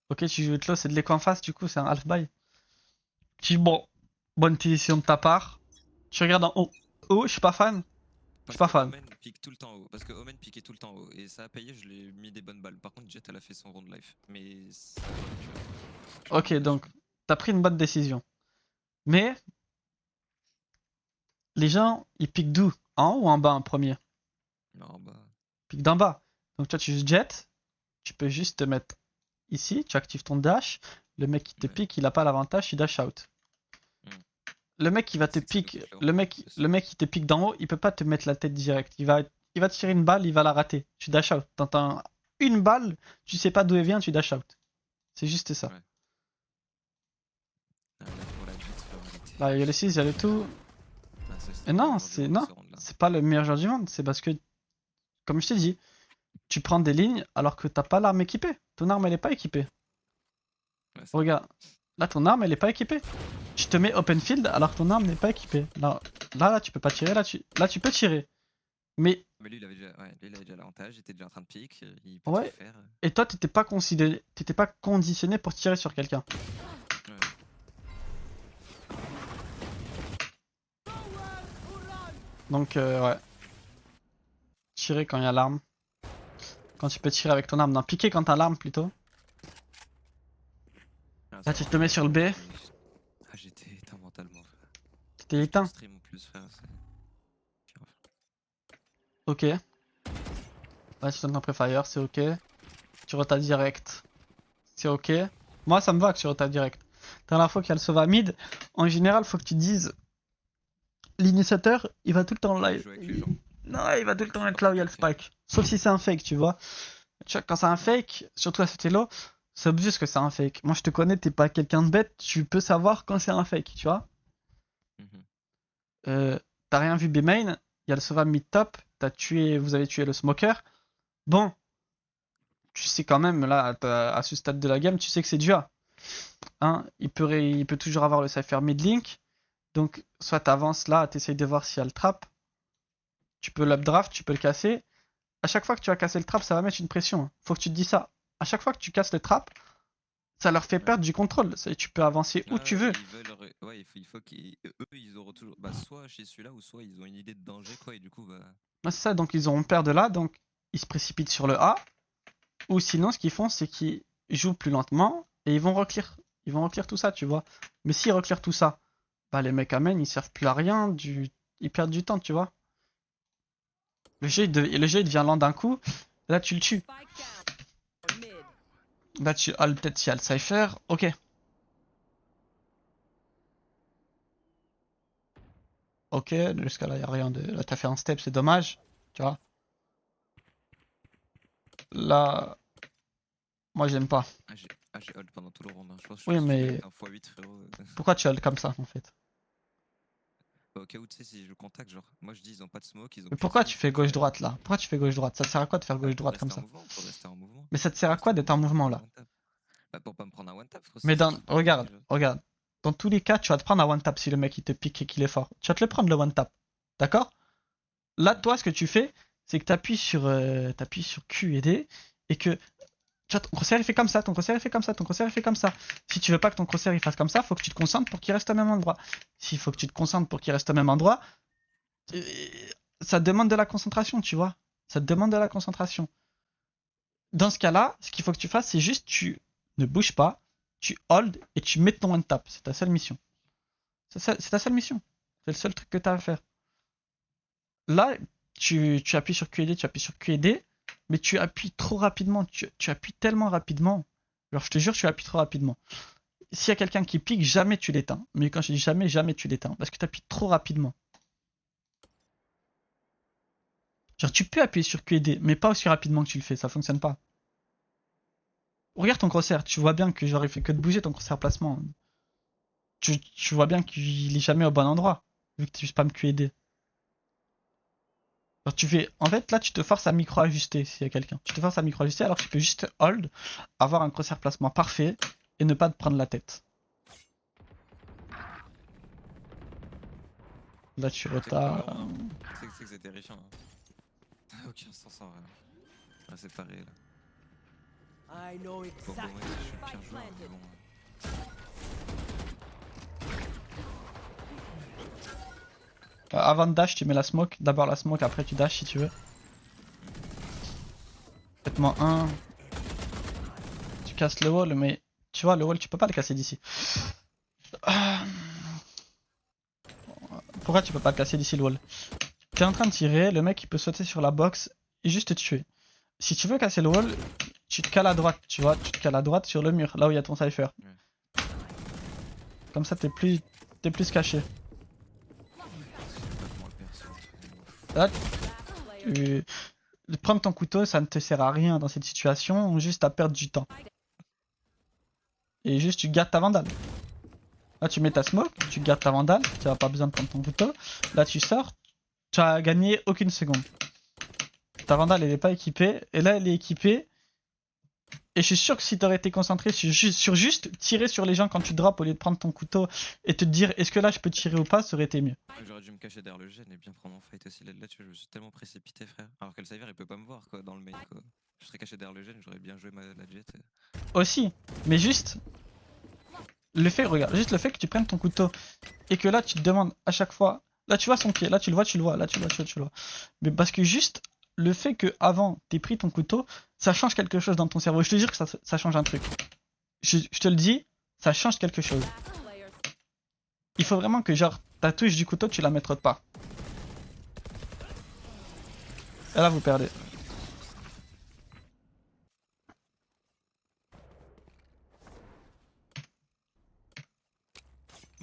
Ok, tu joues close, c'est de l'écho en face, du coup, c'est un half-buy. Bon, bonne décision de ta part. Tu regardes en haut. Oh, je suis pas fan. Je suis pas fan.
Omen pique tout le temps haut. Parce que Omen piquait tout le temps haut. Et ça a payé, je l'ai mis des bonnes balles. Par contre, Jet, elle a fait son round life. Mais ça, tu vois.
Ok, donc, t'as pris une bonne décision. Mais, les gens, ils piquent d'où? En haut ou en bas en premier?
Non, bah.
Ils piquent d'en bas. Donc, toi, tu joues Jet. Tu peux juste te mettre ici, tu actives ton dash. Le mec qui te
Ouais.
pique, il a pas l'avantage, il dash out.
Hmm.
Le mec qui va te
C'est que ça,
pique,
le
le mec qui te pique d'en haut, il peut pas te mettre la tête direct. Il va te tirer une balle, il va la rater. Tu dash out. T'entends une balle, tu sais pas d'où elle vient, tu dash out. C'est juste ça.
Ouais. Ah, là, pour la Jet, faut arrêter.
Là, il y a le 6, il y a le tout.
Ah, ça, c'était
Et
le
non,
meilleur
c'est
joueur de
non,
ce round-là.
c'est pas le meilleur joueur du monde. C'est parce que, comme je t'ai dit, tu prends des lignes alors que t'as pas l'arme équipée. Ton arme, elle est pas équipée.
Ouais, c'est
Regarde, là, ton arme, elle est pas équipée. Tu te mets open field alors que ton arme n'est pas équipée. Là, tu peux pas tirer. Là, tu peux tirer. Mais
Mais lui, il avait déjà l'avantage. Il était déjà en train de pique. Il peut
ouais.
tout faire.
Et toi, t'étais pas conditionné pour tirer sur quelqu'un.
Ouais.
Donc, ouais. Tirer quand il y a l'arme. Quand tu peux tirer avec ton arme. Non, piquer quand t'as l'arme plutôt.
Ah,
Là,
ça
tu
va.
te mets sur le B.
Ah, j'étais éteint mentalement, frère.
T'es éteint.
Stream en plus, frère.
Ok. Là, tu donnes ton préfire, c'est ok. Tu rotas direct. C'est ok. Moi, ça me va que tu rotas direct. T'as l'info qu'il y a le Sova mid. En général, faut que tu te dises, l'initiateur, il va tout le temps là.
Jouer avec les gens.
Non, il va tout le temps
Je
être
sais
là
pas
où il y a le
capter.
spike. Sauf si c'est un fake, tu vois. Tu vois, quand c'est un fake, surtout à cet elo, c'est obvious que c'est un fake. Moi, je te connais, t'es pas quelqu'un de bête, tu peux savoir quand c'est un fake, tu vois.
Mhm.
T'as rien vu B main, il y a le Sova mid top, vous avez tué le smoker. Bon, tu sais quand même, là, à ce stade de la game, tu sais que c'est du A. Hein, il peut toujours avoir le Cypher mid link. Donc, soit t'avances là, t'essayes de voir s'il y a le trap. Tu peux l'updraft, tu peux le casser. À chaque fois que tu vas casser le trap, ça va mettre une pression, hein. Faut que tu te dis ça. À chaque fois que tu casses le trap, ça leur fait
Ouais.
perdre du contrôle. Tu peux avancer où tu veux.
Ils veulent. Ouais, il faut qu'ils. Eux, ils auront toujours. Bah, soit chez celui-là, ou soit ils ont une idée de danger, quoi, et du coup, bah.
Ouais, c'est ça, donc ils auront peur de là, donc ils se précipitent sur le A. Ou sinon, ce qu'ils font, c'est qu'ils jouent plus lentement et ils vont reclear. Ils vont reclear tout ça, tu vois. Mais s'ils reclear tout ça, bah les mecs à main, ils servent plus à rien, ils perdent du temps, tu vois. Le jeu il devient lent d'un coup, là tu le tues.
Spike down mid.
Là tu as peut-être s'il y a le cypher, ok. Ok, jusqu'à là, il a rien de. Là, t'as fait un step, c'est dommage. Tu vois. Là, moi, j'aime pas.
J'ai hold pendant tout le round, hein. Je
Oui,
pense que je
mais
mérite un x8, frérot.
pourquoi tu hold comme ça, en fait?
Au cas où, tu sais, si je contact, genre, moi je dis, ils ont pas de smoke, ils ont
Mais
plus de
pourquoi tu
smoke,
fais
faut que j'arrive.
gauche-droite, là? Pourquoi tu fais gauche-droite? Ça te sert à quoi de faire
Pour
gauche-droite comme
rester en
ça?
mouvement, pour rester en mouvement.
Mais ça te sert
Pour
à
rester
quoi
en
d'être en
mouvement, pour
mouvement,
pas me
là?
one tap. Bah, pour pas me prendre un one tap, frérot,
Mais
c'est ça qu'il faut comprendre
regarde,
déjà.
regarde. Dans tous les cas, tu vas te prendre un one-tap si le mec, il te pique et qu'il est fort. Tu vas te le prendre, le one-tap. D'accord? Là,
Ouais.
toi, ce que tu fais, c'est que t'appuies sur Q et D, et que tu vois, ton crosshair il fait comme ça, ton crosshair il fait comme ça, ton crosshair il fait comme ça. Si tu veux pas que ton crosshair il fasse comme ça, faut que tu te concentres pour qu'il reste au même endroit. S'il faut que tu te concentres pour qu'il reste au même endroit, euh, ça demande de la concentration, tu vois. Ça te demande de la concentration. Dans ce cas-là, ce qu'il faut que tu fasses, c'est juste tu ne bouges pas, tu hold et tu mets ton one tap. C'est ta seule mission. C'est ta seule mission. C'est le seul truc que tu as à faire. Là, tu appuies sur QED, tu appuies sur QED, mais tu appuies trop rapidement. Tu appuies tellement rapidement. Alors, je te jure, tu appuies trop rapidement. S'il y a quelqu'un qui pique, jamais tu l'éteins. Mais quand je dis jamais, jamais tu l'éteins. Parce que tu appuies trop rapidement. Genre, tu peux appuyer sur QED, mais pas aussi rapidement que tu le fais. Ça fonctionne pas. Regarde ton crosshair. Tu vois bien que j'aurais fait que de bouger ton crosshair placement. Tu vois bien qu'il est jamais au bon endroit. Vu que tu spam QED. Alors, tu fais. En fait, là, tu te forces à micro-ajuster s'il y a quelqu'un. Tu te forces à micro-ajuster alors que tu peux juste hold, avoir un crosshair placement parfait et ne pas te prendre la tête. Là, tu
C'est que pour le
retas.
round, hein. C'est que c'est terrifiant. Hein. Ça n'a aucun sens en vrai. Ah, c'est pareil là.
I know
Bon,
exactly.
moi aussi, je suis le pire
Spike
joueur, mais
planted.
bon.
Avant de dash, tu mets la smoke. D'abord la smoke, après tu dash si tu veux. Faites-moi un. Tu casses le wall, mais tu vois, le wall, tu peux pas le casser d'ici. Ah. Pourquoi tu peux pas le casser d'ici le wall? T'es en train de tirer, le mec il peut sauter sur la box et juste te tuer. Si tu veux casser le wall, tu te cales à droite, tu vois, tu te cales à droite sur le mur, là où il y a ton cypher.
Ouais.
Comme ça t'es plus caché.
Je sais pas comment le perso.
Là,
Last player.
prendre ton couteau, ça ne te sert à rien dans cette situation, juste à perdre du temps. Et juste tu gardes ta vandale. Là tu mets ta smoke, tu gardes ta vandale, tu n'as pas besoin de prendre ton couteau. Là tu sors, tu as gagné aucune seconde. Ta vandale elle est pas équipée, et là elle est équipée. Et je suis sûr que si t'aurais été concentré sur juste tirer sur les gens quand tu drops au lieu de prendre ton couteau et te dire est-ce que là je peux tirer ou pas, ça aurait été mieux.
J'aurais dû me cacher derrière le gène et bien prendre mon fight aussi. Là, tu vois, je me suis tellement précipité, frère. Alors que le Cypher, il peut pas me voir, quoi, dans le main, quoi. Je serais caché derrière le gène, j'aurais bien joué la jet.
Aussi, mais juste le fait, regarde, juste le fait que tu prennes ton couteau et que là tu te demandes à chaque fois, là tu vois son pied, là tu le vois, là tu le vois, tu le vois. Mais parce que juste le fait que avant t'aies pris ton couteau, ça change quelque chose dans ton cerveau. Je te jure que ça change un truc. Je te le dis, ça change quelque chose.
Last player.
Il faut vraiment que genre ta touche du couteau tu la mettes autre part. Et là vous perdez.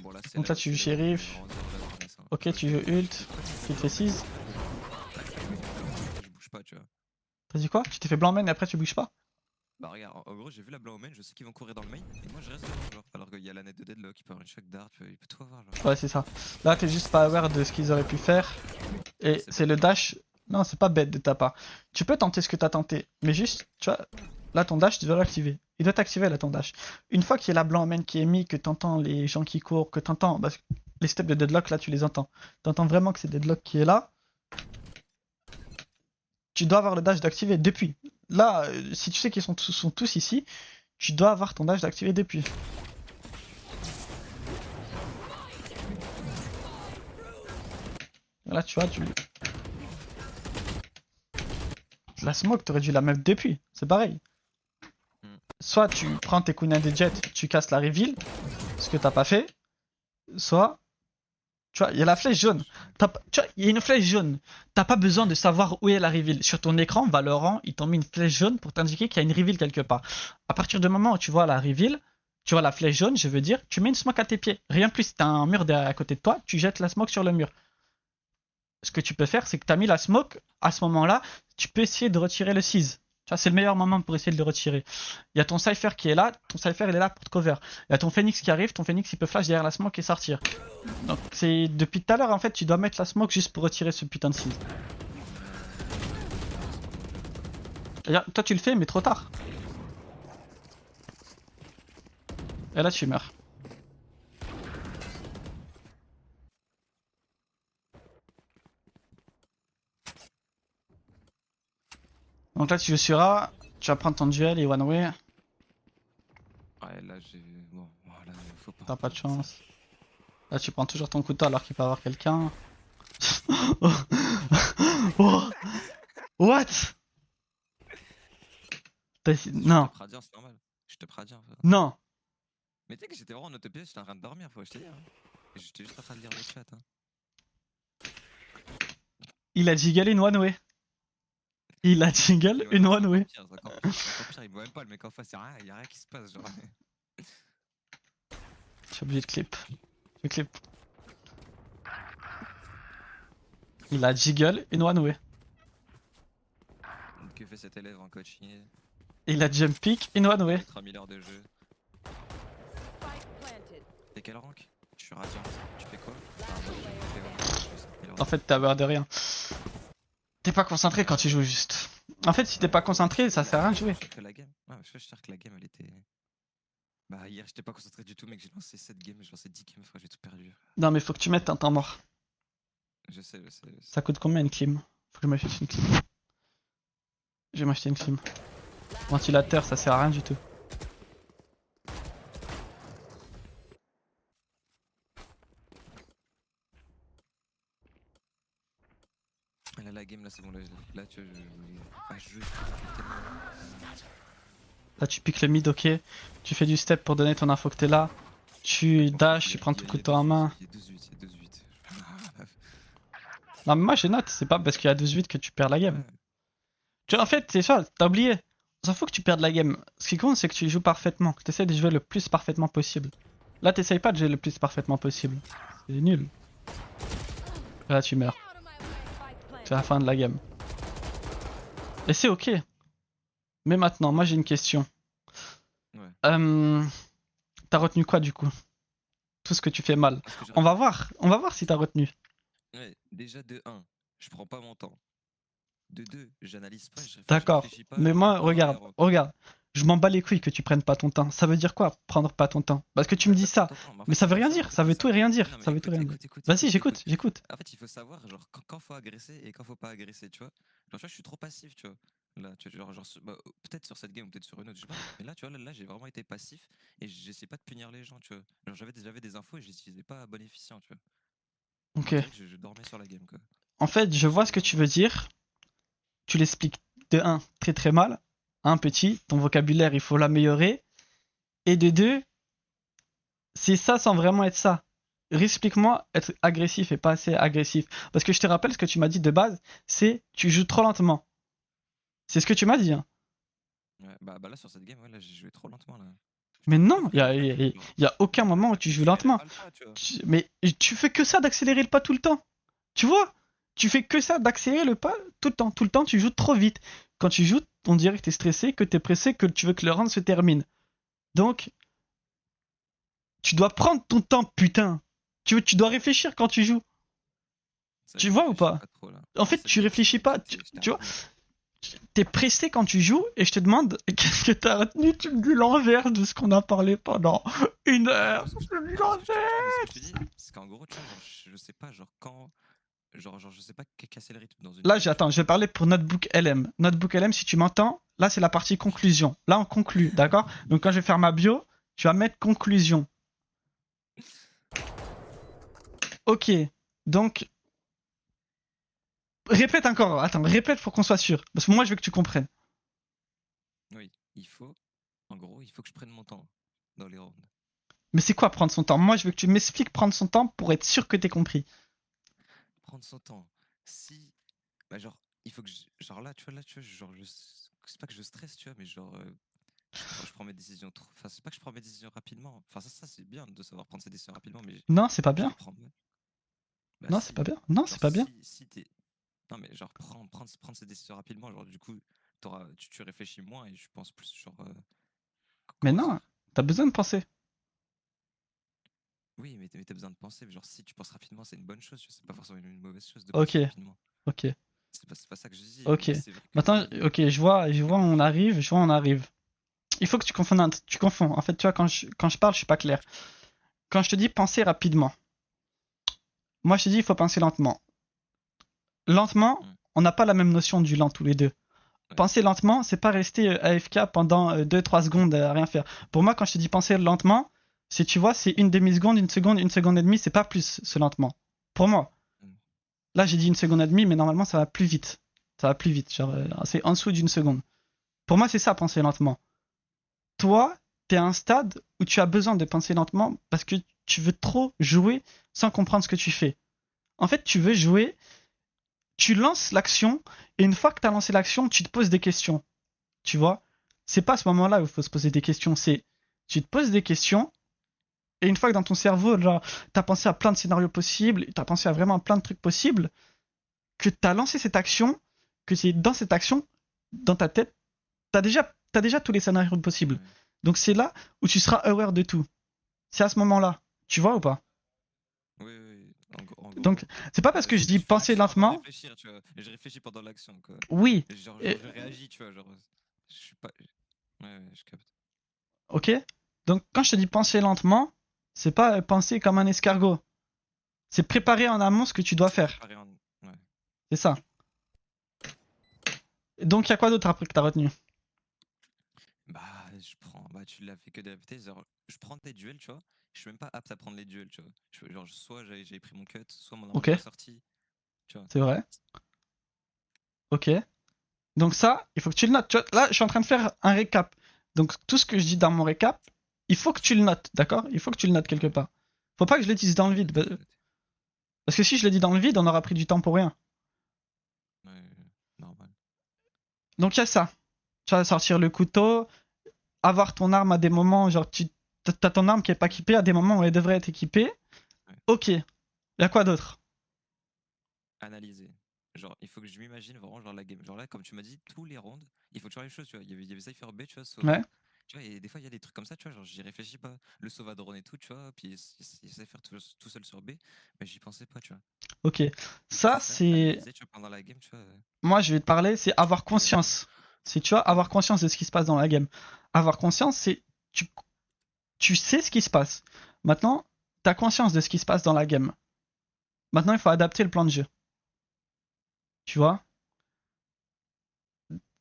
Bon, là, c'est
Donc là, tu joues shérif. Ok, tu joues ult. Tu te fais 6.
Je bouge pas, tu vois.
T'as dit quoi? Tu t'es fait blanc main et après tu bouges pas?
Bah, regarde, en gros, j'ai vu la blanc au main, je sais qu'ils vont courir dans le main, et moi je reste devant, genre. Alors qu'il y a la net de Deadlock, il peut avoir une shock dart, il peut tout avoir, genre.
Ouais, c'est ça. Là, t'es juste pas aware de ce qu'ils auraient pu faire. Et
C'est
c'est
bête.
le dash. Non, c'est pas bête de ta part. Tu peux tenter ce que t'as tenté. Mais juste, tu vois, là, ton dash, tu dois l'activer. Il doit t'activer là, ton dash. Une fois qu'il y a la blanc en main qui est mis, que t'entends les gens qui courent, que t'entends. Parce que les steps de Deadlock, là, tu les entends. T'entends vraiment que c'est Deadlock qui est là. Tu dois avoir le dash d'activer depuis. Là, si tu sais qu'ils sont tous ici, tu dois avoir ton dash d'activer depuis. Là, tu vois, la smoke, t'aurais dû la mettre depuis. C'est pareil. Soit tu prends tes coups des jets, tu casses la reveal, ce que t'as pas fait. Soit, tu vois, il y a la flèche jaune. Tu vois, il y a une flèche jaune. T'as pas besoin de savoir où est la reveal. Sur ton écran, Valorant, il t'ont mis une flèche jaune pour t'indiquer qu'il y a une reveal quelque part. À partir du moment où tu vois la reveal, tu vois la flèche jaune, je veux dire, tu mets une smoke à tes pieds. Rien de plus, t'as un mur derrière à côté de toi, tu jettes la smoke sur le mur. Ce que tu peux faire, c'est que t'as mis la smoke, à ce moment-là, tu peux essayer de retirer le seize. Tu vois, c'est le meilleur moment pour essayer de le retirer. Il y a ton Cypher qui est là, ton Cypher il est là pour te cover. Il y a ton Phoenix qui arrive, ton Phoenix il peut flash derrière la smoke et sortir. Donc c'est depuis tout à l'heure en fait tu dois mettre la smoke juste pour retirer ce putain de seize. Toi tu le fais mais trop tard. Et là tu meurs. Donc là tu joues sur A, tu vas prendre ton duel et one way.
Ouais, là, j'ai. Bon, voilà, faut pas.
T'as pas de chance. Là tu prends toujours ton couteau alors qu'il peut y avoir quelqu'un. Oh. What? Non.
Je te préviens, c'est normal. Je te préviens.
Non.
Mais tu sais que j'étais vraiment en autopilote, j'étais en train de dormir, faut que je te dise. Hein. Et j'étais juste en train de lire le chat. Hein.
Il a jiggle une one way. Il a jiggle une one way.
C'est encore pire, il voit même pas le mec en face, il y a rien qui se passe. Genre.
Je suis obligé de clip. Je clip. Il a jiggle une one way.
Que fait cet élève en coaching?
Il a jump pick une one way.
3000 heures de jeu.
Spike planted.
T'es quel rank? Je suis radiant. Tu fais quoi?
En fait, t'as peur de rien. T'es pas concentré quand tu joues juste. En fait, si t'es pas concentré, ça sert à rien de jouer.
Que la game. Ouais, je suis sûr que la game elle était. Bah, hier j'étais pas concentré du tout, mec. J'ai lancé 7 games, j'ai lancé 10 games, frère, j'ai tout perdu.
Non, mais faut que tu mettes un temps mort.
Je sais.
Ça coûte combien une clim? Faut que je m'achète une clim. Je vais m'acheter une clim. Ventilateur, ça sert à rien du tout.
Là, la game, là, c'est bon. Là tu vois, je
Là, tu piques le mid, ok. Tu fais du step pour donner ton info que t'es là. Tu dash, tu prends ton couteau en main.
Il y a 12-8, il y a 12-8.
Non, mais moi, je note. C'est pas parce qu'il y a 12-8 que tu perds la game. Tu vois, en fait, c'est ça, t'as oublié. On s'en fout que tu perdes la game. Ce qui compte, c'est que tu joues parfaitement. Que tu essaies de jouer le plus parfaitement possible. Là, t'essayes pas de jouer le plus parfaitement possible. C'est nul. Là, tu meurs.
Out of my way. Spike planted.
C'est la fin de la game. Et c'est ok. Mais maintenant, moi j'ai une question.
Ouais.
T'as retenu quoi du coup? Tout ce que tu fais mal.
Parce que j'ai
On va voir si t'as retenu.
Ouais, déjà de 1, je prends pas mon temps. De 2, j'analyse pas, je
D'accord.
réfléchis pas.
Mais
je
moi,
prends pas dans les
regarde. Je m'en bats les couilles que tu prennes pas ton temps. Ça veut dire quoi, prendre pas ton temps? Parce que tu me dis ça. Mais ça veut rien dire. Ça veut tout et rien dire. Ça veut tout et rien dire. Vas-y, j'écoute.
En fait, il faut savoir genre quand faut agresser et quand faut pas agresser, tu vois. Genre, tu vois, je suis trop passif, tu vois. Là, tu vois, genre bah, peut-être sur cette game ou peut-être sur une autre, je sais pas. Mais là, tu vois, là j'ai vraiment été passif et j'essaie pas de punir les gens, tu vois. Genre, j'avais des infos et je les utilisais pas à bon escient, tu vois.
Ok.
On dirait que je dormais sur la game, quoi.
En fait, je vois ce que tu veux dire. Tu l'expliques de 1 très très mal. Un petit, ton vocabulaire il faut l'améliorer. Et de 2, c'est ça sans vraiment être ça. Réexplique-moi être agressif et pas assez agressif. Parce que je te rappelle ce que tu m'as dit de base, c'est tu joues trop lentement. C'est ce que tu m'as dit. Hein.
Ouais, bah là sur cette game, ouais, là j'ai joué trop lentement là.
Mais non,
Sauf
il y a,
que,
y a-
genre,
y a aucun moment où tu joues
accélérer
lentement.
pas le pas, tu vois.
Mais tu fais que ça d'accélérer le pas tout le temps. Tu vois? Tu fais que ça d'accélérer le pas tout le temps. Tout le temps, tu joues trop vite. Quand tu joues, on dirait que t'es stressé, que t'es pressé, que tu veux que le round se termine. Donc, tu dois prendre ton temps, putain. Tu dois réfléchir quand tu joues.
Ça,
Tu
je
vois ou
réfléchis
pas?
pas trop là.
En
Dans
fait,
cette
tu
game,
réfléchis pas.
j'étais
Tu
un
vois,
peu.
t'es pressé quand tu joues et je te demande qu'est-ce que t'as retenu. Tu me dis l'inverse de ce qu'on a parlé pendant une
Non,
heure.
moi, ce que je,
Tu me dis
non, ce que je te
l'inverse.
dis, c'est qu'en gros, tu vois, genre, je sais pas, genre, quand. Genre, je sais pas casser le rythme dans une
Là,
game, tu
attends,
vois.
je vais parler pour Notebook LM. Notebook LM, si tu m'entends, là, c'est la partie conclusion. Là, on conclut, d'accord? Donc, quand je vais faire ma bio, tu vas mettre conclusion. Ok. Donc, répète encore. Attends, répète pour qu'on soit sûr. Parce que moi, je veux que tu comprennes.
Oui, il faut. En gros, il faut que je prenne mon temps dans les rounds.
Mais c'est quoi prendre son temps? Moi, je veux que tu m'expliques prendre son temps pour être sûr que t'es compris.
Prendre son temps. Si. Bah, genre, il faut que genre là, tu vois, genre, c'est pas que je stresse, tu vois, mais genre, je prends mes décisions trop. Enfin, c'est pas que je prends mes décisions rapidement. Enfin, ça c'est bien de savoir prendre ses décisions rapidement, mais
Non, c'est pas
je
bien.
les prends mal. Bah,
Non, c'est pas
si.
bien. Non, c'est
Genre,
pas bien.
si t'es. Non, mais genre, prendre ses décisions rapidement, genre, du coup, tu réfléchis moins et je pense plus, genre.
Mais
Comment
non,
dire?
t'as besoin de penser.
Oui, mais t'as besoin de penser. Mais genre, si tu penses rapidement, c'est une bonne chose, tu vois, c'est pas forcément une mauvaise chose de
Ok,
penser rapidement.
ok,
C'est pas ça que je dis,
ok.
mais c'est vrai que
Maintenant,
oui.
ok, je vois, on arrive, je vois, on arrive. Il faut que tu confondes, tu confonds. En fait, tu vois, quand je parle, je suis pas clair. Quand je te dis penser rapidement, moi, je te dis, il faut penser lentement. Lentement,
Hmm,
on n'a pas la même notion du lent tous les deux.
ouais.
Penser lentement, c'est pas rester AFK pendant 2-3 secondes à rien faire. Pour moi, quand je te dis penser lentement, c'est, tu vois, c'est une demi-seconde, une seconde et demie, c'est pas plus ce lentement. Pour moi.
Hmm.
Là, j'ai dit une seconde et demie, mais normalement, ça va plus vite. Ça va plus vite. Genre, c'est en dessous d'une seconde. Pour moi, c'est ça, penser lentement. Toi, t'es à un stade où tu as besoin de penser lentement parce que tu veux trop jouer sans comprendre ce que tu fais. En fait, tu veux jouer, tu lances l'action, et une fois que tu as lancé l'action, tu te poses des questions. Tu vois? C'est pas à ce moment-là où il faut se poser des questions, c'est tu te poses des questions, et une fois que dans ton cerveau, là, t'as pensé à plein de scénarios possibles, t'as pensé à vraiment plein de trucs possibles, que t'as lancé cette action, que c'est dans cette action, dans ta tête, t'as déjà tous les scénarios possibles.
Ouais.
Donc c'est là où tu seras aware de tout. C'est à ce moment-là. Tu vois ou pas?
Oui, oui, en
Donc,
gros.
c'est pas parce
Bah,
que je dis
je fais
penser
l'action avant de
lentement.
réfléchir, tu vois. Et je réfléchis pendant l'action, quoi.
Oui.
Et genre,
Et-
je réagis, tu vois. Genre, je suis pas. Ouais, ouais, je capte.
ok. Donc, quand je te dis penser lentement, c'est pas penser comme un escargot. C'est préparer en amont ce que tu dois
C'est
faire.
préparé en. Ouais.
C'est ça. Donc, il y a quoi d'autre après que t'as retenu?
Bah, je prends. Bah, tu l'as fait que d'adapter. Genre, je prends des duels, tu vois. Je suis même pas apte à prendre les duels, tu vois. Genre, soit j'avais pris mon cut, soit mon arme
Ok,
est pas sortie, tu vois.
c'est vrai. Ok. Donc ça, il faut que tu le notes. Tu vois, là, je suis en train de faire un récap. Donc, tout ce que je dis dans mon récap, il faut que tu le notes, d'accord? Il faut que tu le notes quelque
Ouais,
part. Faut pas que je le dise dans le
je vais
vide.
noter, je vais noter.
Parce que si je le dis dans le vide, on aura pris du temps pour rien.
Ouais, normal.
Donc, il y a ça. Tu vas sortir le couteau, avoir ton arme à des moments, genre, t'as ton arme qui est pas équipée à des moments où elle devrait être équipée.
Ouais.
Ok. Il y a quoi d'autre?
Analyser. Genre, il faut que je m'imagine vraiment genre la game. Genre là, comme tu m'as dit, tous les rounds, il faut toujours la même chose, tu vois. Il y avait Cypher B, tu vois,
Ouais.
Sova. Tu vois, et des fois, il y a des trucs comme ça, tu vois, genre j'y réfléchis pas. Le Sova drone et tout, tu vois, puis il sait faire tout seul sur B, mais j'y pensais pas, tu vois.
Ok.
Et
Ça,
c'est ça,
c'est.
analyser, tu vois, pendant la game, tu vois,
Moi, je vais te parler, c'est
je
avoir
fais,
conscience. C'est, tu vois, avoir conscience de ce qui se passe dans la game. Avoir conscience, c'est. Tu, tu sais ce qui se passe. Maintenant, t'as conscience de ce qui se passe dans la game. Maintenant, il faut adapter le plan de jeu. Tu vois?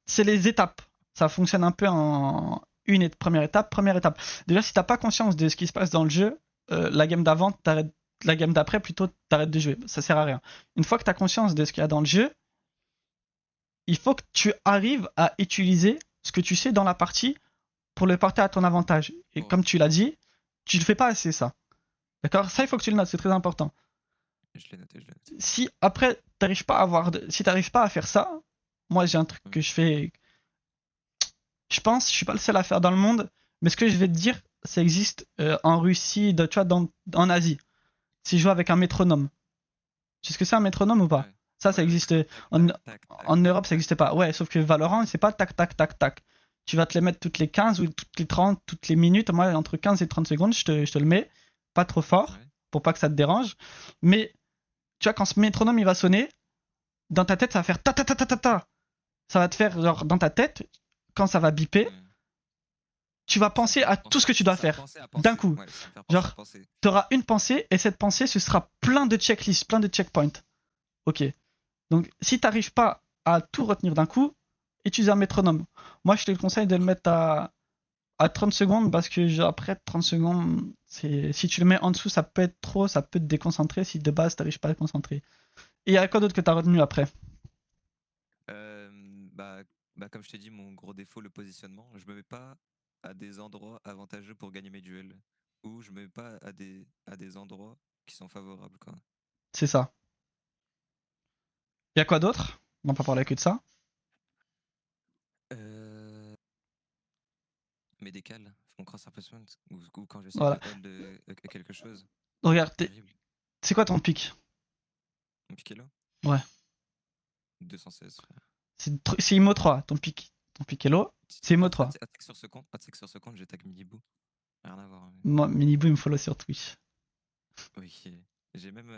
C'est les étapes. Ça fonctionne un peu en première étape, première étape. Déjà, si t'as pas conscience de ce qui se passe dans le jeu, la game d'avant, t'arrêtes. La game d'après, plutôt, t'arrêtes de jouer. Ça sert à rien. Une fois que t'as conscience de ce qu'il y a dans le jeu, il faut que tu arrives à utiliser ce que tu sais dans la partie pour le porter à ton avantage. Et
oh,
comme tu l'as dit, tu le fais pas assez ça. D'accord? Ça, il faut que tu le notes, c'est très important.
je l'ai noté, je l'ai noté.
Si après, si t'arrives pas à faire ça, moi j'ai un truc
Hmm.
que je fais. Je pense, je suis pas le seul à faire dans le monde, mais ce que je vais te dire, ça existe en Russie, tu vois, en Asie. C'est joué avec un métronome. Tu sais ce que c'est un métronome ou pas?
Ouais.
Ça
Ouais,
existe.
tac,
En,
tac, tac,
en
tac,
Europe, ça
tac.
n'existait pas. Ouais, sauf que Valorant, c'est pas tac, tac, tac, tac. Tu vas te les mettre toutes les 15 ou toutes les 30, toutes les minutes. Moi, entre 15 et 30 secondes, je te le mets. Pas trop fort,
Ouais.
pour pas que ça te dérange. Mais, tu vois, quand ce métronome, il va sonner, dans ta tête, ça va faire ta ta ta ta ta ta. Ça va te faire, genre, dans ta tête, quand ça va biper,
Ouais.
tu vas
Ça me
penser
fait
à tout ce que tu dois
ça me
faire.
penser à
D'un
penser.
coup.
Ouais, ça me fait penser à
Genre,
penser.
tu auras une pensée, et cette pensée, ce sera plein de checklists, plein de checkpoints. Ok. Donc, si t'arrives pas à tout retenir d'un coup, utilise un métronome. Moi, je te conseille de le mettre à 30 secondes parce que après 30 secondes, si tu le mets en dessous, ça peut être trop, ça peut te déconcentrer si de base t'arrives pas à te concentrer. Et il y a quoi d'autre que t'as retenu après?
Euh, bah, comme je t'ai dit, mon gros défaut, le positionnement. Je me mets pas à des endroits avantageux pour gagner mes duels. Ou je me mets pas à des endroits qui sont favorables, quoi.
C'est ça. Il y a quoi d'autre? On va pas parler que de ça.
Euh, Mes décales, mon cross replacement, ou quand j'essaie
Voilà.
de hold quelque chose.
Regarde,
Terrible.
c'est quoi ton pic?
Mon piqué là
Ouais.
216, frère.
C'est IMO 3, ton pic. Ton pic est low, c'est IMO 3.
Attaque sur ce compte, attaque sur ce compte, j'ai tag Midibou. Rien à voir.
Moi, Miniboo, il me follow sur Twitch.
Oui. J'ai même.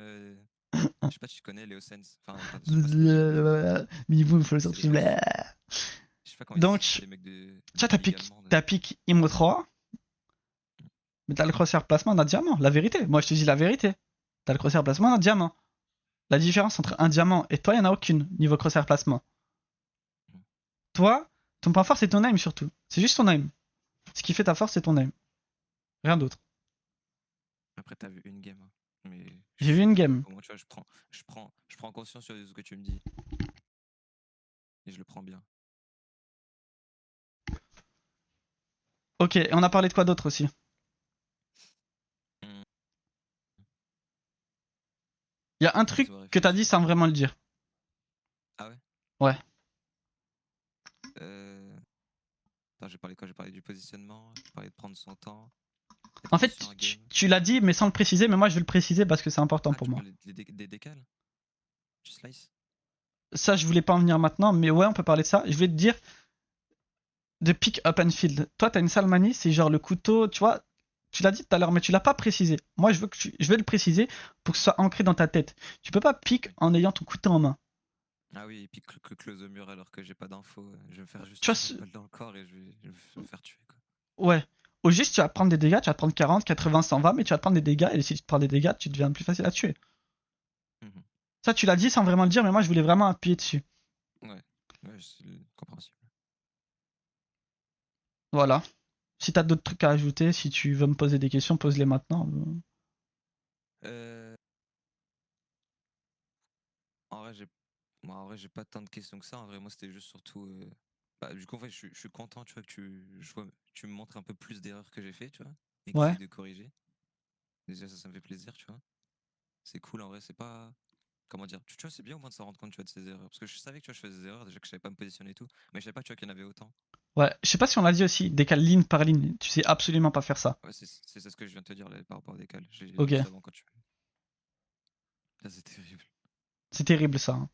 Je sais pas si tu connais Léo Sense. Enfin, je sais pas c'est lesquels, mais
Miniboo, il me follow sur
c'est
Twitch.
les.
Blah.
Je sais pas comment ils disent, c'est
Donc,
les mecs
tu vois,
de ligue allemande.
t'as pic IMO 3, mais t'as le crosshair placement d'un diamant. La vérité. Moi, je te dis la vérité. T'as le crosshair placement d'un diamant. La différence entre un diamant et toi, il n'y en a aucune niveau crosshair placement. Toi, ton point fort, c'est ton aim surtout. C'est juste ton aim. Ce qui fait ta force, c'est ton aim. Rien d'autre.
Après, t'as vu une game, hein. Mais
J'ai vu une game.
au moins, tu vois, je prends conscience sur ce que tu me dis. Et je le prends bien.
Ok, et on a parlé de quoi d'autre aussi?
Hmm.
Il y a un truc
Laisse-moi
que t'as
réfléchir.
dit sans vraiment le dire.
Ah ouais?
Ouais.
Attends, j'ai parlé quoi? J'ai parlé du positionnement, j'ai parlé de prendre son temps, être
En fait,
conscient en game.
tu l'as dit, mais sans le préciser, mais moi, je vais le préciser parce que c'est important
Ah,
pour
tu
moi.
parlais des décales? Tu slice?
Ça, je voulais pas en venir maintenant, mais ouais, on peut parler de ça. Je voulais te dire de pick up and field. Toi, t'as une sale manie, c'est genre le couteau, tu vois. Tu l'as dit tout à l'heure, mais tu l'as pas précisé. Moi, je vais le préciser pour que ce soit ancré dans ta tête. Tu peux pas pick
Oui.
en ayant ton couteau en main.
Ah oui, et puis close au mur alors que j'ai pas d'infos. Je vais me faire juste
Tu vois,
tirer une balle dans le corps et je vais me faire tuer, quoi.
ouais. Au juste, tu vas prendre des dégâts, tu vas te prendre 40, 80, 120, mais tu vas te prendre des dégâts, et si tu te prends des dégâts, tu deviens plus facile à tuer.
Mhm.
Ça, tu l'as dit sans vraiment le dire, mais moi, je voulais vraiment appuyer dessus.
Ouais, ouais, c'est compréhensible.
Voilà. Si t'as d'autres trucs à ajouter, si tu veux me poser des questions, pose-les maintenant.
Euh, En vrai, moi, en vrai, j'ai pas tant de questions que ça. En vrai, moi, c'était juste surtout. Du coup, en fait, je suis content, tu vois, que tu me montres un peu plus d'erreurs que j'ai fait, tu vois, et que tu
Ouais.
essayes de corriger. Déjà, ça me fait plaisir, tu vois. C'est cool, en vrai, c'est pas. Comment dire? Tu vois, c'est bien au moins de s'en rendre compte, tu vois, de ses erreurs. Parce que je savais que tu vois, je faisais des erreurs, déjà que je savais pas me positionner et tout. Mais je savais pas, tu vois, qu'il y en avait autant.
Ouais. Je sais pas si on l'a dit aussi, décale ligne par ligne. Tu sais absolument pas faire ça.
Ouais, c'est ça ce que je viens de te dire là, par rapport à des cales. J'ai
Ok.
vu juste avant quand tu. Là, c'est terrible.
C'est terrible ça, hein.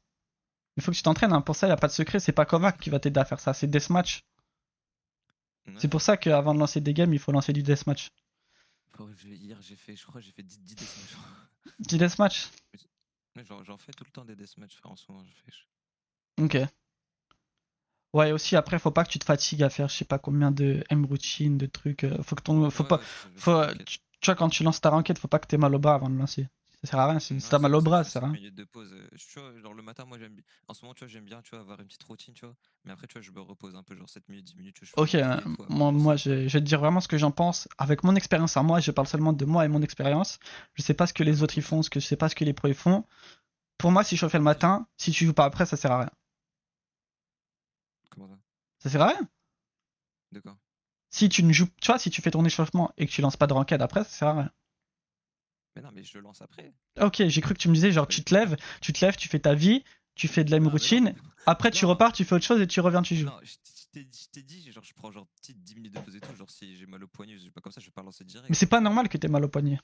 Il faut que tu t'entraînes, hein. Pour ça, y a pas de secret. C'est pas Kovac qui va t'aider à faire ça. C'est Deathmatch. C'est pour
Ouais.
ça qu'avant de lancer des games, il faut lancer du Deathmatch.
Hier, je crois, j'ai fait 10 deathmatch.
Du Deathmatch.
Mais j'en fais tout le temps des deathmatch, frère, en ce moment.
Ok. Ouais, aussi après, faut pas que tu te fatigues à faire je sais pas combien de M-routine, de trucs. Faut que ton. Faut
Ouais,
pas.
ouais, c'est ça, je sais,
Faut,
t'inquiète.
tu vois, quand tu lances ta ranked, faut pas que t'aies mal au bras avant de lancer. Ça sert à rien. Si
Ouais,
t'as
c'est
mal au
pour ça que
bras,
je
ça
fais
sert à
7
rien.
minutes de pause. Tu vois, genre le matin, moi j'aime bien. En ce moment, tu vois, j'aime bien, tu vois, avoir une petite routine, tu vois. Mais après, tu vois, je me repose un peu, genre 7 minutes, 10 minutes, tu vois, je fais
Ok,
un truc et tout avant de
moi
lancer, tu vois.
je vais te dire vraiment ce que j'en pense. Avec mon expérience à moi, je parle seulement de moi et mon expérience. Je sais pas ce que
Ouais,
les
moi,
autres
comme
ils
ça.
font, je sais pas ce que les pros ils font. Pour moi, si je refais le
Après,
matin, si tu joues pas après, ça sert à rien.
comment ça?
Ça sert à rien.
De quoi?
Si tu ne joues, tu vois, si tu fais ton échauffement et que tu lances pas de ranked après, ça sert à rien.
Mais non, mais je le lance après.
Ok, j'ai cru que tu me disais
Je
genre
pas dit le contraire.
tu te lèves, tu fais ta vie, tu fais de la
Non, mais
routine,
non.
après tu
Non.
repars, tu fais autre chose et tu reviens, tu joues.
Non, je t'ai dit, genre, je prends genre petite 10 minutes de pause et tout. Genre, si j'ai mal au poignet, je vais pas comme ça, je vais pas lancer direct.
Mais c'est
genre,
pas
tu vois.
normal que t'aies mal au poignet.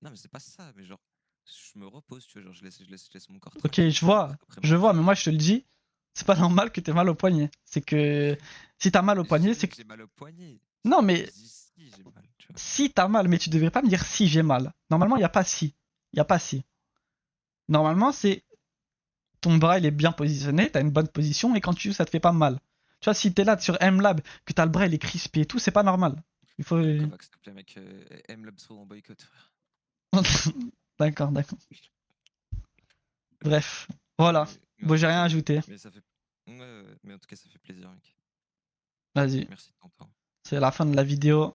Non, mais c'est pas ça, mais genre, je me repose, tu vois, genre, je laisse mon corps
Ok,
tranquille.
je vois,
Après
je
mon
vois, mais
jeu.
moi je te le dis, c'est pas normal que t'aies mal au poignet. C'est que si t'as mal au
J'ai jamais
poignet,
dit
c'est
que
que.
j'ai mal au poignet.
Non,
Je
mais
dis si j'ai mal, tu vois.
si t'as mal, mais tu devrais pas me dire si j'ai mal. Normalement, il y a pas si. Il y a pas si. Normalement, c'est ton bras il est bien positionné, t'as une bonne position et quand tu joues, ça te fait pas mal. Tu vois, si t'es là sur MLab, que t'as le bras il est crispé et tout, c'est pas normal. Il faut.
Kovacs, s'il te plaît, mec, M-Lab trop en boycott, frère.
D'accord, d'accord. Bref, voilà.
Mais en
Bon,
tout
j'ai rien
cas,
ajouté.
mais ça fait. Ouais, mais en tout cas, ça fait plaisir, mec.
Vas-y,
Merci de ton temps.
c'est la fin de la vidéo.